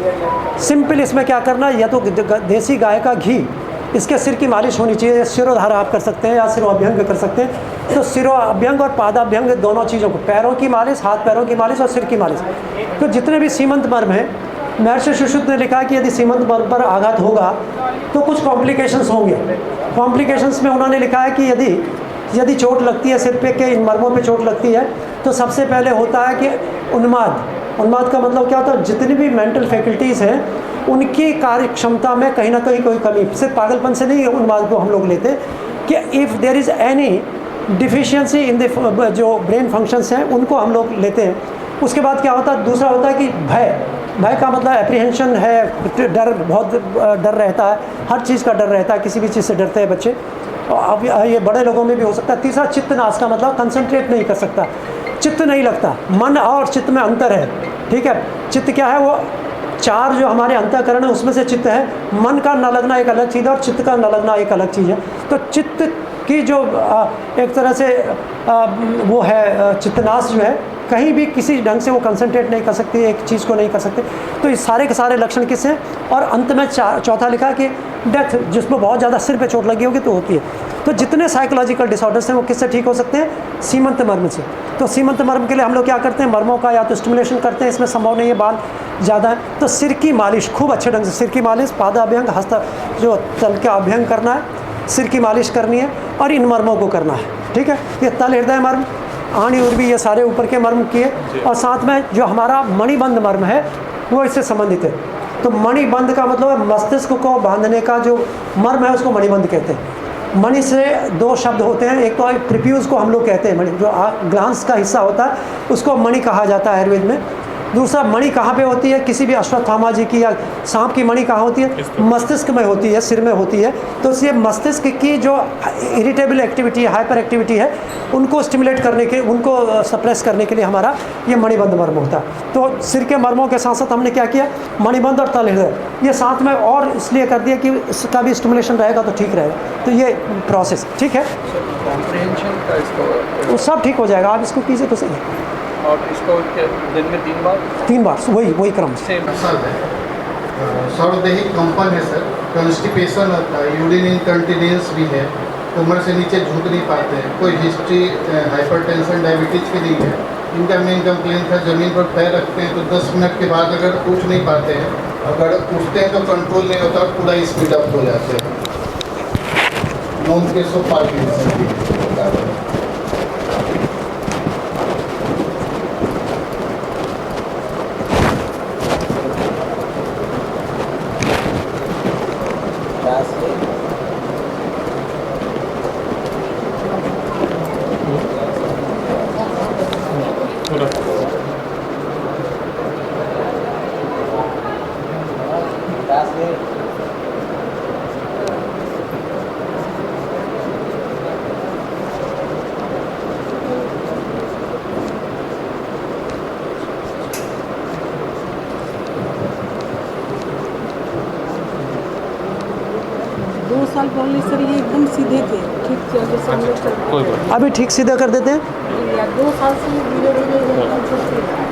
[SPEAKER 2] सिंपल इसमें क्या करना है, या तो देसी गाय का घी इसके सिर की मालिश होनी चाहिए। सिरोधारा आप कर सकते हैं या सिरोअभ्यंग कर सकते हैं। तो सिरोअभ्यंग और पादाभ्यंग दोनों चीज़ों को, पैरों की मालिश, हाथ पैरों की मालिश और सिर की मालिश। तो जितने भी सीमंत मर्म हैं, महर्षि सुश्रुत ने लिखा कि यदि सीमंत मर्म पर आघात होगा तो कुछ कॉम्प्लिकेशंस होंगे। कॉम्प्लिकेशंस में उन्होंने लिखा है कि यदि चोट लगती है सिर पे के इन मर्मों पे चोट लगती है तो सबसे पहले होता है कि उन्माद का मतलब क्या होता है, जितनी भी मेंटल फैकल्टीज़ हैं उनकी कार्य क्षमता में कहीं ना कहीं कोई कमी, सिर्फ पागलपन से नहीं उन्माद को हम लोग लेते कि if there is any deficiency in the जो ब्रेन फंक्शंस हैं उनको हम लोग लेते हैं। उसके बाद क्या होता है, दूसरा होता है कि भय का मतलब एप्रीहेंशन है, डर, बहुत डर रहता है, हर चीज़ का डर रहता है, किसी भी चीज़ से डरते हैं बच्चे। और अब ये बड़े लोगों में भी हो सकता है। तीसरा चित्तनाश का मतलब कंसंट्रेट नहीं कर सकता, चित्त नहीं लगता। मन और चित्त में अंतर है, ठीक है। चित्त क्या है, वो चार जो हमारे अंतःकरण है उसमें से चित्त है। मन का न लगना एक अलग चीज़ है और चित्त का न लगना एक अलग चीज़ है। तो चित्त की जो एक तरह से वो है चित्तनाश जो है, कहीं भी किसी ढंग से वो कंसंट्रेट नहीं कर सकती, एक चीज़ को नहीं कर सकते। तो ये सारे के सारे लक्षण किस हैं। और अंत में चौथा लिखा कि डेथ, जिसमें बहुत ज़्यादा सिर पे चोट लगी होगी तो होती है। तो जितने साइकोलॉजिकल डिसऑर्डर्स हैं वो किससे ठीक हो सकते हैं, सीमंत मर्म से। तो सीमंत मर्म के लिए हम लोग क्या करते हैं, मर्मों का या तो स्टिमुलेशन करते हैं, इसमें संभव नहीं है, बाल ज़्यादा है तो सिर की मालिश खूब अच्छे ढंग से, सिर की मालिश, पादाभ्यंग, हस्त जो तल का अभ्यंग करना है, सिर की मालिश करनी है और इन मर्मों को करना है, ठीक है। ये तल हृदय मर्म, आणी उर्वी, ये सारे ऊपर के मर्म किए। और साथ में जो हमारा मणिबंध मर्म है वो इससे संबंधित है। तो मणिबंध का मतलब है मस्तिष्क को बांधने का जो मर्म है उसको मणिबंध कहते हैं। मणि से दो शब्द होते हैं, एक तो प्रिप्यूज को हम लोग कहते हैं, मणि जो ग्लांस का हिस्सा होता है उसको मणि कहा जाता है आयुर्वेद में। दूसरा, मणि कहाँ पे होती है, किसी भी अश्वत्थामा जी की या सांप की मणि कहाँ होती है, मस्तिष्क में होती है, सिर में होती है। तो इसलिए मस्तिष्क की जो इरिटेबल एक्टिविटी है, हाइपर एक्टिविटी है, उनको स्टिमुलेट करने के, उनको सप्रेस करने के लिए हमारा ये मणिबंध मर्म होता है। तो सिर के मर्मों के साथ साथ हमने क्या किया, मणिबंध और तल हृदय ये साथ में और इसलिए कर दिया कि इसका भी स्टिमुलेशन रहेगा तो ठीक रहेगा। तो ये प्रोसेस ठीक है,
[SPEAKER 4] कॉम्प्रिहेंशन का इसको
[SPEAKER 2] वो सब ठीक हो जाएगा। आप इसको कीजिए तो सही।
[SPEAKER 4] और इसको दिन में 3 बार
[SPEAKER 2] वही क्रम से।
[SPEAKER 4] सेम
[SPEAKER 9] सर सर्वदेही कंपन है सर, कॉन्स्टिपेशन होता है, यूरिन इनकंटिनेंस भी है, कमर से नीचे झुक नहीं पाते हैं, कोई हिस्ट्री हाइपरटेंशन डायबिटीज की नहीं है। इनका मेन कंप्लेंट है जमीन पर पैर रखते हैं तो 10 मिनट के बाद अगर उठ नहीं पाते हैं, अगर उठते हैं तो कंट्रोल नहीं होता, पूरा स्पीड अप हो जाते हैं। नॉन केस ऑफ पार्किंसन भी है।
[SPEAKER 7] साल पहले सर ये एकदम सीधे थे, ठीक जैसे हम लोग चलते हैं।
[SPEAKER 2] अभी ठीक सीधा कर देते हैं।
[SPEAKER 7] या 2 साल से धीरे धीरे एकदम चलते हैं।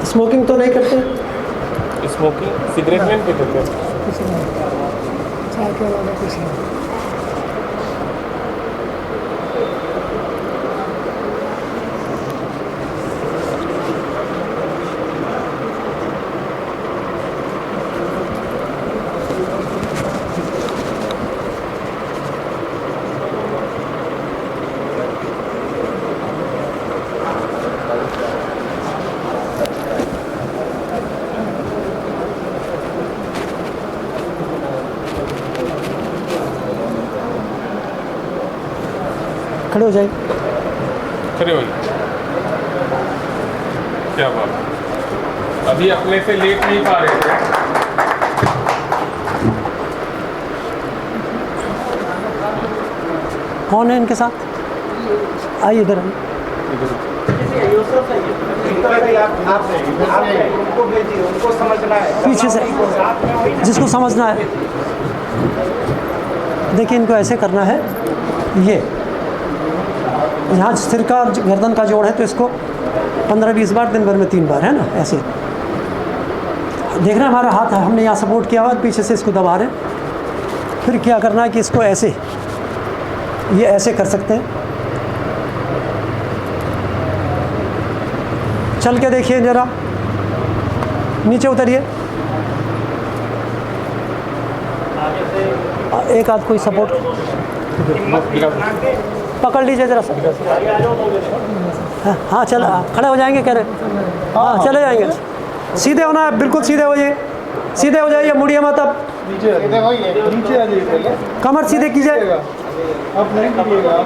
[SPEAKER 2] स्मोकिंग तो नहीं करते?
[SPEAKER 6] स्मोकिंग सिगरेट में भी करते हैं।
[SPEAKER 7] चाय के अलावा कुछ नहीं।
[SPEAKER 2] खड़े हो जाइए।
[SPEAKER 6] खड़े हो जाइए। क्या बात, अभी अपने से लेट नहीं पा रहे थे।
[SPEAKER 2] कौन है इनके साथ? आइए इधर आइए।
[SPEAKER 5] उनको भेजिए, उनको समझना है।
[SPEAKER 2] पीछे से जिसको समझना है, देखिए इनको ऐसे करना है। ये यहाँ सिर का और गर्दन का जोड़ है, तो इसको 15-20 बार दिन भर में 3 बार, है ना, ऐसे देख रहे हैं। हमारा हाथ है, हमने यहाँ सपोर्ट किया हुआ, पीछे से इसको दबा रहे हैं। फिर क्या करना है कि इसको ऐसे, ये ऐसे कर सकते हैं। चल के देखिए जरा, नीचे उतरिए। एक आध कोई सपोर्ट पकड़ लीजिए जरा सा। हाँ चल, खड़े हो जाएंगे कह रहे। हाँ चले जाएंगे। सीधे होना है, बिल्कुल सीधे हो जाइए, सीधे हो जाइए, मुड़िए मत। अब
[SPEAKER 3] नीचे आ जाइए,
[SPEAKER 2] कमर सीधे कीजिए।
[SPEAKER 3] आप नहीं गिरिएगा, आप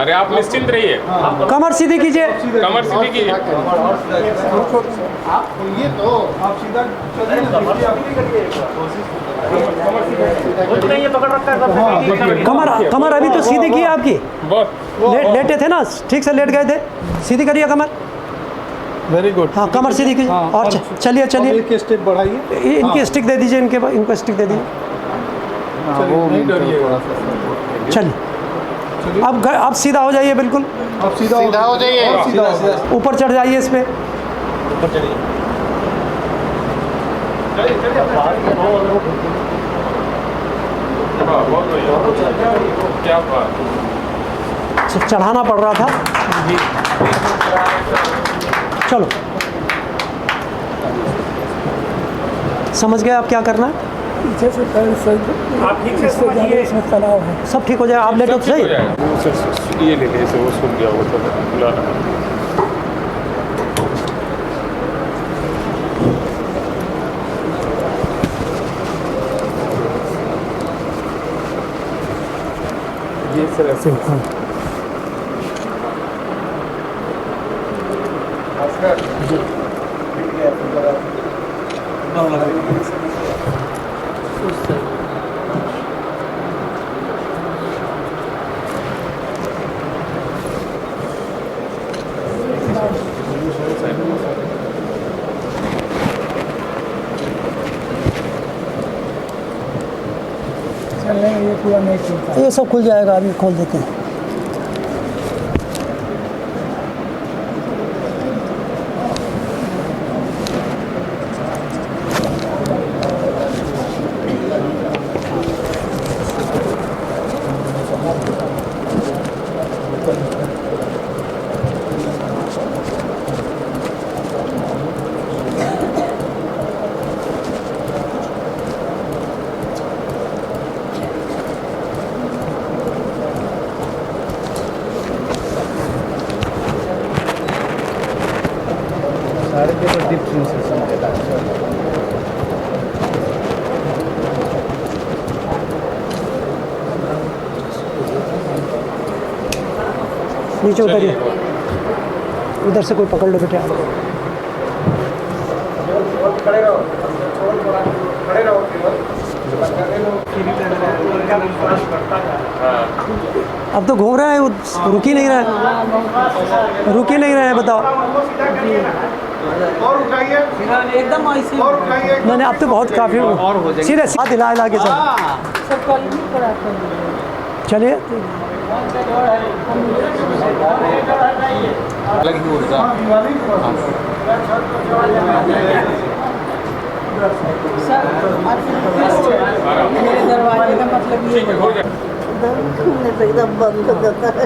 [SPEAKER 6] अरे आप निश्चिंत रहिए,
[SPEAKER 2] कमर सीधी कीजिए,
[SPEAKER 6] कमर सीधी कीजिए।
[SPEAKER 3] ये तो आप सीधा चलिए ना,
[SPEAKER 2] कमर अभी तो सीधी की है आपकी। लेटे थे ना, ठीक से लेट गए थे। सीधी करिए कमर।
[SPEAKER 3] Very good.
[SPEAKER 2] हाँ कमर सीधी कीजिए। और चलिए चलिए,
[SPEAKER 3] एक स्टेप बढ़ाइए।
[SPEAKER 2] इनकी स्टिक दे दीजिए, इनको स्टिक दे दीजिए।
[SPEAKER 3] नहीं डरिएगा।
[SPEAKER 2] चलिए अब सीधा हो जाइए, बिल्कुल
[SPEAKER 3] आप सीधा हो जाइए, सीधा
[SPEAKER 2] ऊपर चढ़ जाइए, इस पे
[SPEAKER 3] ऊपर चढ़िए।
[SPEAKER 6] क्या बात,
[SPEAKER 2] चढ़ाना पड़ रहा था। चलो समझ गए आप क्या करना है।
[SPEAKER 7] पीछे से पैर
[SPEAKER 5] आप ठीक से समझिए,
[SPEAKER 7] इसमें तनाव है।
[SPEAKER 2] सब ठीक हो जाए, आप लेटो तो सही।
[SPEAKER 6] ये ले ले, इसे वो सुन गया, वो तो बुलाना।
[SPEAKER 3] ये सर ऐसे
[SPEAKER 7] चलने में ये पूरा नहीं चलता।
[SPEAKER 2] ये सब खुल जाएगा, अभी खोल देते हैं।
[SPEAKER 3] सारे पेपर डीप सेंसेशन देता है।
[SPEAKER 2] नीचे उतरिए, उधर से कोई पकड़ लो बेटे।
[SPEAKER 5] खड़े रहो, खड़े रहो।
[SPEAKER 2] अब तो घूम रहे हैं, वो रुक ही नहीं रहे, बताओ।
[SPEAKER 5] और उठाइए,
[SPEAKER 7] एकदम ऐसे
[SPEAKER 5] और उठाइए।
[SPEAKER 2] मैंने अब तो बहुत काफ़ी सीधे हाथ हिला के चल।
[SPEAKER 7] सब कल भी कराते हैं।
[SPEAKER 2] चलिए
[SPEAKER 3] अलग ही ऊर्जा।
[SPEAKER 7] सर मेरे दरवाजे का मतलब ये है, घूमने से एकदम बंद हो जाता है।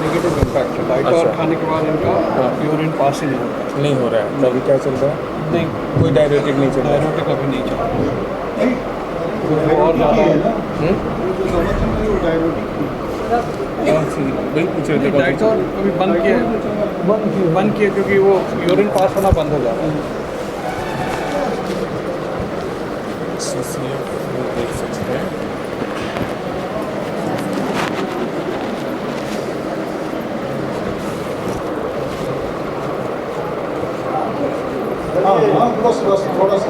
[SPEAKER 3] नेगेटिव इम्पैक्ट है लाइट और खाने के बाद इनका यूरिन पास ही नहीं हो रहा है।
[SPEAKER 6] तभी क्या चल रहा है?
[SPEAKER 3] नहीं,
[SPEAKER 6] कोई डायरेटिक नहीं चल रहा है।
[SPEAKER 3] डायरेटिक अभी नहीं चल रहा और ज़्यादा
[SPEAKER 6] वही पूछ रहे थे।
[SPEAKER 3] डाइटोर अभी बंद किया क्योंकि वो यूरिन पास होना बंद हो जाता है।
[SPEAKER 6] CCF देख सकते हैं।
[SPEAKER 3] हाँ बस थोड़ा सा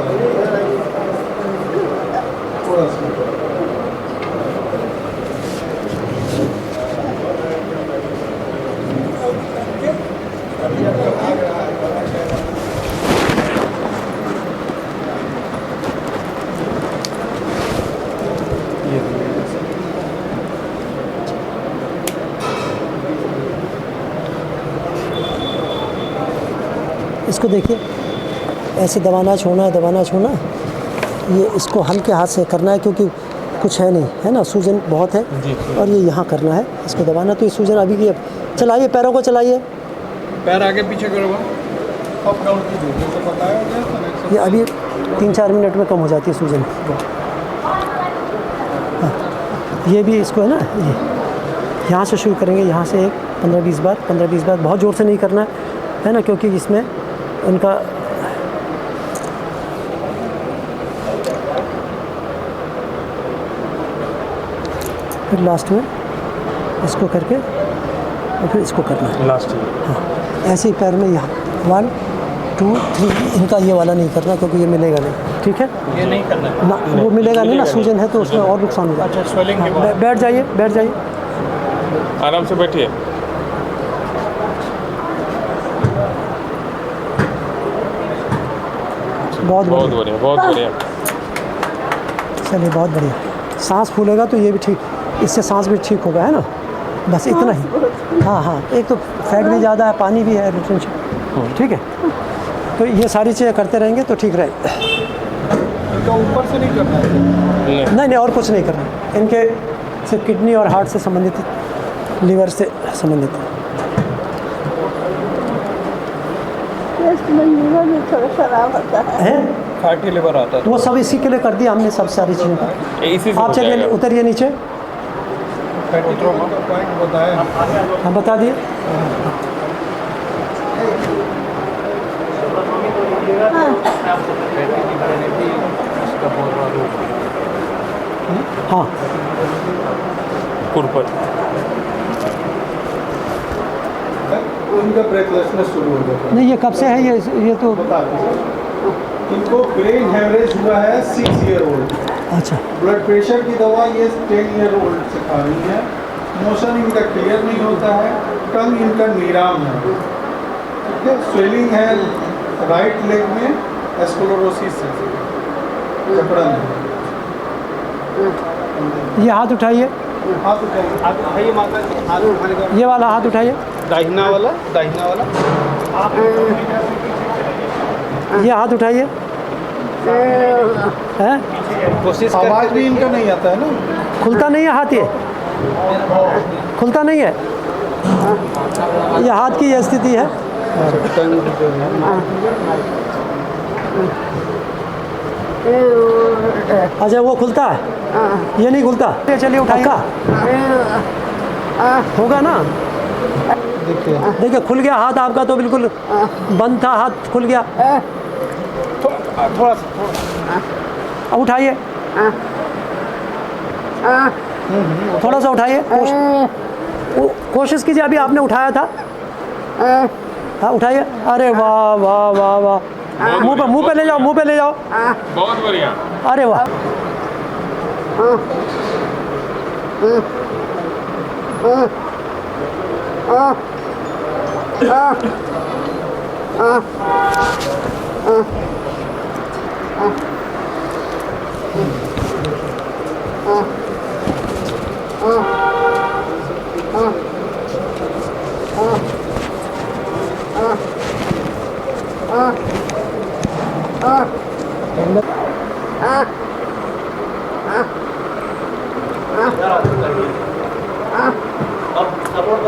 [SPEAKER 2] इसको देखिए, ऐसे दबाना छोड़ना, दबाना छोड़ना। ये इसको हल्के हाथ से करना है क्योंकि कुछ है नहीं, है ना, सूजन बहुत है। और ये यहाँ करना है, इसको दबाना। तो ये सूजन अभी की, चलाइए पैरों को, चलाइए,
[SPEAKER 4] पैर आगे पीछे करो।
[SPEAKER 2] ये अभी 3-4 मिनट में कम हो जाती है सूजन। हाँ, ये भी इसको है ना, ये यहाँ से शुरू करेंगे, यहाँ से एक 15-20 बार, 15-20 बार। बहुत ज़ोर से नहीं करना है ना, क्योंकि इसमें उनका फिर लास्ट में इसको करके और फिर इसको करना है
[SPEAKER 6] लास्ट।
[SPEAKER 2] हाँ, ऐसे ही पैर में यहाँ 1 2 3, इनका ये वाला नहीं करना क्योंकि ये मिलेगा नहीं, ठीक है?
[SPEAKER 8] ये नहीं करना है।
[SPEAKER 2] ना, वो मिलेगा नहीं ना, सूजन है तो उसमें और नुकसान होगा।
[SPEAKER 8] अच्छा, स्वेलिंग के बाद
[SPEAKER 2] बैठ जाइए, बैठ जाइए,
[SPEAKER 6] आराम से बैठिए।
[SPEAKER 2] बहुत
[SPEAKER 6] बहुत
[SPEAKER 2] बढ़िया,
[SPEAKER 6] बढ़िया, बहुत बढ़िया।
[SPEAKER 2] चलिए बहुत बढ़िया। सांस फूलेगा तो ये भी ठीक, इससे सांस भी ठीक होगा, है ना? बस इतना ही। हाँ हाँ, एक तो फैट भी ज़्यादा है, पानी भी है, रिटेंशन, ठीक है? तो ये सारी चीज़ें करते रहेंगे तो ठीक रहेगा।
[SPEAKER 3] इनका ऊपर से नहीं करना है।
[SPEAKER 2] नहीं नहीं, और कुछ नहीं करना। इनके सिर्फ किडनी और हार्ट से संबंधित, लीवर से संबंधित
[SPEAKER 7] थोड़ा खराब होता
[SPEAKER 2] है।
[SPEAKER 4] फैटी लिवर आता
[SPEAKER 2] वो सब इसी के लिए कर दिया हमने, सब सारी चीज़ें।
[SPEAKER 6] इसी से
[SPEAKER 2] आप चलिए, उतरिए नीचे।
[SPEAKER 3] पॉइंट बताया।
[SPEAKER 2] हाँ, बता दिए। हाँ,
[SPEAKER 6] कुरपत।
[SPEAKER 3] उनका ब्रेथलेसनेस शुरू हो जाता है।
[SPEAKER 2] नहीं ये कब से है? ये तो
[SPEAKER 3] बता दीजिए। इनको ब्रेन हेमरेज हुआ है 6 ईयर ओल्ड।
[SPEAKER 2] अच्छा,
[SPEAKER 3] ब्लड प्रेशर की दवा ये 10 ईयर ओल्ड से खा रही है। मोशन इनका क्लियर नहीं होता है, टंग इनका नीराम है, ठीक है? स्वेलिंग है राइट लेग में, एस्क्लेरोसिस है, जकड़न है।
[SPEAKER 2] ये हाथ उठाइए,
[SPEAKER 3] हाथ उठाइए,
[SPEAKER 5] हाथ उठाइए माता जी, हाथ उठाने का
[SPEAKER 2] ये वाला हाथ उठाइए,
[SPEAKER 5] दाहिना वाला, दाहिना वाला।
[SPEAKER 2] ये हाथ उठाइए। हैं?
[SPEAKER 5] कोशिश
[SPEAKER 3] आवाज भी इनका नहीं आता है ना।
[SPEAKER 2] खुलता नहीं है हाथ, ये खुलता नहीं है। ये हाथ की ये स्थिति है। अच्छा, वो खुलता है, ये नहीं खुलता। चलिए उठाइए, होगा ना? देखिए खुल गया हाथ आपका, तो बिल्कुल बंद था, हाथ खुल गया।
[SPEAKER 5] थोड़ा सा
[SPEAKER 2] अब उठाइए, थोड़ा सा उठाइए, कोशिश कीजिए। अभी आपने उठाया था। हाँ उठाइए। अरे वाह वाह वाह वाह, मुंह पे ले जाओ, मुंह पे ले जाओ।
[SPEAKER 6] बहुत बढ़िया।
[SPEAKER 2] अरे वाह,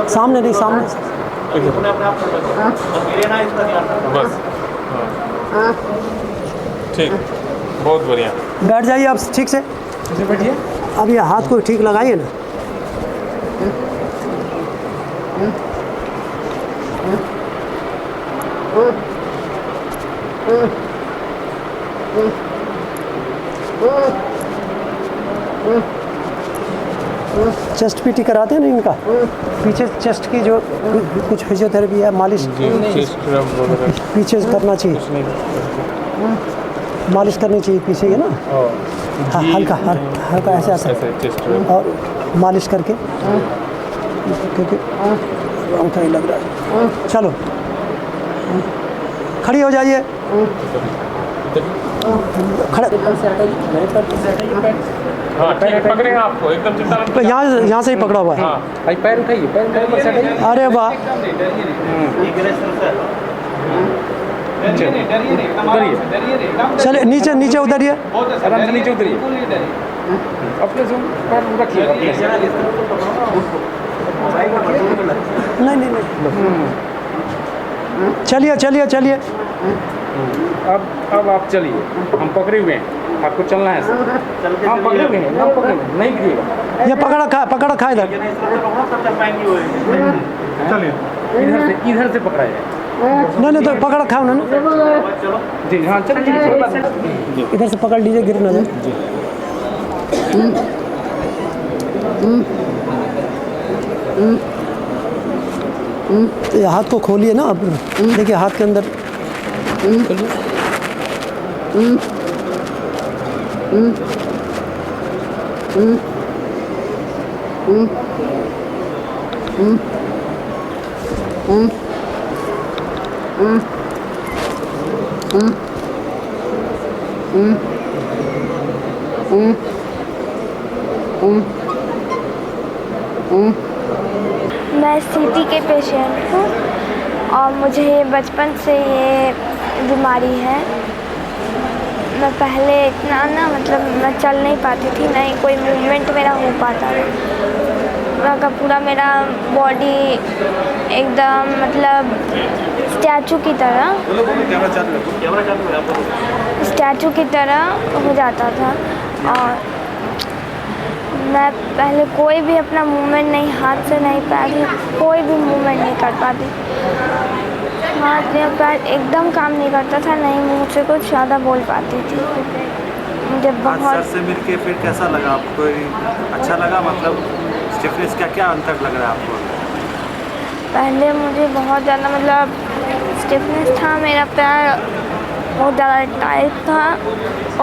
[SPEAKER 2] सामने नहीं, सामने।
[SPEAKER 6] बस हाँ। ठीक, बहुत बढ़िया।
[SPEAKER 2] बैठ जाइए आप ठीक से, बैठिए। अब ये हाथ को ठीक लगाइए ना। चेस्ट पीटी कराते हैं ना इनका, पीछे चेस्ट की जो कुछ फिजियोथेरेपी है, मालिश पीछे करना चाहिए, मालिश करनी चाहिए पीछे है ना। हाँ, हल्का हल्का ऐसे ऐसे और मालिश करके, क्योंकि अंगूठा ही लग रहा है। चलो खड़ी हो जाइए, खड़े।
[SPEAKER 6] हाँ, पकड़े आपको एकदम चिंता मत करिए।
[SPEAKER 2] यहाँ से ही पकड़ा हुआ है।
[SPEAKER 6] हाँ,
[SPEAKER 5] पैर उठाइए, पैर उठाइए।
[SPEAKER 2] अरे वाह, चलिए नीचे नीचे उतरिए।
[SPEAKER 6] आराम से नीचे उतरिए, अपने से पैर रखिए अपने से।
[SPEAKER 2] नहीं नहीं नहीं, चलिए चलिए चलिए।
[SPEAKER 6] अब आप चलिए, हम पकड़े हुए हैं, आपको चलना है सर। हम पकड़े हुए हैं, हम पकड़े हुए हैं, नहीं गिरिएगा।
[SPEAKER 2] ये पकड़ रखा इधर।
[SPEAKER 6] चलिए इधर से पकड़ा जाए।
[SPEAKER 2] नहीं तो पकड़ रखा उन्होंने।
[SPEAKER 6] जी हाँ चलिए,
[SPEAKER 2] इधर से पकड़ लीजिए, गिर ना जाए। ये हाथ को खोलिए ना आप, देखिए हाथ के अंदर।
[SPEAKER 11] मैं सीटी के पेशेंट हूँ और मुझे बचपन से ये बीमारी है। मैं पहले इतना ना मतलब मैं चल नहीं पाती थी, ना ही कोई मूवमेंट मेरा हो पाता था। पूरा मेरा बॉडी एकदम मतलब स्टैचू की तरह हो जाता था। और मैं पहले कोई भी अपना मूवमेंट नहीं, हाथ से नहीं, पैर से कोई भी मूवमेंट नहीं कर पाती। हाथ या पैर एकदम काम नहीं करता था, नहीं मुँह से कुछ ज़्यादा बोल पाती थी। मुझे बहुत
[SPEAKER 10] सर से मिलके फिर कैसा लगा आपको? अच्छा लगा? मतलब स्टिफनेस का क्या अंतर लग रहा है आपको?
[SPEAKER 11] पहले मुझे बहुत ज़्यादा मतलब स्टिफनेस था, मेरा पैर बहुत ज़्यादा टाइट था,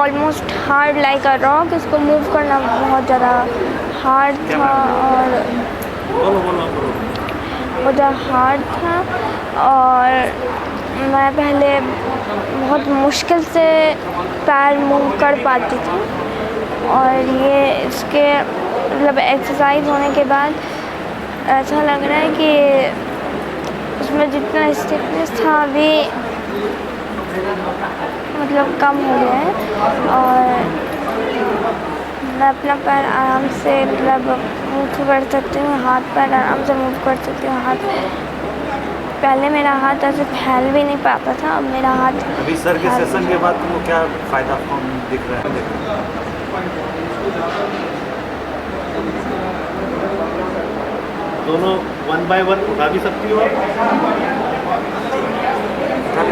[SPEAKER 11] almost hard like a rock. इसको मूव करना बहुत ज़्यादा हार्ड था और बहुत ज़्यादा हार्ड था। और मैं पहले बहुत मुश्किल से पैर मूव कर पाती थी, और ये इसके मतलब एक्सरसाइज होने के बाद ऐसा लग रहा है कि उसमें जितना स्टिफनेस था अभी मतलब कम हो गया है। और मैं अपना पैर आराम से मतलब मूव कर सकती हूँ, हाथ पैर आराम से मूव कर सकती हूँ। हाथ पहले मेरा हाथ ऐसे फैल भी नहीं पाता था, अब मेरा हाथ
[SPEAKER 10] अभी सर के सेशन के बाद तुमको क्या फ़ायदा दिख रहा है?
[SPEAKER 8] दोनों 1 बाय 1 उठा भी सकती हो आप,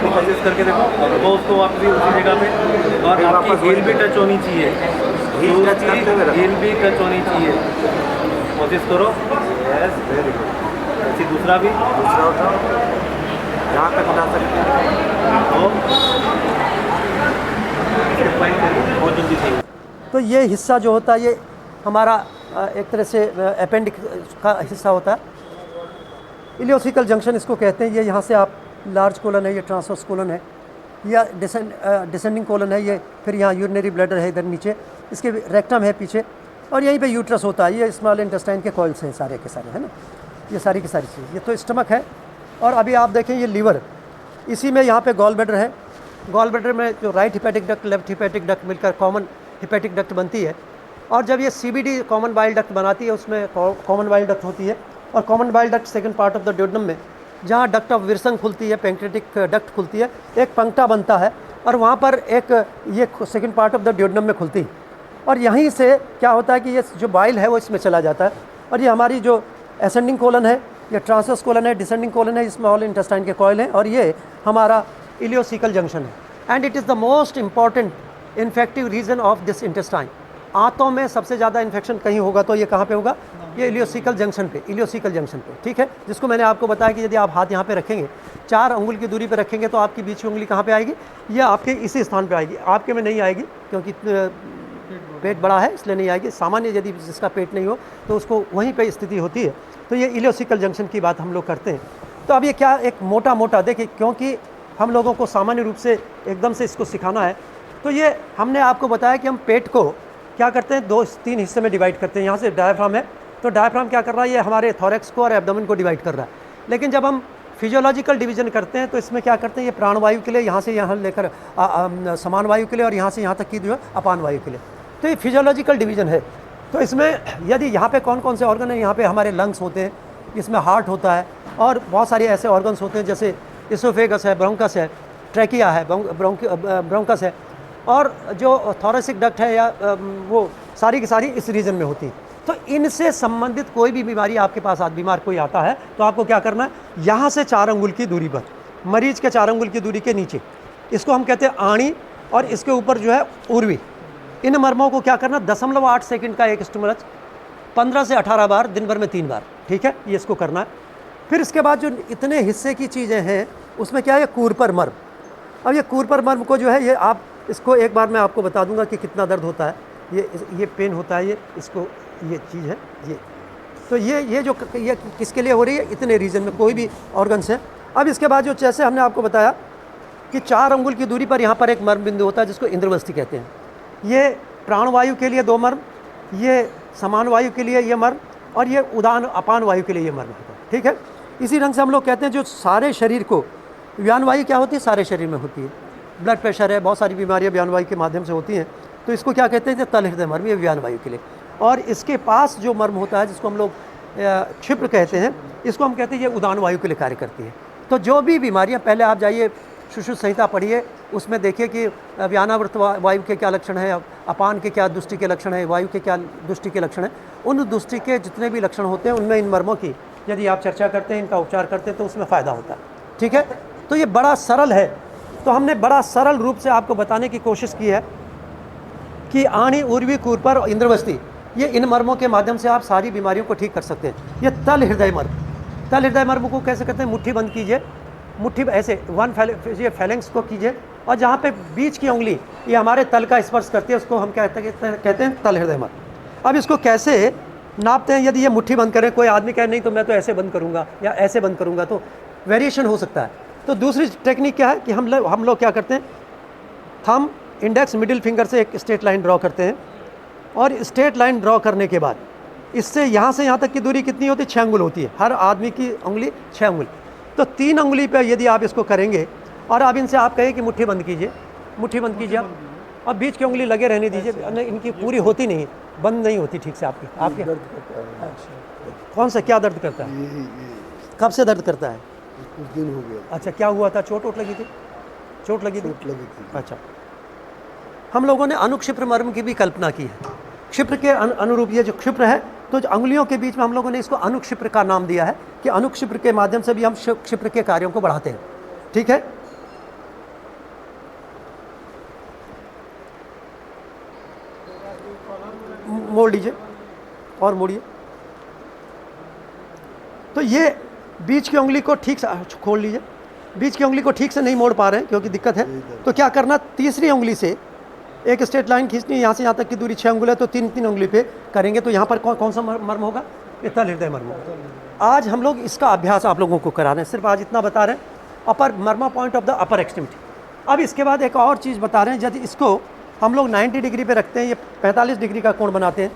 [SPEAKER 8] कोशिश करके देखो, वो उसको वापस उसी जगह पे। और आपकी हील भी टच होनी चाहिए, हील भी टच होनी चाहिए। कोशिश करो। Yes, very good. इसी दूसरा उठाओ, जहाँ तक उठा सकते हैं बहुत जल्दी से।
[SPEAKER 2] तो ये हिस्सा जो होता है ये हमारा एक तरह से अपेंडिक्स का हिस्सा होता है। इलियोसिकल जंक्शन इसको कहते हैं। ये यहाँ से आप लार्ज कोलन है, ये ट्रांसवर्स कोलन है, या डिसेंडिंग कोलन है ये, फिर यहाँ यूरिनरी ब्लैडर है इधर नीचे, इसके रेक्टम है पीछे, और यहीं पे यूट्रस होता है। ये स्मॉल इंटेस्टाइन के कॉइल्स हैं सारे के सारे, है ना, ये सारी की सारी चीज़। ये तो स्टमक है। और अभी आप देखें ये लीवर, इसी में यहाँ पे गॉल ब्लैडर है। गॉल ब्लैडर में जो right hepatic duct, left hepatic duct मिलकर कॉमन हिपैटिक डक्ट बनती है। और जब ये सीबीडी कॉमन बाइल डक्ट बनाती है, उसमें कॉमन बाइल डक्ट होती है। और common bile duct second part of the duodenum में, जहाँ डक्ट ऑफ विल्सन खुलती है, पैंक्रेटिक डक्ट खुलती है, एक पंक्टा बनता है, और वहाँ पर एक ये second part of the duodenum में खुलती है। और यहीं से क्या होता है कि ये जो बाइल है वो इसमें चला जाता है। और ये हमारी जो असेंडिंग कोलन है, ये ट्रांसवर्स कोलन है, डिसेंडिंग कोलन है, स्मॉल इंटेस्टाइन के कॉइल हैं, और ये हमारा इलियोसिकल जंक्शन है। And it is the most important infective region of this intestine. आंतों में सबसे ज़्यादा इन्फेक्शन कहीं होगा तो ये कहाँ पे होगा? ये इलियोसिकल जंक्शन पे, इलियोसिकल जंक्शन पे, ठीक है। जिसको मैंने आपको बताया कि यदि आप हाथ यहाँ पे रखेंगे, 4 अंगुल की दूरी पे रखेंगे, तो आपकी बीच की उंगली कहाँ पे आएगी? ये आपके इसी स्थान पे आएगी। आपके में नहीं आएगी क्योंकि पेट बड़ा है, इसलिए नहीं आएगी। सामान्य यदि जिसका पेट नहीं हो तो उसको वहीं पे स्थिति होती है। तो ये इलियोसिकल जंक्शन की बात हम लोग करते हैं। तो अब ये क्या एक मोटा मोटा देखिए, क्योंकि हम लोगों को सामान्य रूप से एकदम से इसको सिखाना है, तो ये हमने आपको बताया कि हम पेट को क्या करते हैं, 2-3 हिस्से में डिवाइड करते हैं। यहाँ से डायफ्राम है, तो डायफ्राम क्या कर रहा है? ये हमारे थोरैक्स को और एब्डोमेन को डिवाइड कर रहा है। लेकिन जब हम फिजियोलॉजिकल डिवीज़न करते हैं तो इसमें क्या करते हैं, ये प्राणवायु के लिए यहाँ से यहाँ लेकर समान वायु के लिए और यहाँ से यहाँ तक की जो है अपान वायु के लिए। तो ये फिजियोलॉजिकल डिवीज़न है। तो इसमें यदि यहाँ पे कौन कौन से ऑर्गन हैं, यहाँ पे हमारे लंग्स होते हैं, इसमें हार्ट होता है और बहुत सारे ऐसे ऑर्गन्स होते हैं जैसे इसोफेगस है, ब्रोंकस है, ट्रैकिया है, ब्रोंकस है और जो थोरेसिक डक्ट है या वो सारी की सारी इस रीजन में होती है। तो इनसे संबंधित कोई भी बीमारी आपके पास बीमार कोई आता है तो आपको क्या करना है, यहाँ से 4 अंगुल की दूरी पर, मरीज के 4 अंगुल की दूरी के नीचे, इसको हम कहते हैं आणी और इसके ऊपर जो है उर्वी, इन मर्मों को क्या करना, 0.8 सेकंड का एक स्टिमुलस 15 से 18 बार दिन भर में 3 बार, ठीक है, ये इसको करना है। फिर इसके बाद जो इतने हिस्से की चीज़ें हैं उसमें क्या है, कूरपर मर्म। अब ये कूरपर मर्म को जो है ये आप इसको एक बार मैं आपको बता दूंगा कि कितना दर्द होता है, ये पेन होता है, ये इसको ये चीज़ है ये, तो ये जो ये किसके लिए हो रही है, इतने रीजन में कोई भी ऑर्गन्स है। अब इसके बाद जो जैसे हमने आपको बताया कि 4 अंगुल की दूरी पर यहाँ पर एक मर्म बिंदु होता है जिसको इंद्रवस्ती कहते हैं। ये प्राणवायु के लिए 2 मर्म, ये समान वायु के लिए ये मर्म और ये उदान अपान वायु के लिए ये मर्म होता है, ठीक है। इसी ढंग से हम लोग कहते हैं जो सारे शरीर को, व्यान वायु क्या होती है, सारे शरीर में होती है, ब्लड प्रेशर है, बहुत सारी बीमारियाँ व्यान वायु के माध्यम से होती हैं, तो इसको क्या कहते हैं, तल हृदय मर्म, ये व्यान वायु के लिए। और इसके पास जो मर्म होता है जिसको हम लोग क्षिप्र कहते हैं, इसको हम कहते हैं ये उदान वायु के लिए कार्य करती है। तो जो भी बीमारियां, पहले आप जाइए सुश्रुत संहिता पढ़िए, उसमें देखिए कि व्यानावृत वायु के क्या लक्षण है, अपान के क्या दुष्टि के लक्षण है, वायु के क्या दुष्टि के लक्षण है, उन दुष्टि के जितने भी लक्षण होते हैं उनमें इन मर्मों की यदि आप चर्चा करते हैं, इनका उपचार करते हैं तो उसमें फ़ायदा होता है, ठीक है। तो ये बड़ा सरल है, तो हमने बड़ा सरल रूप से आपको बताने की कोशिश की है कि आणी, उर्वी, कूरपर और इंद्रवस्ती, ये इन मर्मों के माध्यम से आप सारी बीमारियों को ठीक कर सकते हैं। ये तल हृदय मर्म, तल हृदय मर्म को कैसे करते हैं, मुट्ठी बंद कीजिए, मुट्ठी ऐसे ये फैलेंक्स को कीजिए और जहाँ पे बीच की उंगली ये हमारे तल का स्पर्श करती है उसको हम कहते हैं तल हृदय मर्म। अब इसको कैसे नापते हैं, यदि ये मुट्ठी बंद करें, कोई आदमी कहे नहीं तो मैं तो ऐसे बंद करूँगा या ऐसे बंद करूँगा, तो वेरिएशन हो सकता है। तो दूसरी टेक्निक क्या है कि हम लोग क्या करते हैं, थंब, इंडेक्स, मिडिल फिंगर से एक स्ट्रेट लाइन ड्रॉ करते हैं और स्ट्रेट लाइन ड्रॉ करने के बाद इससे यहाँ से यहाँ तक की दूरी कितनी होती है, 6 अंगुल होती है, हर आदमी की उंगली 6 अंगुल। तो 3 अंगुली पे यदि आप इसको करेंगे और आप इनसे आप कहें कि मुट्ठी बंद कीजिए, मुट्ठी बंद कीजिए आप, और बीच की उंगली लगे रहने दीजिए, इनकी पूरी होती नहीं, बंद नहीं होती ठीक से आपकी कौन सा क्या दर्द करता है, कब से दर्द करता है,
[SPEAKER 12] कुछ दिन हो गया।
[SPEAKER 2] अच्छा, क्या हुआ था, चोट लगी थी, चोट लगी थी। अच्छा, हम लोगों ने अनुक्षिप्र मर्म की भी कल्पना की है, क्षिप्र के अनुरूप ये जो क्षिप्र है, तो जो अंगुलियों के बीच में हम लोगों ने इसको अनुक्षिप्र का नाम दिया है कि अनुक्षिप्र के माध्यम से भी हम क्षिप्र के कार्यों को बढ़ाते हैं, ठीक है। मोड़ लीजिए और मोड़िए। तो ये बीच की उंगली को ठीक से खोल लीजिए, बीच की उंगली को ठीक से नहीं मोड़ पा रहे हैं क्योंकि दिक्कत है, तो क्या करना, तीसरी उंगली से एक स्ट्रेट लाइन खींचनी है, यहाँ से यहाँ तक की दूरी 6 अंगुल है, तो 3 उंगली पे करेंगे तो यहाँ पर कौन सा मर्म होगा, ये तल हृदय मर्म होगा। आज हम लोग इसका अभ्यास आप लोगों को करा रहे हैं, सिर्फ आज इतना बता रहे हैं, upper marma point of the upper extremity. अब इसके बाद एक और चीज़ बता रहे हैं, यदि इसको हम लोग 90 डिग्री पे रखते हैं, ये 45 डिग्री का कोण बनाते हैं,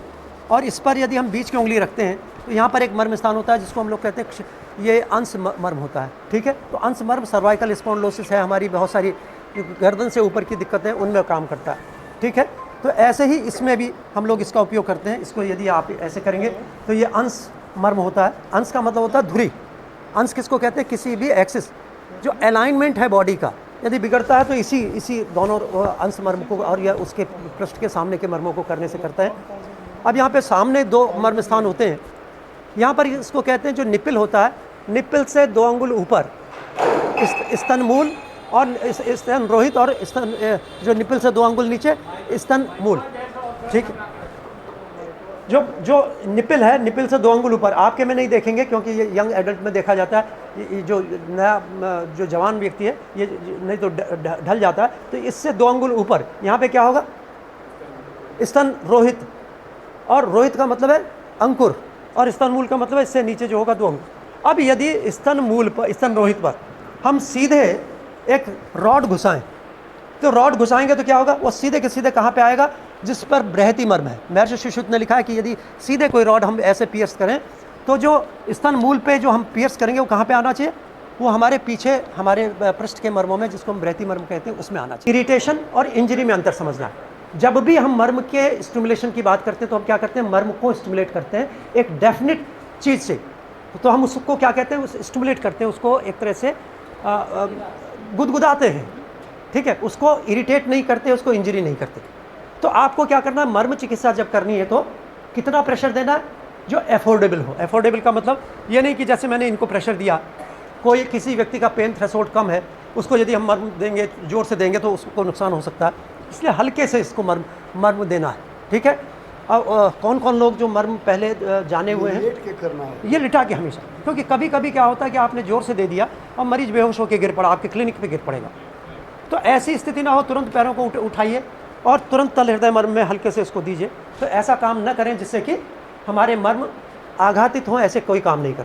[SPEAKER 2] और इस पर यदि हम बीच की उंगली रखते हैं तो यहाँ पर एक मर्म स्थान होता है जिसको हम लोग कहते हैं ये अंश मर्म होता है, ठीक है। तो अंश मर्म सर्वाइकल स्पॉन्डिलोसिस है, हमारी बहुत सारी गर्दन से ऊपर की दिक्कतें उनमें काम करता है, ठीक है। तो ऐसे ही इसमें भी हम लोग इसका उपयोग करते हैं। इसको यदि आप ऐसे करेंगे तो ये अंश मर्म होता है। अंश का मतलब होता है धुरी। अंश किसको कहते हैं, किसी भी एक्सिस जो अलाइनमेंट है बॉडी का यदि बिगड़ता है तो इसी दोनों अंश मर्म को और या उसके पृष्ठ के सामने के मर्मों को करने से करता है। अब यहाँ पे सामने 2 मर्म स्थान होते हैं, यहाँ पर इसको कहते हैं जो निपिल होता है, निपिल से 2 अंगुल ऊपर स्तन मूल और स्तन रोहित, और स्तन जो निपिल से 2 अंगुल नीचे स्तन मूल, ठीक है। जो निपिल है, निपिल से 2 अंगुल ऊपर, आपके में नहीं देखेंगे क्योंकि ये यंग एडल्ट में देखा जाता है, ये जो नया जो जवान व्यक्ति है ये नहीं तो ढल जाता है, तो इससे 2 अंगुल ऊपर यहाँ पे क्या होगा, स्तन रोहित, और रोहित का मतलब है अंकुर, और स्तन मूल का मतलब है इससे नीचे जो होगा 2 अंगुल। अब यदि स्तन मूल पर, स्तन रोहित पर हम सीधे एक रॉड घुसाएं, तो रॉड घुसाएंगे तो क्या होगा, वो सीधे के सीधे कहाँ पे आएगा, जिस पर बृहति मर्म है। महर्षि सुश्रुत ने लिखा है कि यदि सीधे कोई रॉड हम ऐसे पियर्स करें तो जो स्तन मूल पे जो हम पियर्स करेंगे वो कहाँ पे आना चाहिए, वो हमारे पीछे हमारे पृष्ठ के मर्मों में, जिसको हम ब्रैती मर्म कहते हैं, उसमें आना चाहिए। इरिटेशन और इंजरी में अंतर समझना है। जब भी हम मर्म के स्टिमुलेशन की बात करते हैं तो हम क्या करते हैं, मर्म को स्टिमुलेट करते हैं एक डेफिनेट चीज़ से। तो हम उसको क्या कहते हैं, उस स्टिमुलेट करते हैं, उसको एक तरह से गुदगुदाते हैं, ठीक है, उसको इरिटेट नहीं करते, उसको इंजरी नहीं करते। तो आपको क्या करना है, मर्म चिकित्सा जब करनी है तो कितना प्रेशर देना है, जो अफोर्डेबल हो। अफोर्डेबल का मतलब ये नहीं कि जैसे मैंने इनको प्रेशर दिया, कोई किसी व्यक्ति का पेन थ्रेशोल्ड कम है, उसको यदि हम मर्म देंगे, जोर से देंगे तो उसको नुकसान हो सकता है, इसलिए हल्के से इसको मर्म देना है, ठीक है। अब कौन कौन लोग जो मर्म पहले जाने हुए हैं,
[SPEAKER 5] लेट के करना है।
[SPEAKER 2] ये लिटा के हमेशा, क्योंकि कभी कभी क्या होता है कि आपने जोर से दे दिया और मरीज बेहोश होकर गिर पड़ा, आपके क्लिनिक पे गिर पड़ेगा। तो ऐसी स्थिति ना हो, तुरंत पैरों को उठाइए और तुरंत तल हृदय मर्म में हल्के से इसको दीजिए। तो ऐसा काम न करें जिससे कि हमारे मर्म आघातित हों, ऐसे कोई काम नहीं करें।